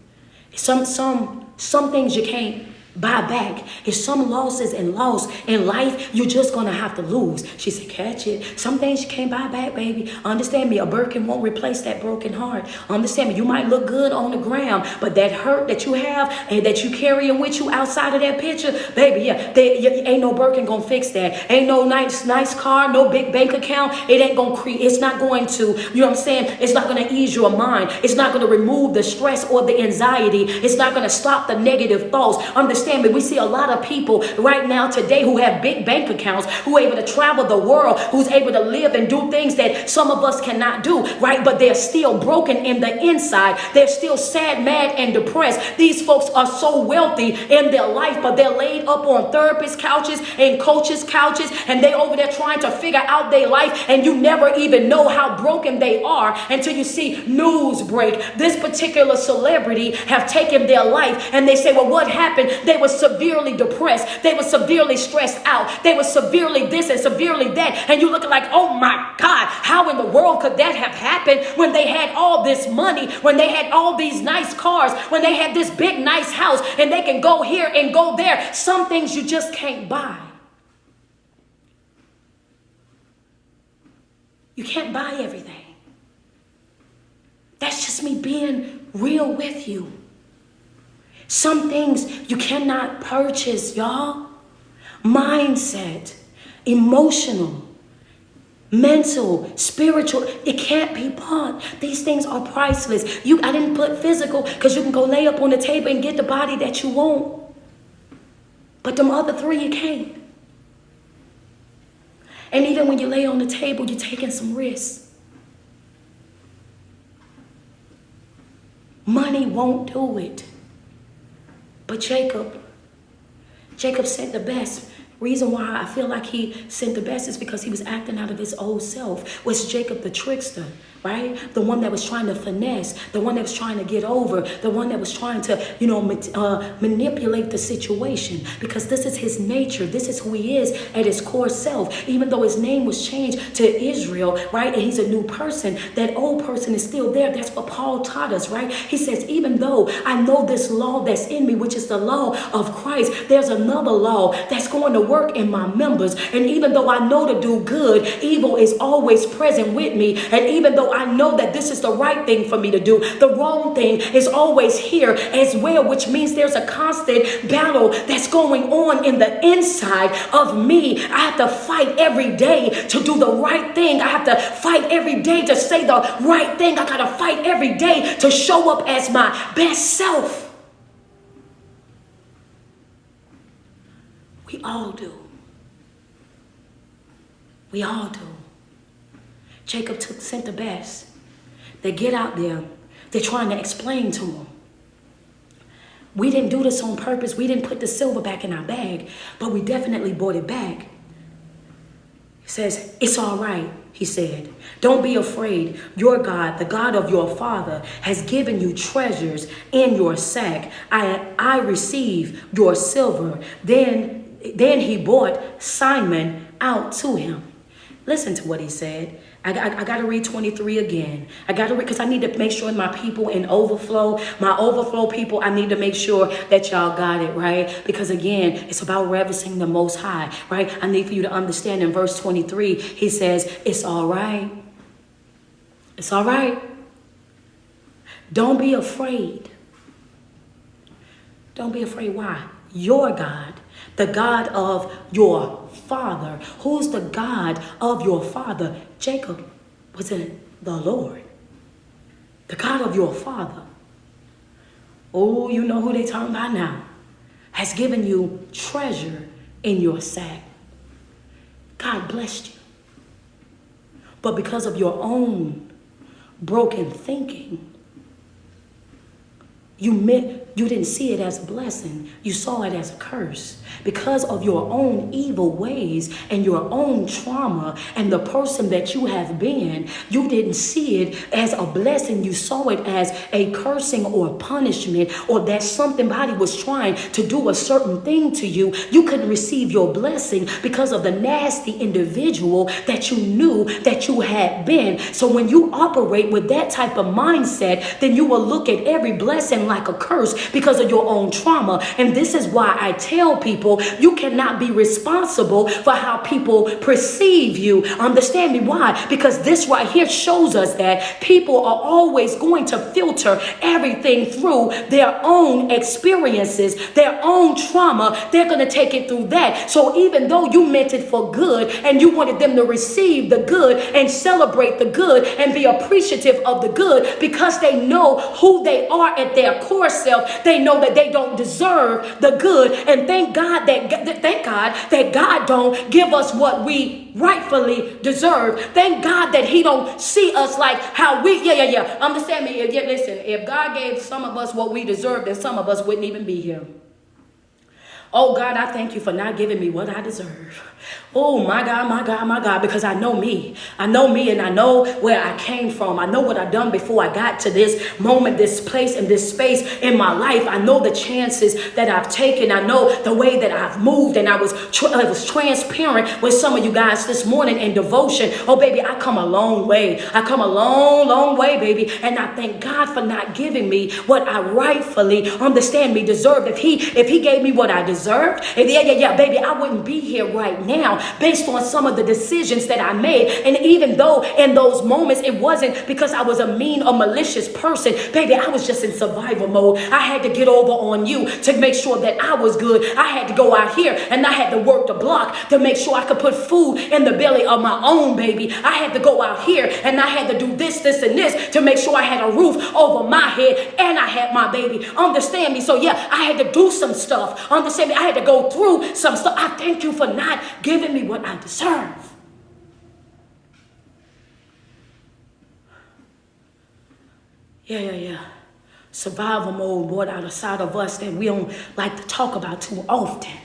Some things you can't buy back. If some losses and loss in life, you're just gonna have to lose. She said, catch it. Some things you can't buy back, baby. Understand me, a Birkin won't replace that broken heart. Understand me, you might look good on the ground, but that hurt that you have and that you carrying with you outside of that picture, baby, ain't no Birkin gonna fix that. Ain't no nice car, no big bank account. It ain't gonna it's not going to, you know what I'm saying? It's not gonna ease your mind. It's not gonna remove the stress or the anxiety. It's not gonna stop the negative thoughts. Understand me, we see a lot of people right now today who have big bank accounts, who are able to travel the world, who's able to live and do things that some of us cannot do, right? But they're still broken in the inside. They're still sad, mad, and depressed. These folks are so wealthy in their life, but they're laid up on therapist couches and coaches' couches, and they over there trying to figure out their life, and you never even know how broken they are until you see news break. This particular celebrity have taken their life, and they say, well, what happened? They were severely depressed. They were severely stressed out. They were severely this and severely that. And you looking like, oh my God, how in the world could that have happened when they had all this money, when they had all these nice cars, when they had this big nice house, and they can go here and go there. Some things you just can't buy. You can't buy everything. That's just me being real with you. Some things you cannot purchase, y'all. Mindset, emotional, mental, spiritual, it can't be bought. These things are priceless. I didn't put physical because you can go lay up on the table and get the body that you want. But them other three, you can't. And even when you lay on the table, you're taking some risks. Money won't do it. But Jacob sent the best. Reason why I feel like he sent the best is because he was acting out of his old self. Was Jacob the trickster, right? The one that was trying to finesse, the one that was trying to get over, the one that was trying to, manipulate the situation. Because this is his nature. This is who he is at his core self. Even though his name was changed to Israel, right? And he's a new person, that old person is still there. That's what Paul taught us, right? He says, even though I know this law that's in me, which is the law of Christ, there's another law that's going to work in my members. And even though I know to do good, evil is always present with me. And even though I know that this is the right thing for me to do, the wrong thing is always here as well, which means there's a constant battle that's going on in the inside of me. I have to fight every day to do the right thing. I have to fight every day to say the right thing. I got to fight every day to show up as my best self. We all do. We all do. Jacob sent the best. They get out there. They're trying to explain to him. We didn't do this on purpose. We didn't put the silver back in our bag, but we definitely bought it back. He says, it's all right, he said. Don't be afraid. Your God, the God of your father, has given you treasures in your sack. I receive your silver. Then he brought Simon out to him. Listen to what he said. I got to read 23 again. I got to read because I need to make sure my people in overflow, my overflow people, I need to make sure that y'all got it, right? Because again, it's about reverencing the Most High, right? I need for you to understand in verse 23, he says, it's all right. It's all right. Don't be afraid. Don't be afraid. Why? Your God, the God of your father. Who's the God of your father? Jacob was it the Lord, the God of your father. Oh, you know who they talking about now. Has given you treasure in your sack. God blessed you. But because of your own broken thinking, you didn't see it as a blessing. You saw it as a curse. Because of your own evil ways and your own trauma and the person that you have been, you didn't see it as a blessing. You saw it as a cursing or punishment, or that somebody was trying to do a certain thing to you. You couldn't receive your blessing because of the nasty individual that you knew that you had been. So when you operate with that type of mindset, then you will look at every blessing like a curse because of your own trauma. And this is why I tell people, you cannot be responsible for how people perceive you. Understand me? Why? Because this right here shows us that people are always going to filter everything through their own experiences, their own trauma. They're going to take it through that. So even though you meant it for good and you wanted them to receive the good and celebrate the good and be appreciative of the good, because they know who they are at their core self, they know that they don't deserve the good. And thank God that God don't give us what we rightfully deserve. Thank God that he don't see us like how we, understand me. Listen, if God gave some of us what we deserve, then some of us wouldn't even be here. Oh God, I thank you for not giving me what I deserve. Oh my God, my God, my God, because I know me. I know me and I know where I came from. I know what I've done before I got to this moment, this place, and this space in my life. I know the chances that I've taken. I know the way that I've moved, and I was transparent with some of you guys this morning in devotion. Oh baby, I come a long way. I come a long, long way, baby. And I thank God for not giving me what I rightfully, understand me, deserved. If he gave me what I deserve, deserved. And yeah, baby, I wouldn't be here right now based on some of the decisions that I made. And even though in those moments it wasn't because I was a mean or malicious person, baby, I was just in survival mode. I had to get over on you to make sure that I was good. I had to go out here and I had to work the block to make sure I could put food in the belly of my own baby. I had to go out here and I had to do this, and this to make sure I had a roof over my head and I had my baby. Understand me? So yeah, I had to do some stuff. Understand me? I had to go through some stuff. I thank you for not giving me what I deserve. Yeah. Survival mode brought out a side of us that we don't like to talk about too often.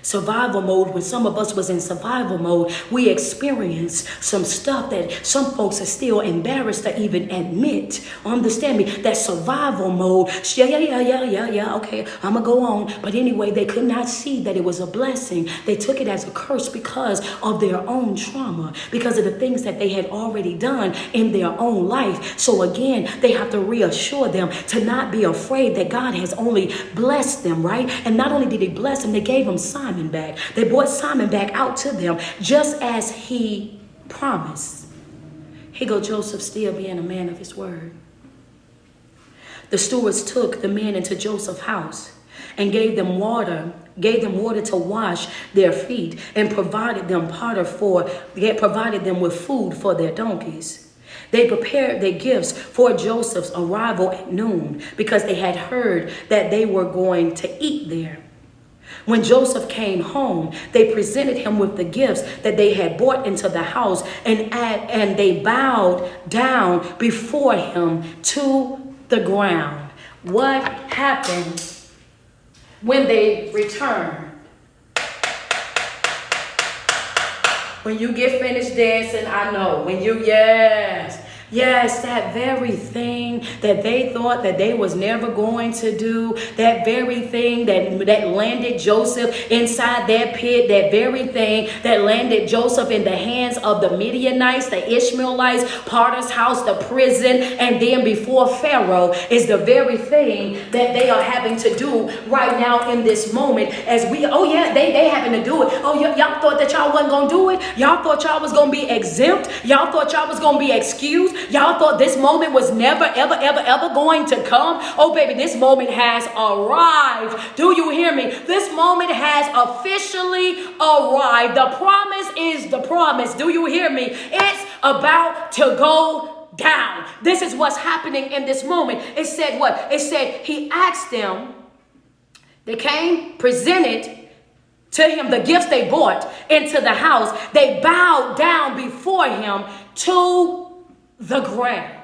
Survival mode, when some of us was in survival mode, we experienced some stuff that some folks are still embarrassed to even admit. Understand me? That survival mode, yeah, okay, I'm going to go on. But anyway, they could not see that it was a blessing. They took it as a curse because of their own trauma, because of the things that they had already done in their own life. So again, they have to reassure them to not be afraid that God has only blessed them, right? And not only did he bless them, they gave them Simon back. They brought Simon back out to them just as he promised. Here go Joseph still being a man of his word. The stewards took the men into Joseph's house and gave them water to wash their feet and provided them with food for their donkeys. They prepared their gifts for Joseph's arrival at noon because they had heard that they were going to eat there. When Joseph came home, they presented him with the gifts that they had brought into the house, and they bowed down before him to the ground. What happened when they returned? When you get finished dancing, I know. Yes, that very thing that they thought that they was never going to do, that very thing that landed Joseph inside that pit, that very thing that landed Joseph in the hands of the Midianites, the Ishmaelites, Potiphar's house, the prison, and then before Pharaoh, is the very thing that they are having to do right now in this moment. They having to do it. Y'all thought that y'all wasn't going to do it? Y'all thought y'all was going to be exempt? Y'all thought y'all was going to be excused? Y'all thought this moment was never, ever going to come? Oh, baby, this moment has arrived. Do you hear me? This moment has officially arrived. The promise is the promise. Do you hear me? It's about to go down. This is what's happening in this moment. It said what? It said he asked them. They came, presented to him the gifts they brought into the house. They bowed down before him to the ground.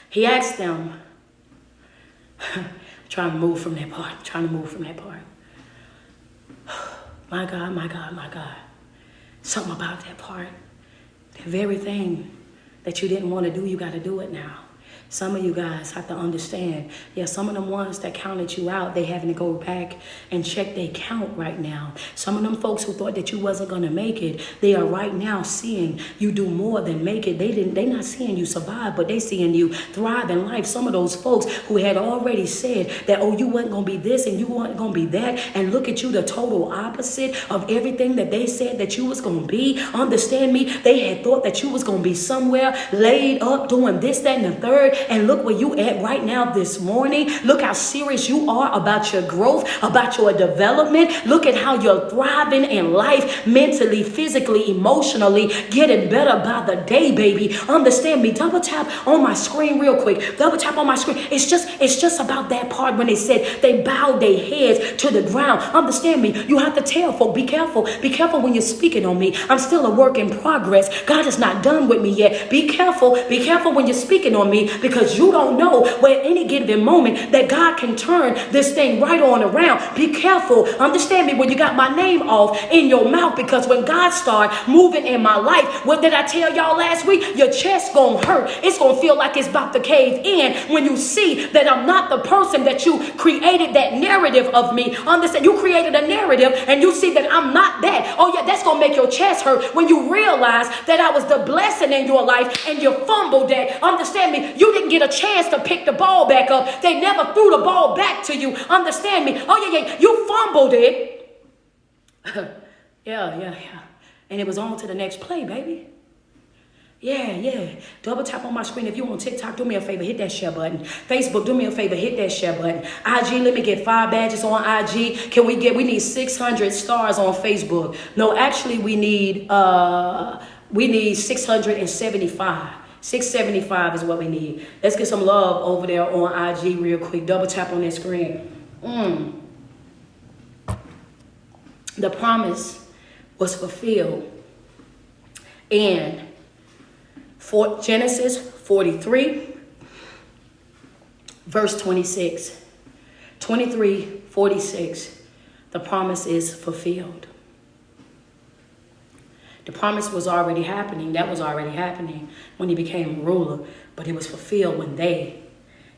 He asked them, trying to move from that part. My God. Something about that part. The very thing that you didn't want to do, you got to do it now. Some of you guys have to understand, some of them ones that counted you out, they having to go back and check their count right now. Some of them folks who thought that you wasn't going to make it, they are right now seeing you do more than make it. They not seeing you survive, but they seeing you thrive in life. Some of those folks who had already said that, you wasn't going to be this and you weren't going to be that, and look at you, the total opposite of everything that they said that you was going to be. Understand me? They had thought that you was going to be somewhere laid up doing this, that, and the third. And look where you at right now this morning. Look how serious you are about your growth, about your development. Look at how you're thriving in life, mentally, physically, emotionally, getting better by the day, baby. Understand me? Double tap on my screen real quick. Double tap on my screen. It's just about that part when they said they bowed their heads to the ground. Understand me? You have to tell folk, be careful. Be careful when you're speaking on me. I'm still a work in progress. God is not done with me yet. Be careful. Be careful when you're speaking on me, because you don't know where at any given moment that God can turn this thing right on around. Be careful. Understand me when you got my name off in your mouth, because when God started moving in my life, what did I tell y'all last week? Your chest gonna hurt. It's gonna feel like it's about to cave in when you see that I'm not the person that you created that narrative of me. Understand? You created a narrative and you see that I'm not that. Oh yeah, that's gonna make your chest hurt when you realize that I was the blessing in your life and you fumbled that. Understand me? You didn't get a chance to pick the ball back up. They never threw the ball back to you. Understand me? Oh, yeah. You fumbled it. Yeah. And it was on to the next play, baby. Yeah. Double tap on my screen. If you on TikTok, do me a favor, hit that share button. Facebook, do me a favor, hit that share button. IG, let me get 5 badges on IG. We need 600 stars on Facebook. No, actually we need 675. 675 is what we need. Let's get some love over there on IG real quick. Double tap on that screen. The promise was fulfilled. And for Genesis 43, verse 26. 23:46. The promise is fulfilled. The promise was already happening. That was already happening when he became ruler. But it was fulfilled when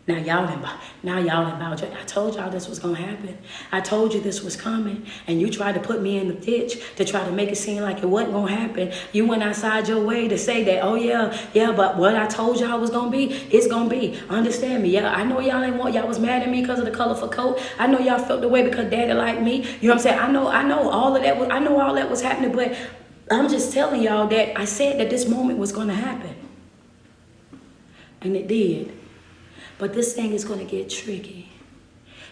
now y'all done bowed. I told y'all this was going to happen. I told you this was coming. And you tried to put me in the ditch to try to make it seem like it wasn't going to happen. You went outside your way to say that, oh, yeah, but what I told y'all was going to be, it's going to be. Understand me. Yeah, I know y'all was mad at me because of the colorful coat. I know y'all felt the way because daddy liked me. You know what I'm saying? I know all of that. I know all that was happening, but I'm just telling y'all that I said that this moment was going to happen. And it did. But this thing is going to get tricky.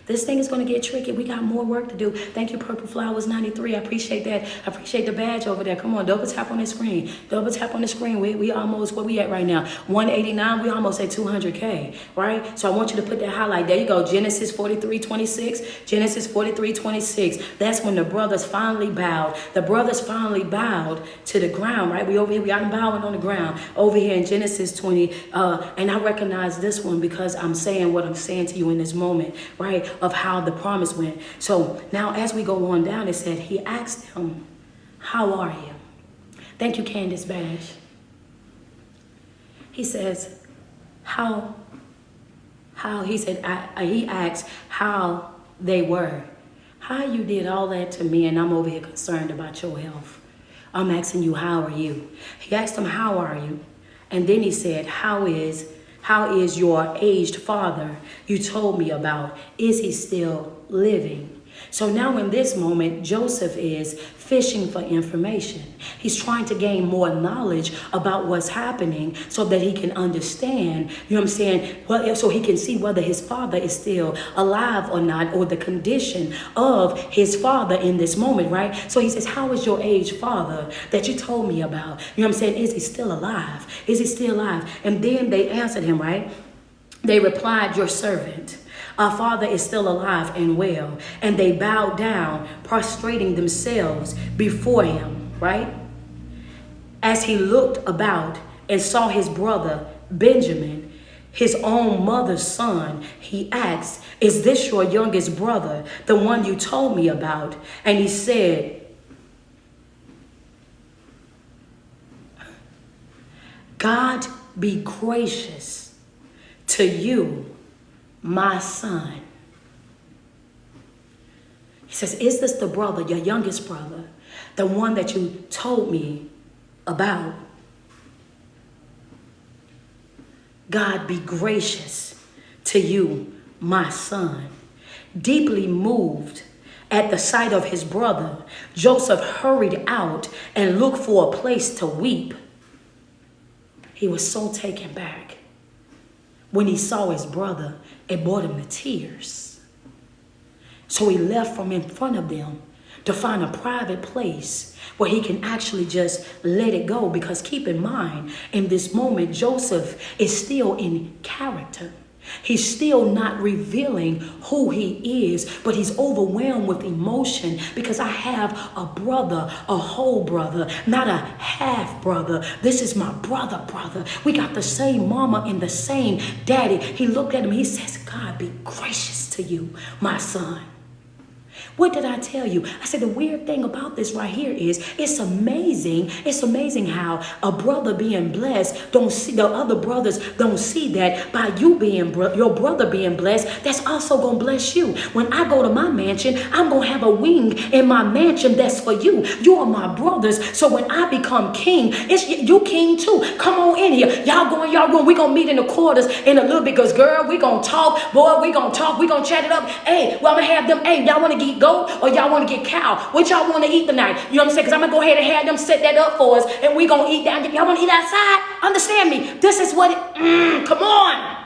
This thing is going to get tricky. We got more work to do. Thank you, Purple Flowers 93. I appreciate that. I appreciate the badge over there. Come on, double tap on the screen. Double tap on the screen. We almost, where we at right now? 189. We almost at 200K, right? So I want you to put that highlight. There you go. Genesis 43:26. Genesis 43:26. That's when the brothers finally bowed. The brothers finally bowed to the ground, right? We over here, we out bowing on the ground. Over here in Genesis 20. And I recognize this one because I'm saying what I'm saying to you in this moment, right? Of how the promise went. So now as we go on down, it said he asked him, how are you? Thank you, Candace Bash. He says, he asked how they were. How you did all that to me and I'm over here concerned about your health. I'm asking you, how are you? He asked him, how are you? And then he said, How is your aged father you told me about? Is he still living? So now in this moment, Joseph is fishing for information. He's trying to gain more knowledge about what's happening so that he can understand, you know what I'm saying? Well, so he can see whether his father is still alive or not, or the condition of his father in this moment, right? So he says, how is your aged father that you told me about? You know what I'm saying? Is he still alive? Is he still alive? And then they answered him, right? They replied, your servant. Our father is still alive and well. And they bowed down, prostrating themselves before him, right? As he looked about and saw his brother Benjamin, his own mother's son, he asked, is this your youngest brother, the one you told me about? And he said, God be gracious to you, my son. He says, is this the brother, your youngest brother, the one that you told me about? God be gracious to you, my son. Deeply moved at the sight of his brother, Joseph hurried out and looked for a place to weep. He was so taken back. When he saw his brother, it brought him to tears. So he left from in front of them to find a private place where he can actually just let it go. Because keep in mind, in this moment, Joseph is still in character. He's still not revealing who he is, but he's overwhelmed with emotion because I have a brother, a whole brother, not a half brother. This is my brother. We got the same mama and the same daddy. He looked at him, he says, God be gracious to you, my son. What did I tell you? I said the weird thing about this right here is it's amazing. It's amazing how a brother being blessed don't see the other brothers don't see that by you being your brother being blessed, that's also gonna bless you. When I go to my mansion, I'm gonna have a wing in my mansion that's for you. You are my brothers. So when I become king, it's you king too. Come on in here. Y'all go in y'all room. We gonna meet in the quarters in a little bit because girl, we gonna talk. Boy, we gonna talk. We gonna chat it up. Hey, well, I'm gonna have them. Hey, y'all wanna get goat or y'all want to get cow? What y'all want to eat tonight? You know what I'm saying? Because I'm going to go ahead and have them set that up for us and we going to eat that. Y'all want to eat outside? Understand me. This is what it, come on.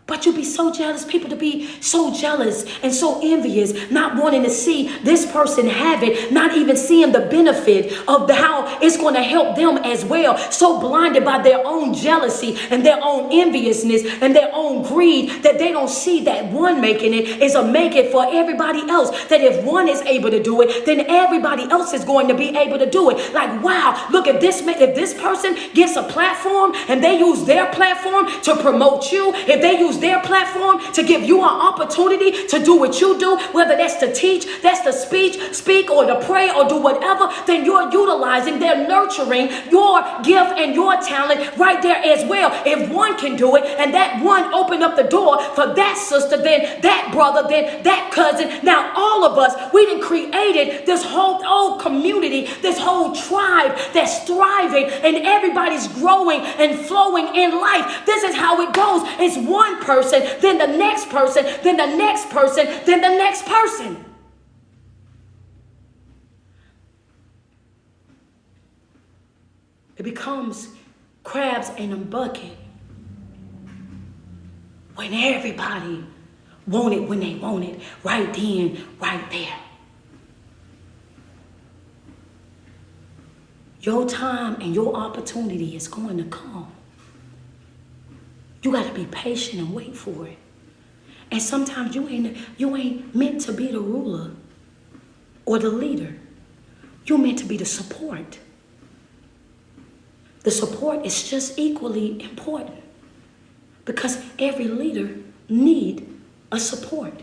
But you be so jealous, people to be so jealous and so envious, not wanting to see this person have it, not even seeing the benefit of how it's going to help them as well. So blinded by their own jealousy and their own enviousness and their own greed that they don't see that one making it is a make it for everybody else. That if one is able to do it, then everybody else is going to be able to do it. Like, wow, look, if this person gets a platform and they use their platform to promote you, if they use their platform to give you an opportunity to do what you do, whether that's to teach, that's to speak or to pray or do whatever, then you're utilizing, they're nurturing your gift and your talent right there as well. If one can do it and that one opened up the door for that sister, then that brother, then that cousin, now all of us, we done created this whole community, this whole tribe that's thriving and everybody's growing and flowing in life. This is how it goes. It's one person, then the next person, then the next person, then the next person. It becomes crabs in a bucket when everybody want it when they want it, right then, right there. Your time and your opportunity is going to come. You got to be patient and wait for it. And sometimes you ain't meant to be the ruler or the leader. You're meant to be the support. The support is just equally important because every leader need a support.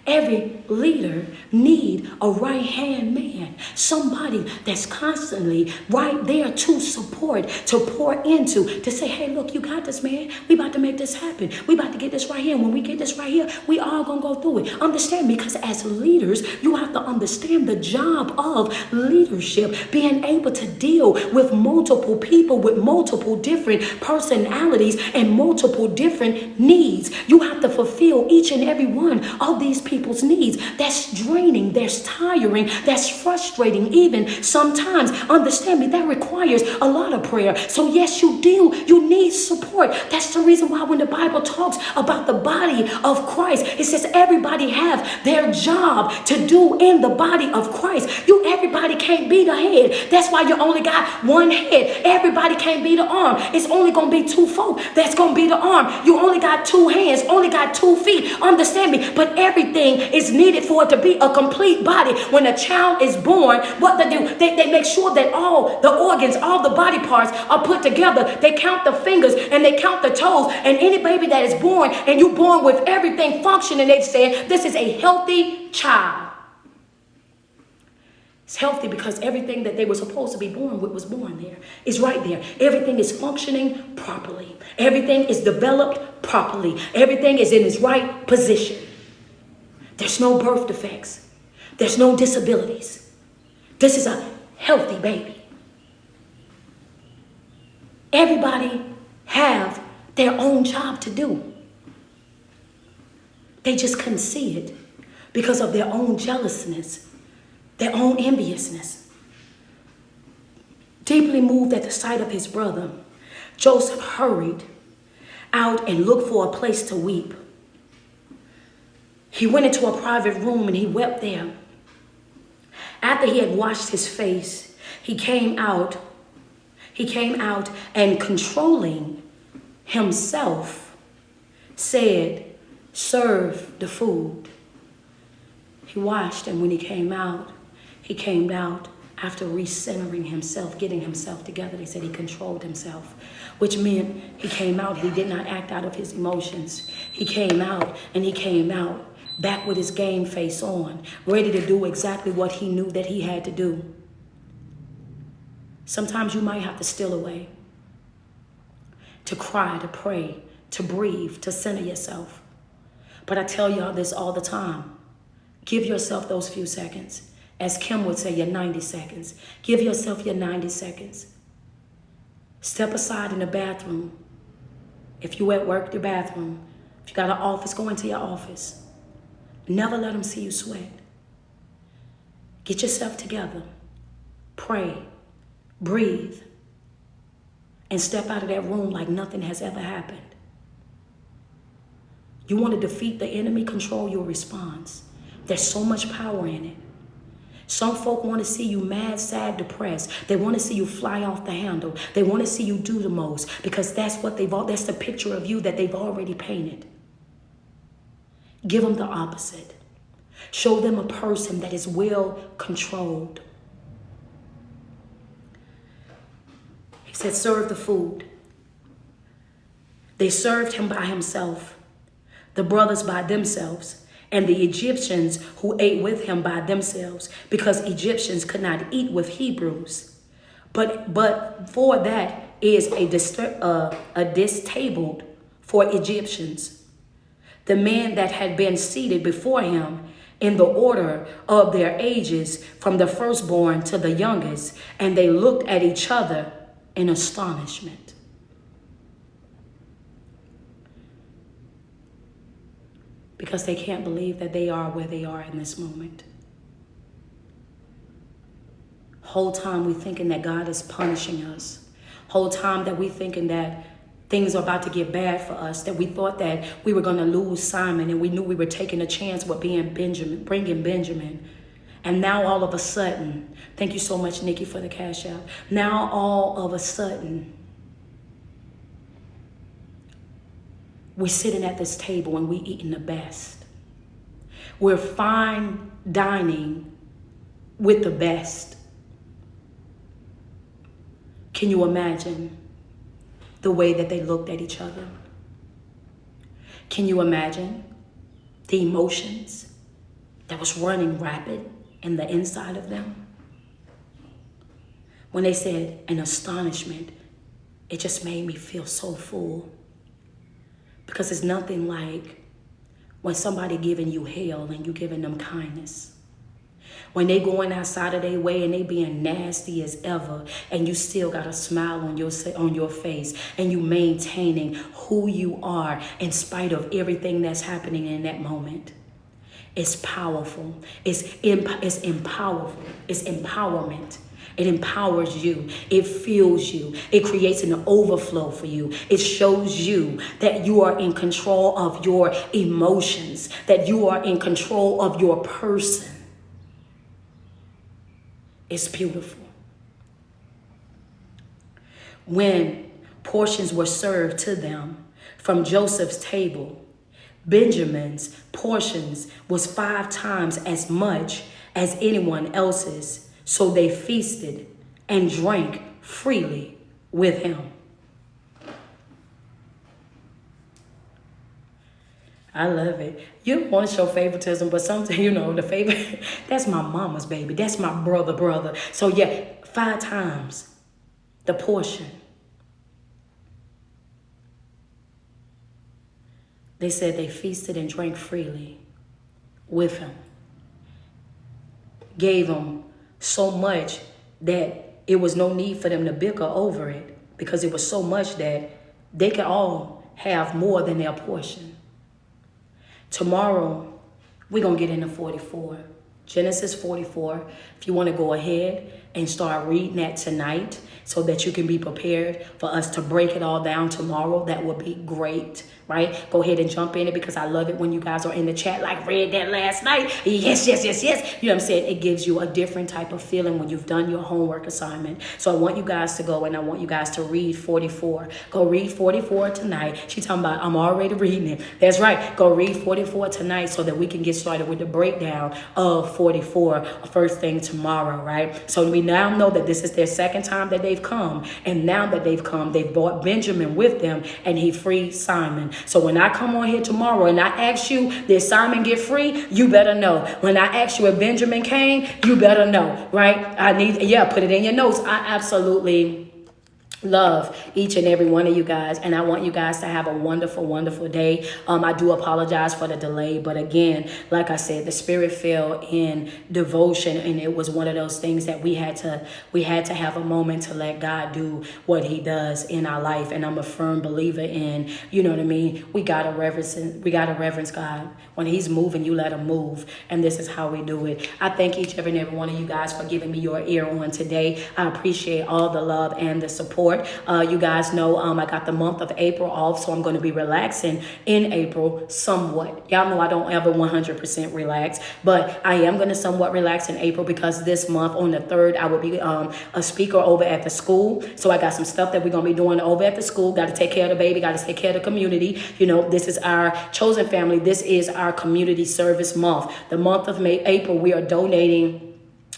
Every leader need a right-hand man, somebody that's constantly right there to support, to pour into, to say, hey, look, you got this, man. We about to make this happen. We about to get this right here. When we get this right here, we all gonna go through it. Understand, because as leaders, you have to understand the job of leadership, being able to deal with multiple people with multiple different personalities and multiple different needs. You have to fulfill each and every one of these people's needs. That's draining, that's tiring, that's frustrating even sometimes. Understand me, that requires a lot of prayer. So yes, you need support. That's the reason why when the Bible talks about the body of Christ, it says everybody have their job to do in the body of Christ. Everybody can't be the head. That's why you only got one head. Everybody can't be the arm. It's only gonna be two folk that's gonna be the arm. You only got two hands, only got 2 feet. Understand me, but everything is needed for it to be a complete body. When a child is born, what they do, they make sure that all the organs, all the body parts are put together. They count the fingers and they count the toes. And any baby that is born and you born with everything functioning, they've said this is a healthy child. It's healthy because everything that they were supposed to be born with was born there. It's right there. Everything is functioning properly. Everything is developed properly. Everything is in its right position. There's no birth defects. There's no disabilities. This is a healthy baby. Everybody have their own job to do. They just couldn't see it because of their own jealousness, their own enviousness. Deeply moved at the sight of his brother, Joseph hurried out and looked for a place to weep. He went into a private room and he wept there. After he had washed his face, he came out and controlling himself said, serve the food. He washed, and when he came out after recentering himself, getting himself together, they said he controlled himself, which meant he came out. He did not act out of his emotions. He came out, and he came out back with his game face on, ready to do exactly what he knew that he had to do. Sometimes you might have to steal away, to cry, to pray, to breathe, to center yourself. But I tell y'all this all the time. Give yourself those few seconds. As Kim would say, your 90 seconds. Give yourself your 90 seconds. Step aside in the bathroom. If you at work, your bathroom. If you got an office, go into your office. Never let them see you sweat. Get yourself together. Pray. Breathe. And step out of that room like nothing has ever happened. You want to defeat the enemy? Control your response. There's so much power in it. Some folk want to see you mad, sad, depressed. They want to see you fly off the handle. They want to see you do the most because that's what that's the picture of you that they've already painted. Give them the opposite. Show them a person that is well controlled. He said, serve the food. They served him by himself, the brothers by themselves, and the Egyptians who ate with him by themselves, because Egyptians could not eat with Hebrews. But for that is a dish tabled for Egyptians. The men that had been seated before him in the order of their ages, from the firstborn to the youngest, and they looked at each other in astonishment. Because they can't believe that they are where they are in this moment. Whole time we thinking that God is punishing us. Whole time that we thinking that things are about to get bad for us, that we thought that we were going to lose Simon, and we knew we were taking a chance with bringing Benjamin. And now all of a sudden, thank you so much, Nikki, for the cash out. Now all of a sudden, we're sitting at this table and we're eating the best. We're fine dining with the best. Can you imagine the way that they looked at each other? Can you imagine the emotions that was running rapid in the inside of them? When they said an astonishment, it just made me feel so full. Because it's nothing like when somebody giving you hell and you giving them kindness. When they going outside of their way and they being nasty as ever, and you still got a smile on your face, and you maintaining who you are in spite of everything that's happening in that moment. It's powerful. It's empowerful. It's empowerment. It empowers you. It fuels you. It creates an overflow for you. It shows you that you are in control of your emotions, that you are in control of your person. It's beautiful. When portions were served to them from Joseph's table, Benjamin's portions was 5 times as much as anyone else's. So they feasted and drank freely with him. I love it. You don't want to show favoritism, but sometimes, the favorite, that's my mama's baby. That's my brother. So yeah, 5 times the portion. They said they feasted and drank freely with him. Gave him so much that it was no need for them to bicker over it, because it was so much that they could all have more than their portion. Tomorrow, we're going to get into 44. Genesis 44. If you want to go ahead and start reading that tonight so that you can be prepared for us to break it all down tomorrow, that would be great, right? Go ahead and jump in it, because I love it when you guys are in the chat like read that last night. Yes. You know what I'm saying? It gives you a different type of feeling when you've done your homework assignment. So I want you guys to go and I want you guys to read 44. Go read 44 tonight. She's talking about, I'm already reading it. That's right. Go read 44 tonight so that we can get started with the breakdown of 44 first thing tomorrow, right? So we we now know that this is their second time that they've come. And now that they've come, they've brought Benjamin with them, and he freed Simon. So when I come on here tomorrow and I ask you, did Simon get free? You better know. When I ask you if Benjamin came, you better know, right? Put it in your notes. I absolutely love each and every one of you guys, and I want you guys to have a wonderful, wonderful day. I do apologize for the delay, but again, like I said, the Spirit fell in devotion, and it was one of those things that we had to have a moment to let God do what He does in our life. And I'm a firm believer in, you know what I mean, we gotta reverence God. When He's moving, you let Him move, and this is how we do it. I thank each and every one of you guys for giving me your ear on today. I appreciate all the love and the support. You guys know I got the month of April off, so I'm going to be relaxing in April somewhat. Y'all know I don't ever 100% relax, but I am going to somewhat relax in April because this month on the 3rd, I will be a speaker over at the school. So I got some stuff that we're going to be doing over at the school. Got to take care of the baby, got to take care of the community. You know, this is our chosen family. This is our community service month. The month of April, we are donating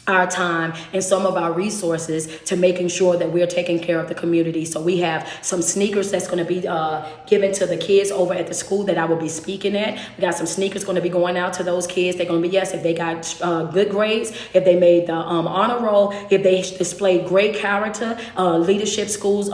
our time and some of our resources to making sure that we're taking care of the community. So we have some sneakers that's going to be given to the kids over at the school that I will be speaking at. We got some sneakers going to be going out to those kids. They're going to be, yes, if they got good grades, if they made the honor roll, if they displayed great character, leadership skills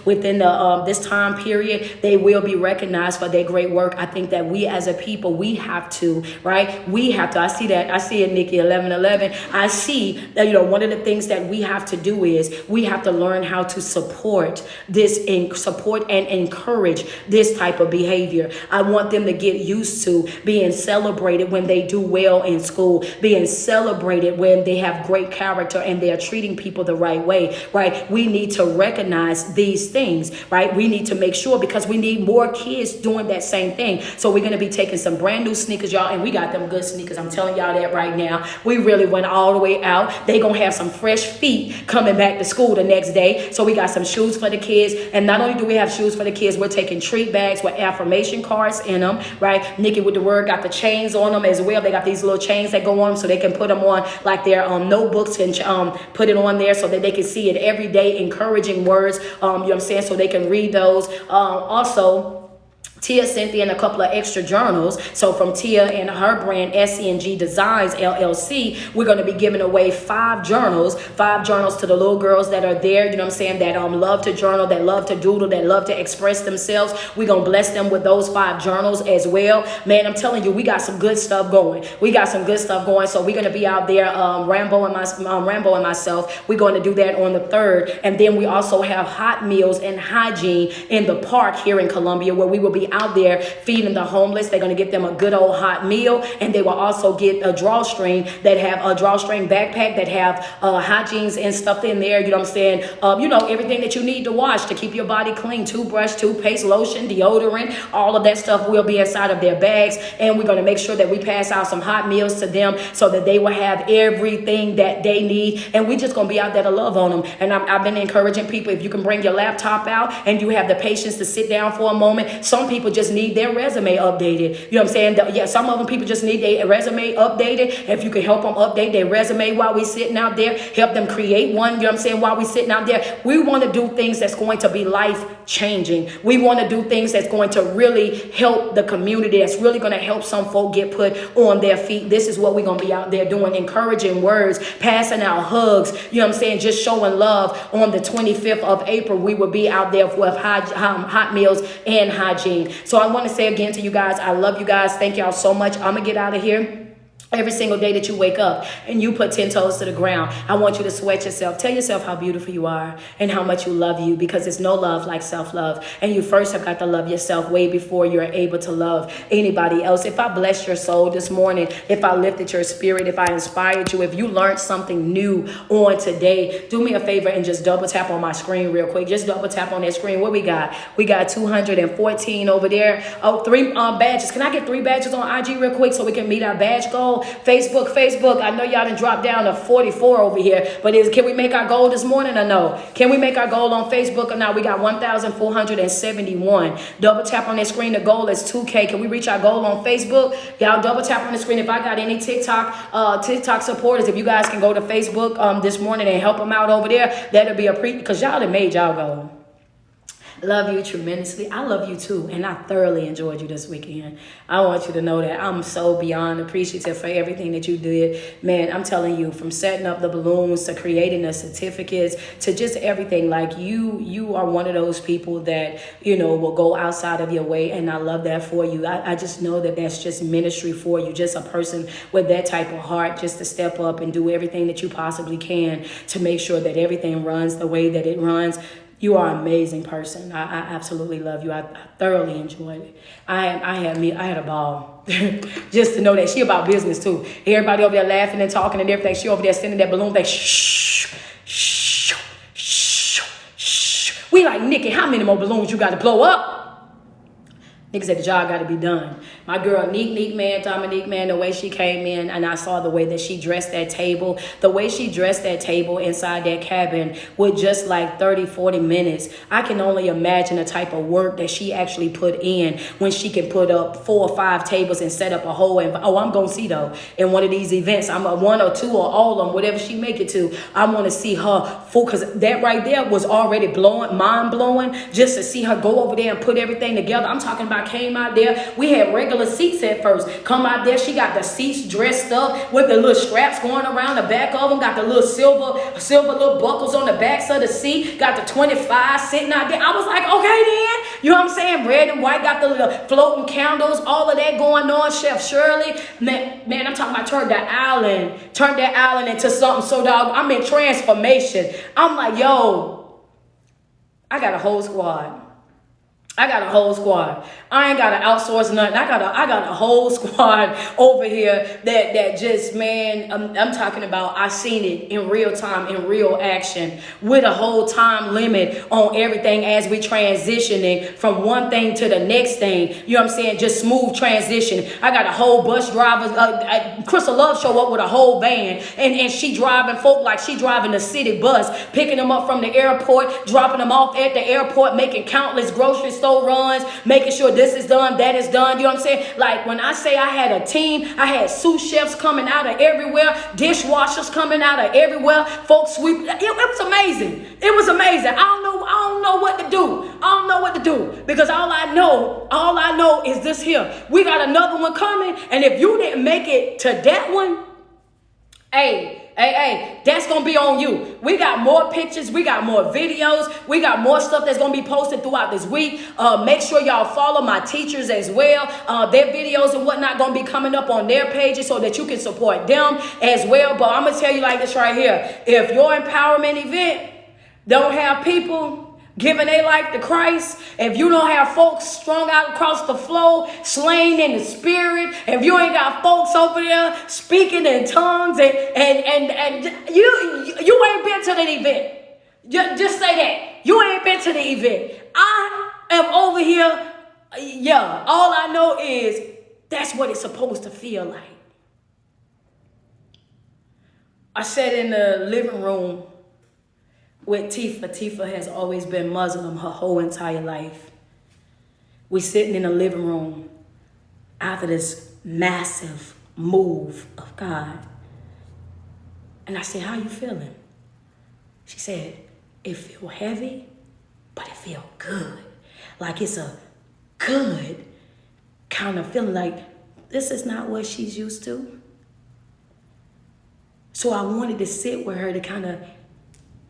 within the this time period, they will be recognized for their great work. I think that we as a people, we have to, right? We have to. I see it, Nikki, 11:11. I see that, one of the things that we have to do is we have to learn how to support and encourage this type of behavior. I want them to get used to being celebrated when they do well in school, being celebrated when they have great character and they are treating people the right way, right? We need to recognize these things, right? We need to make sure, because we need more kids doing that same thing. So we're going to be taking some brand new sneakers, y'all, and we got them good sneakers. I'm telling y'all that right now. We really went all the way out. They gonna have some fresh feet coming back to school the next day. So we got some shoes for the kids. And not only do we have shoes for the kids, we're taking treat bags with affirmation cards in them, right? Nikki with the word got the chains on them as well. They got these little chains that go on so they can put them on like their notebooks and put it on there so that they can see it every day, encouraging words, you know what I'm saying, so they can read those. Also, Tia sent in a couple of extra journals. So from Tia and her brand, SCNG Designs LLC, we're going to be giving away 5 journals to the little girls that are there, you know what I'm saying, that love to journal, that love to doodle, that love to express themselves. We're going to bless them with those 5 journals as well. Man, I'm telling you, we got some good stuff going. So we're going to be out there, Rambo and myself. We're going to do that on the 3rd. And then we also have hot meals and hygiene in the park here in Columbia, where we will be out there feeding the homeless. They're going to get them a good old hot meal, and they will also get a drawstring backpack that have hygienes and stuff in there. You know what I'm saying? Everything that you need to wash to keep your body clean: toothbrush, toothpaste, lotion, deodorant, all of that stuff will be inside of their bags. And we're going to make sure that we pass out some hot meals to them so that they will have everything that they need. And we just going to be out there to love on them. And I've been encouraging people, if you can bring your laptop out and you have the patience to sit down for a moment. Some people just need their resume updated. You know what I'm saying? Some of them people just need their resume updated. If you can help them update their resume while we're sitting out there, help them create one, you know what I'm saying, while we're sitting out there. We want to do things that's going to be life changing. We want to do things that's going to really help the community, that's really going to help some folk get put on their feet. This is what we're going to be out there doing: encouraging words, passing out hugs, you know what I'm saying, just showing love. On the 25th of April, we will be out there with hot meals and hygiene. So I want to say again to you guys, I love you guys. Thank y'all so much. I'm going to get out of here. Every single day that you wake up and you put 10 toes to the ground, I want you to sweat yourself. Tell yourself how beautiful you are and how much you love you, because there's no love like self-love. And you first have got to love yourself way before you're able to love anybody else. If I blessed your soul this morning, if I lifted your spirit, if I inspired you, if you learned something new on today, do me a favor and just double tap on my screen real quick. Just double tap on that screen. What we got? We got 214 over there. Oh, 3 badges. Can I get 3 badges on IG real quick so we can meet our badge goal? goal. Facebook. I know y'all done dropped down to 44 over here, but can we make our goal this morning or no? Can we make our goal on Facebook or not? We got 1,471. Double tap on that screen. The goal is 2K. Can we reach our goal on Facebook? Y'all double tap on the screen. If I got any TikTok supporters, if you guys can go to Facebook this morning and help them out over there, that'll be because y'all done made y'all goal. Love you tremendously. I love you too. And I thoroughly enjoyed you this weekend. I want you to know that I'm so beyond appreciative for everything that you did. Man, I'm telling you, from setting up the balloons to creating the certificates to just everything, like you are one of those people that, will go outside of your way. And I love that for you. I just know that that's just ministry for you. Just a person with that type of heart, just to step up and do everything that you possibly can to make sure that everything runs the way that it runs. You are an amazing person. I absolutely love you. I thoroughly enjoyed it. I had a ball. Just to know that she about business too. Everybody over there laughing and talking and everything. She over there sending that balloon like shh. We like, Nikki, how many more balloons you got to blow up? Niggas said the job got to be done. My girl, Dominique, man, the way she came in, and I saw the way that she dressed that table, inside that cabin with just like 30, 40 minutes. I can only imagine the type of work that she actually put in when she can put up 4 or 5 tables and set up a whole, I'm going to see though, in one of these events, I'm a 1 or 2 or all of them, whatever she make it to, I want to see her full, because that right there was already mind blowing, just to see her go over there and put everything together. I'm talking about came out there. We had regular seats at first. Come out there. She got the seats dressed up with the little straps going around the back of them. Got the little silver little buckles on the backs of the seat. Got the 25 sitting out there. I was like, okay then. You know what I'm saying? Red and white. Got the little floating candles. All of that going on. Chef Shirley. Man, I'm talking about turned that island into something so dog. I'm in transformation. I'm like, yo, I got a whole squad. I ain't got to outsource nothing. I got a whole squad over here that just, man, I'm talking about, I seen it in real time, in real action, with a whole time limit on everything as we transitioning from one thing to the next thing. You know what I'm saying? Just smooth transition. I got a whole bus driver. Crystal Love show up with a whole van, and she driving folk like she driving the city bus, picking them up from the airport, dropping them off at the airport, making countless grocery store runs, making sure this is done, that is done. You know what I'm saying? Like when I say I had a team, I had sous chefs coming out of everywhere, dishwashers coming out of everywhere, folks sweep. It was amazing. It was amazing. I don't know what to do because all I know is this here. We got another one coming, and if you didn't make it to that one, hey, that's going to be on you. We got more pictures. We got more videos. We got more stuff that's going to be posted throughout this week. Make sure y'all follow my teachers as well. Their videos and whatnot going to be coming up on their pages so that you can support them as well. But I'm going to tell you like this right here. If your empowerment event don't have people giving their life to Christ, if you don't have folks strung out across the floor, slain in the spirit, if you ain't got folks over there speaking in tongues, and you ain't been to the event. Just say that. You ain't been to the event. I am over here. Yeah, all I know is that's what it's supposed to feel like. I sat in the living room with Tifa. Tifa has always been Muslim her whole entire life. We sitting in the living room after this massive move of God. And I said, how you feeling? She said, it feel heavy, but it feel good. Like it's a good kind of feeling, like this is not what she's used to. So I wanted to sit with her to kind of,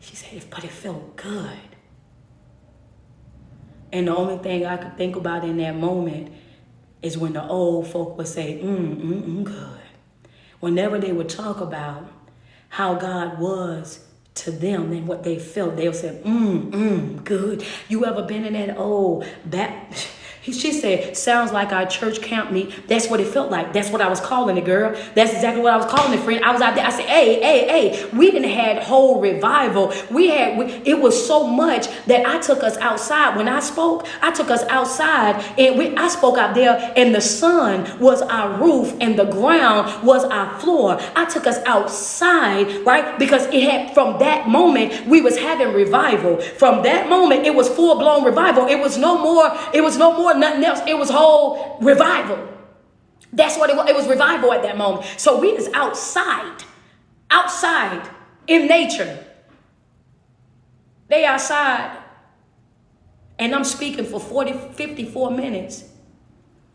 she said, but it felt good. And the only thing I could think about in that moment is when the old folk would say, good. Whenever they would talk about how God was to them and what they felt, they'll say, good. You ever been in that old She said, sounds like our church camp meet. That's what it felt like. That's what I was calling it, girl. That's exactly what I was calling it, friend. I was out there. I said, hey. We didn't had whole revival. It was so much that I took us outside. When I spoke, I took us outside, and I spoke out there, and the sun was our roof and the ground was our floor. I took us outside, right? Because from that moment, we was having revival. From that moment, it was full-blown revival. It was no more nothing else. It was whole revival. That's what it was. It was revival at that moment. So we was outside in nature. They outside, and I'm speaking for 54 minutes,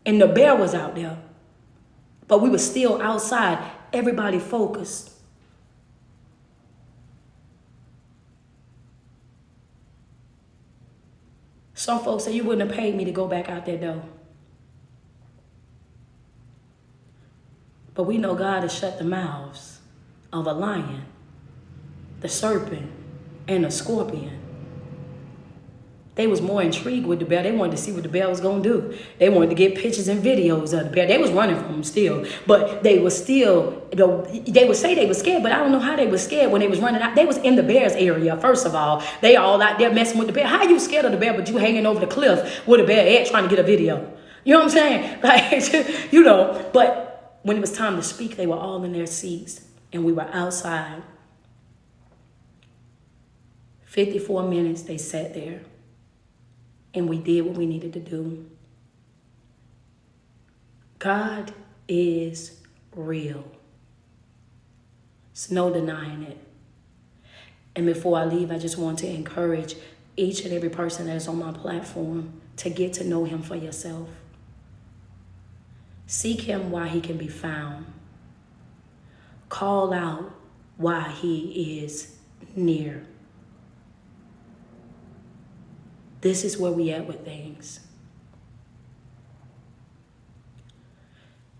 and the bear was out there, but we were still outside. Everybody focused. Some folks say, you wouldn't have paid me to go back out there though. But we know God has shut the mouths of a lion, the serpent, and a scorpion. They was more intrigued with the bear. They wanted to see what the bear was going to do. They wanted to get pictures and videos of the bear. They was running from him still. But they was still, they would say they were scared, but I don't know how they were scared when they was running out. They was in the bear's area, first of all. They all out there messing with the bear. How you scared of the bear, but you hanging over the cliff with a bear at trying to get a video? You know what I'm saying? Like, you know, but when it was time to speak, they were all in their seats, and we were outside. 54 minutes they sat there. And we did what we needed to do. God is real. There's no denying it. And before I leave, I just want to encourage each and every person that is on my platform to get to know him for yourself. Seek him while he can be found. Call out while he is near. This is where we at with things.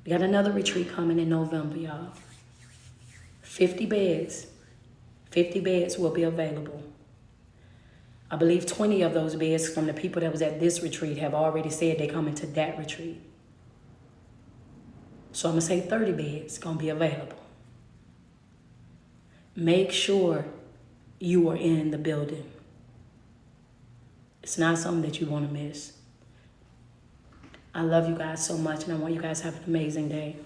We got another retreat coming in November, y'all. 50 beds. 50 beds will be available. I believe 20 of those beds from the people that was at this retreat have already said they're coming to that retreat. So I'm going to say 30 beds going to be available. Make sure you are in the building. It's not something that you want to miss. I love you guys so much, and I want you guys to have an amazing day.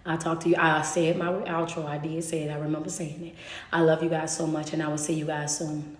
I'll talk to you. I said my outro. I did say it. I remember saying it. I love you guys so much, and I will see you guys soon.